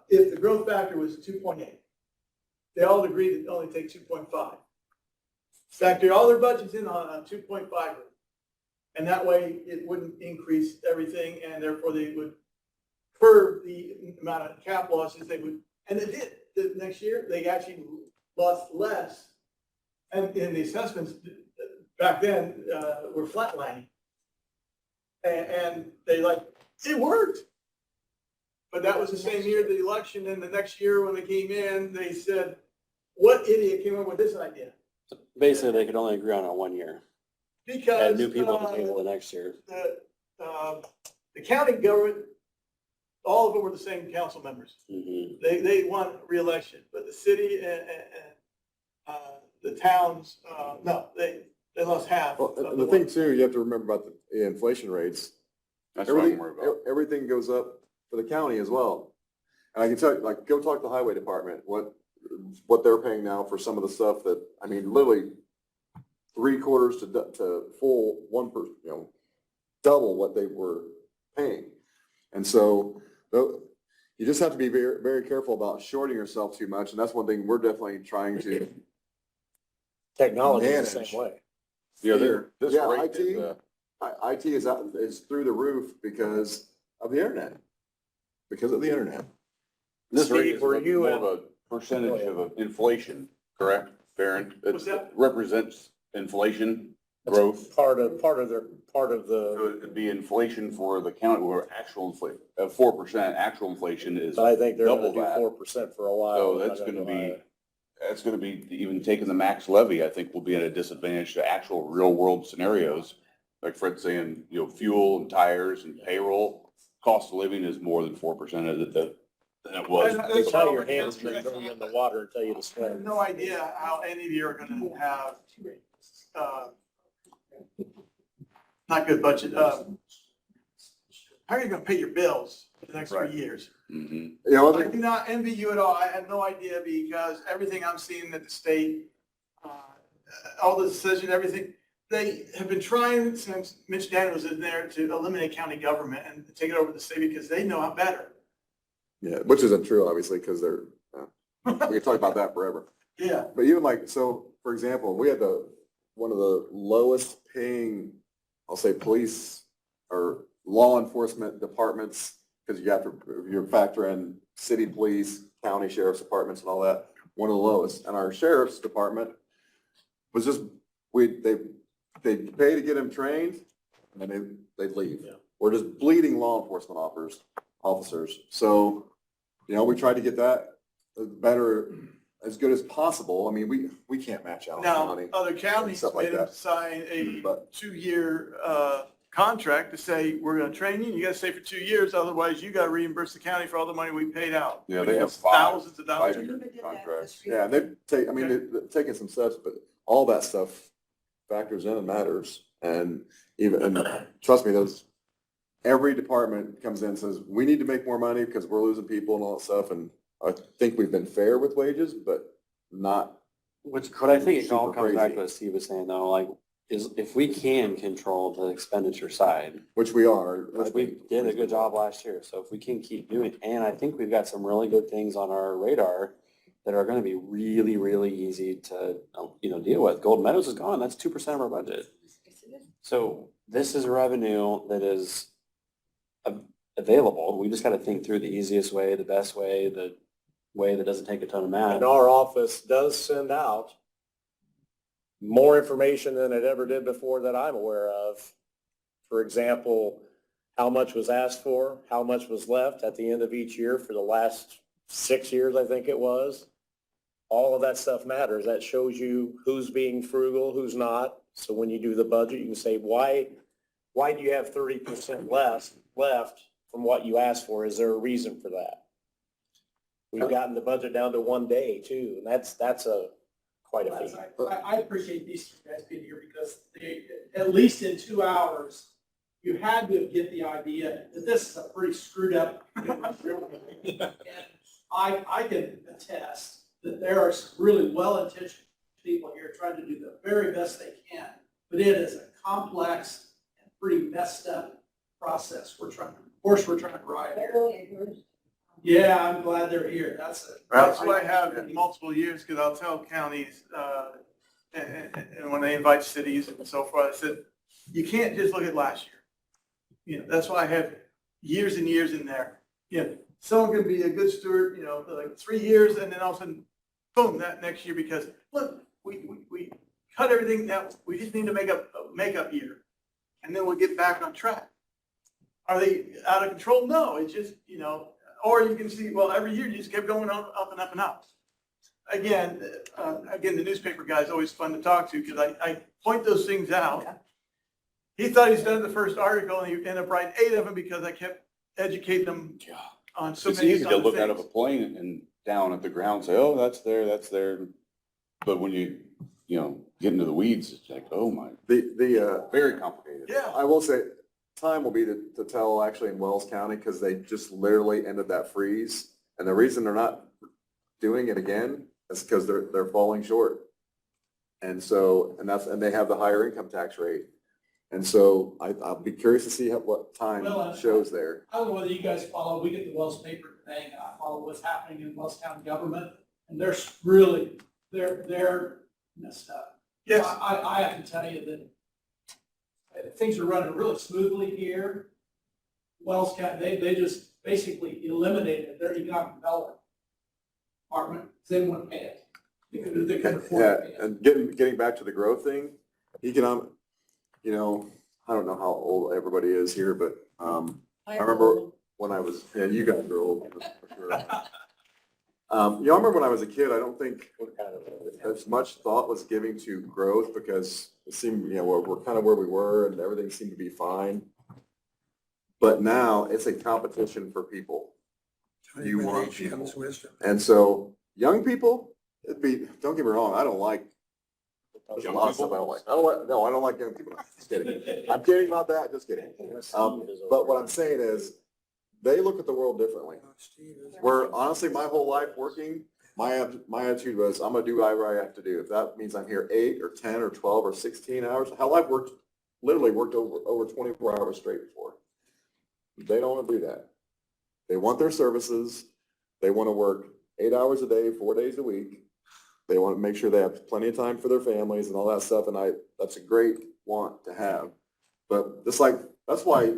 If the growth factor was 2.8, they all agreed to only take 2.5. Factor all their budgets in on a 2.5 rate. And that way it wouldn't increase everything and therefore they would curb the amount of cap losses they would, and they did. The next year, they actually lost less. And in the assessments back then were flatlining. And they it worked. But that was the same year of the election, and the next year when they came in, they said, what idiot came up with this idea? basically they could only agree on it 1 year. Because Add new people to the table the next year. the county government, all of them were the same council members. Mhm. They won re-election, but the city and the towns, no, they lost half. Well, of and the thing too, you have to remember about the inflation rates. That's what I'm Everything, worried about. everything goes up for the county as well. And I can tell you, like, go talk to the highway department, what they're paying now for some of the stuff that, I mean, literally 3/4 to full 1%, double what they were paying. And so you just have to be very, very careful about shorting yourself too much. And that's one thing we're definitely trying to. Technology is the Manage. same way. Yeah, this Yeah, rate is, IT is through the roof because of the internet. Because of the internet. this rate Steve, is were you more in- of a percentage of inflation, correct, Baron? What's that? It represents inflation growth. Part of So it'd be inflation for the county, where actual inflation, 4%, actual inflation is, but I think they're gonna double do that. 4% for a while. so They're that's not gonna go be, higher. that's gonna be, even taking the max levy, I think will be at a disadvantage to actual real world scenarios. Like Fred's saying, fuel and tires and payroll, cost of living is more than 4% than it was. They tie your hands and throw you in the water and tell you to I have swim. no idea how any of you are gonna have, not good budget, how are you gonna pay your bills for the next 3 years? Mhm. I do not envy you at all. I have no idea because everything I'm seeing at the state, all the decision, everything, they have been trying since Mitch Daniels was in there to eliminate county government and take it over the state because they know how better. Yeah, which isn't true, obviously, because they're, we can talk about that forever. Yeah. But even so, for example, we had one of the lowest paying, I'll say, police or law enforcement departments, because you factor in city police, county sheriff's departments and all that, one of the lowest. And our sheriff's department was just, they pay to get them trained, and then they'd leave. Yeah. We're just bleeding law enforcement officers. So, we tried to get that better, as good as possible. I mean, we can't match Allen Now, County. other counties Stuff like made them that. sign a But 2-year contract to say, we're gonna train you, you gotta stay for 2 years, otherwise you gotta reimburse the county for all the money we paid out. Yeah, they have Thousands of dollars. 5-year contracts. yeah, they've they've taken some steps, but all that stuff factors in and matters. And trust me, every department comes in and says, we need to make more money because we're losing people and all that stuff. And I think we've been fair with wages, but not. But I think it all Super comes back crazy. to what Steve was saying though, like is if we can control the expenditure side, Which we are. which we did a good job last year. So if we can keep doing, and I think we've got some really good things on our radar that are gonna be really, really easy to, deal with. Golden Meadows is gone. That's 2% of our budget. So this is revenue that is available. We just gotta think through the easiest way, the best way, the way that doesn't take a ton of math. And our office does send out more information than it ever did before that I'm aware of. For example, how much was asked for, how much was left at the end of each year for the last 6 years, I think it was. All of that stuff matters. That shows you who's being frugal, who's not. So when you do the budget, you can say, why do you have 30% less left from what you asked for? Is there a reason for that? We've gotten the budget down to 1 day too, and that's quite a feat. I appreciate these two guys being here because they, at least in 2 hours, you had to get the idea that this is a pretty screwed up. And I can attest that there are some really well-intentioned people here trying to do the very best they can, but it is a complex and pretty messed up process we're trying to ride here. Yeah, I'm glad they're here. That's what I have in multiple years, because I'll tell counties, and when they invite cities and so forth, I said, you can't just look at last year. That's why I have years and years in there. Someone can be a good steward, for like 3 years, and then all of a sudden, boom, that next year, because look, we cut everything down. We just need to make a makeup year, and then we'll get back on track. Are they out of control? No, it's just, or you can see, well, every year you just kept going up and up and up. Again, the newspaper guy is always fun to talk to because I point those things out. He thought he's done the first article and he ended up writing 8 of them because I kept educating them on so It's many easy to look out of a things. plane and down at the ground, say, oh, that's there. But when you get into the weeds, it's like, oh my, very complicated. Yeah. I will say, time will be to tell actually in Wells County, because they just literally ended that freeze. And the reason they're not doing it again is because they're falling short. And they have the higher income tax rate. And so I'll be curious to see what time shows there. I don't know whether you guys follow, we get the Wells paper today, and I follow what's happening in Wells County government, and they're messed up. Yes. I have to tell you that things are running really smoothly here. Wells County, they just basically eliminated their economic development department, they didn't want to pay it. They couldn't afford to pay it. And getting back to the growth thing, economic, I don't know how old everybody is here, but I remember when I was, you guys are old, for sure. I remember when I was a kid, I don't think as much thought was given to growth because it seemed, we're kind of where we were and everything seemed to be fine. But now it's a competition for people. You want people. And so young people, don't get me wrong, I don't like, there's a lot of stuff I don't like. I don't like young people. Just kidding. I'm kidding about that, just kidding. But what I'm saying is, they look at the world differently. Where honestly, my whole life working, my attitude was, I'm gonna do whatever I have to do. If that means I'm here 8 or 10 or 12 or 16 hours, hell, I've literally worked over 24 hours straight before. They don't want to do that. They want their services. They want to work 8 hours a day, 4 days a week. They want to make sure they have plenty of time for their families and all that stuff. And that's a great want to have. But that's why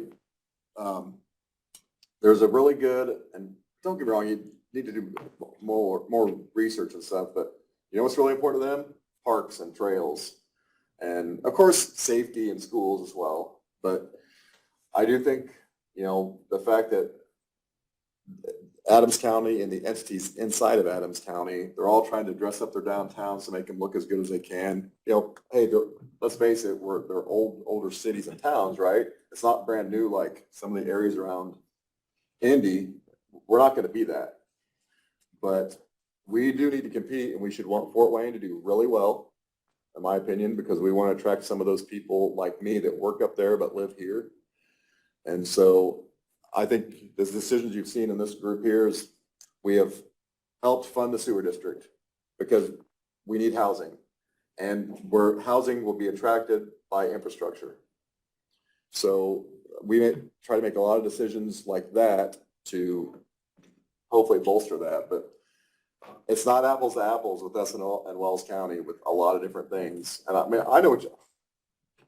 there's a really good, and don't get me wrong, you need to do more research and stuff, but what's really important to them? Parks and trails. And of course, safety in schools as well. But I do think, the fact that Adams County and the entities inside of Adams County, they're all trying to dress up their downtowns to make them look as good as they can. Hey, let's face it, they're older cities and towns, right? It's not brand new like some of the areas around Indy. We're not going to be that. But we do need to compete, and we should want Fort Wayne to do really well, in my opinion, because we want to attract some of those people like me that work up there but live here. And so I think the decisions you've seen in this group here is we have helped fund the sewer district because we need housing. and where housing will be attracted by infrastructure. So we may try to make a lot of decisions like that to hopefully bolster that, but it's not apples to apples with us and Wells County with a lot of different things. And I mean, I know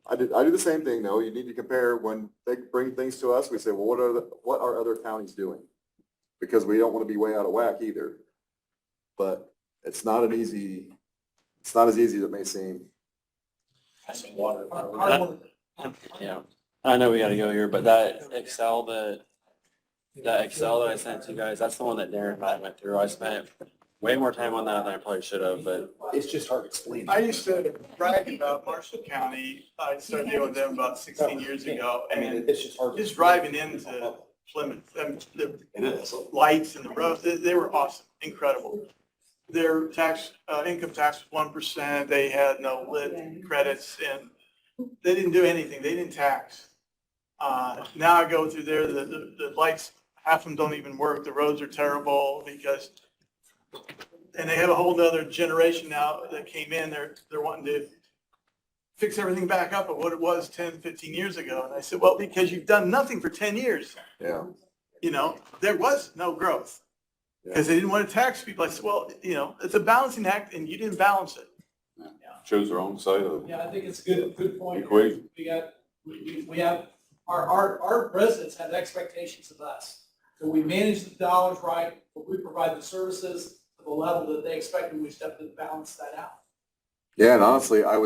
I do the same thing though. You need to compare when they bring things to us, we say, well, what are other counties doing? Because we don't want to be way out of whack either. But it's not as easy as it may seem. Yeah, I know we gotta go here, but that Excel that I sent to you guys, that's the one that Darren and I went through. I spent way more time on that than I probably should have, but It's just hard to explain. I used to brag about Marshall County. I started dealing with them about 16 years ago, and it's just hard. just driving into Plymouth, the It is. lights and the roads, they were awesome, incredible. Their income tax was 1%. They had no lit credits, and they didn't do anything. They didn't tax. Now I go through there, the lights, half of them don't even work. The roads are terrible because, and they have a whole nother generation now that came in. They're wanting to fix everything back up at what it was 10, 15 years ago. And I said, well, because you've done nothing for 10 years. Yeah. You know, there was no growth because they didn't want to tax people. I said, well, you know, it's a balancing act and you didn't balance it. Chose their own side of Yeah, I think it's a good point. Equation. We have, our residents have expectations of us. So we manage the dollars right, but we provide the services to the level that they expect, and we just have to balance that out. Yeah, and honestly, I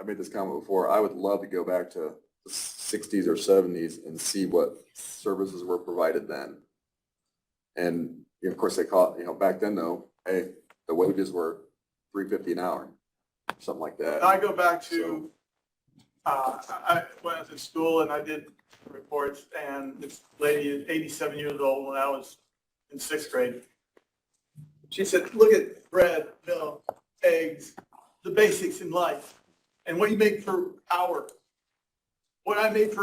made this comment before, I would love to go back to the 60s or 70s and see what services were provided then. And you know, of course, they caught, you know, back then though, hey, the wages were $3.50 an hour, something like that. I go back to, when I was in school and I did reports, and this lady is 87 years old when I was in 6th grade. She said, look at bread, milk, eggs, the basics in life, and what you make per hour. What I made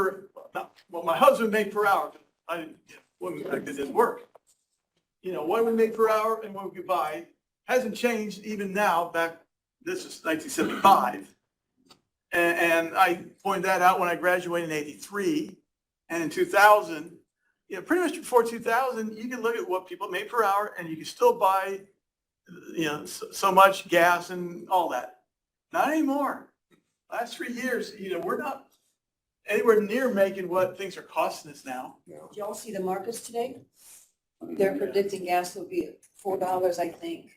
what my husband made per hour. I didn't, it didn't work. You know, what we make per hour and what we could buy hasn't changed even now. This is 1975. And I pointed that out when I graduated in 83 and in 2000, you know, pretty much before 2000, you can look at what people made per hour and you can still buy, you know, so much gas and all that. Not anymore. Last 3 years, you know, we're not anywhere near making what things are costing us now. Did y'all see the markets today? They're predicting gas will be $4, I think,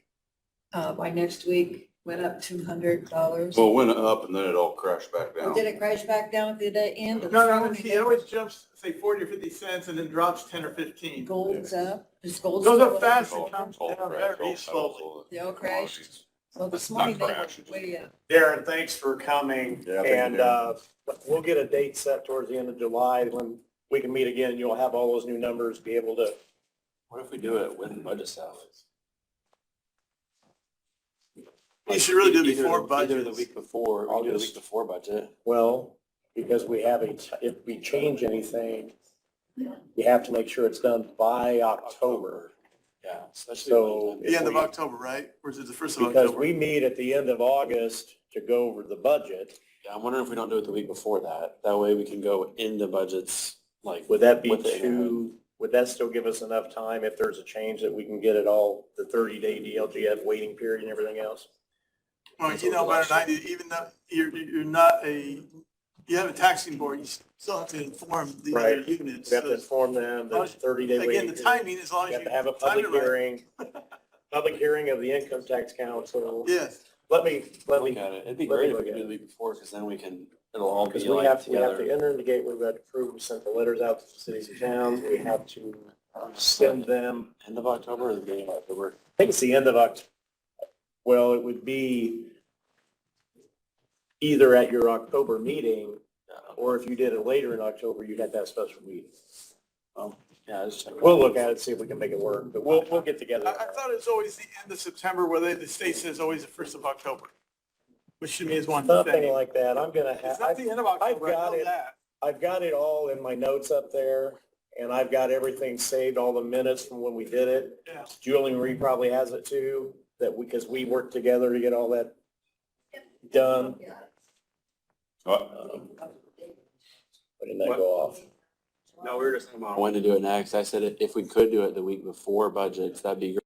by next week. Went up $200. Well, it went up and then it all crashed back down. Did it crash back down at the end? No, it always jumps, say 40 or 50 cents and then drops 10 or 15. Gold's up. Is gold Goes still up fast All- and comes all down crashed, very all slowly. They all crashed. So this Not morning they were crashed. way up. Darren, thanks for coming. Yeah, thank you, And we'll get a date set towards the end of July when we can meet again. You'll have all those new numbers, be able to. what if we do it when budget stuff? You should really do it Either- before Either the budgets. week before, or do the August. week before budget. Well, because we have if we change anything, we have to make sure it's done by October. Yeah, especially. So- when- The end of October, right? Or is it the 1st of Because October? we meet at the end of August to go over the budget. Yeah, I'm wondering if we don't do it the week before that. That way we can go into budgets like. Would that be with the- would that still give us enough time if there's a change that we can get it all, the 30-day DLGF waiting period and everything else? Well, you know better than I do, even though you're not you have a taxing board, you still have to inform the other Right. units. We have to inform them, there's a 30-day waiting Again, the period. timing, as long We as have you to have a time public it right. hearing, public hearing of the income tax council. Yes. Let me, Look at it. It'd be let me great if look we at could do it. the week before, because then we can, it'll all be because we like have to together. enter into the gateway, we have to prove, we sent the letters out to the cities and towns, we have to send them, End of October or the beginning of October? I think it's the end of October. Well, it would be either at your October meeting, or if you did it later in October, you'd have to have a special meeting. Yeah, it's. We'll look at it, see if we can make it work, but we'll get together. I thought it was always the end of September, where the state says always the 1st of October, which to me is one Nothing thing. like that, I'm gonna It's have, not the end of October, I got know it. that. I've got it all in my notes up there, and I've got everything saved, all the minutes from when we did it. Yeah. Julie Marie probably has it too, because we worked together to get all that done. Uh, When did that go off? No, we were just talking about when to do it next. I said if we could do it the week before budgets, that'd be great.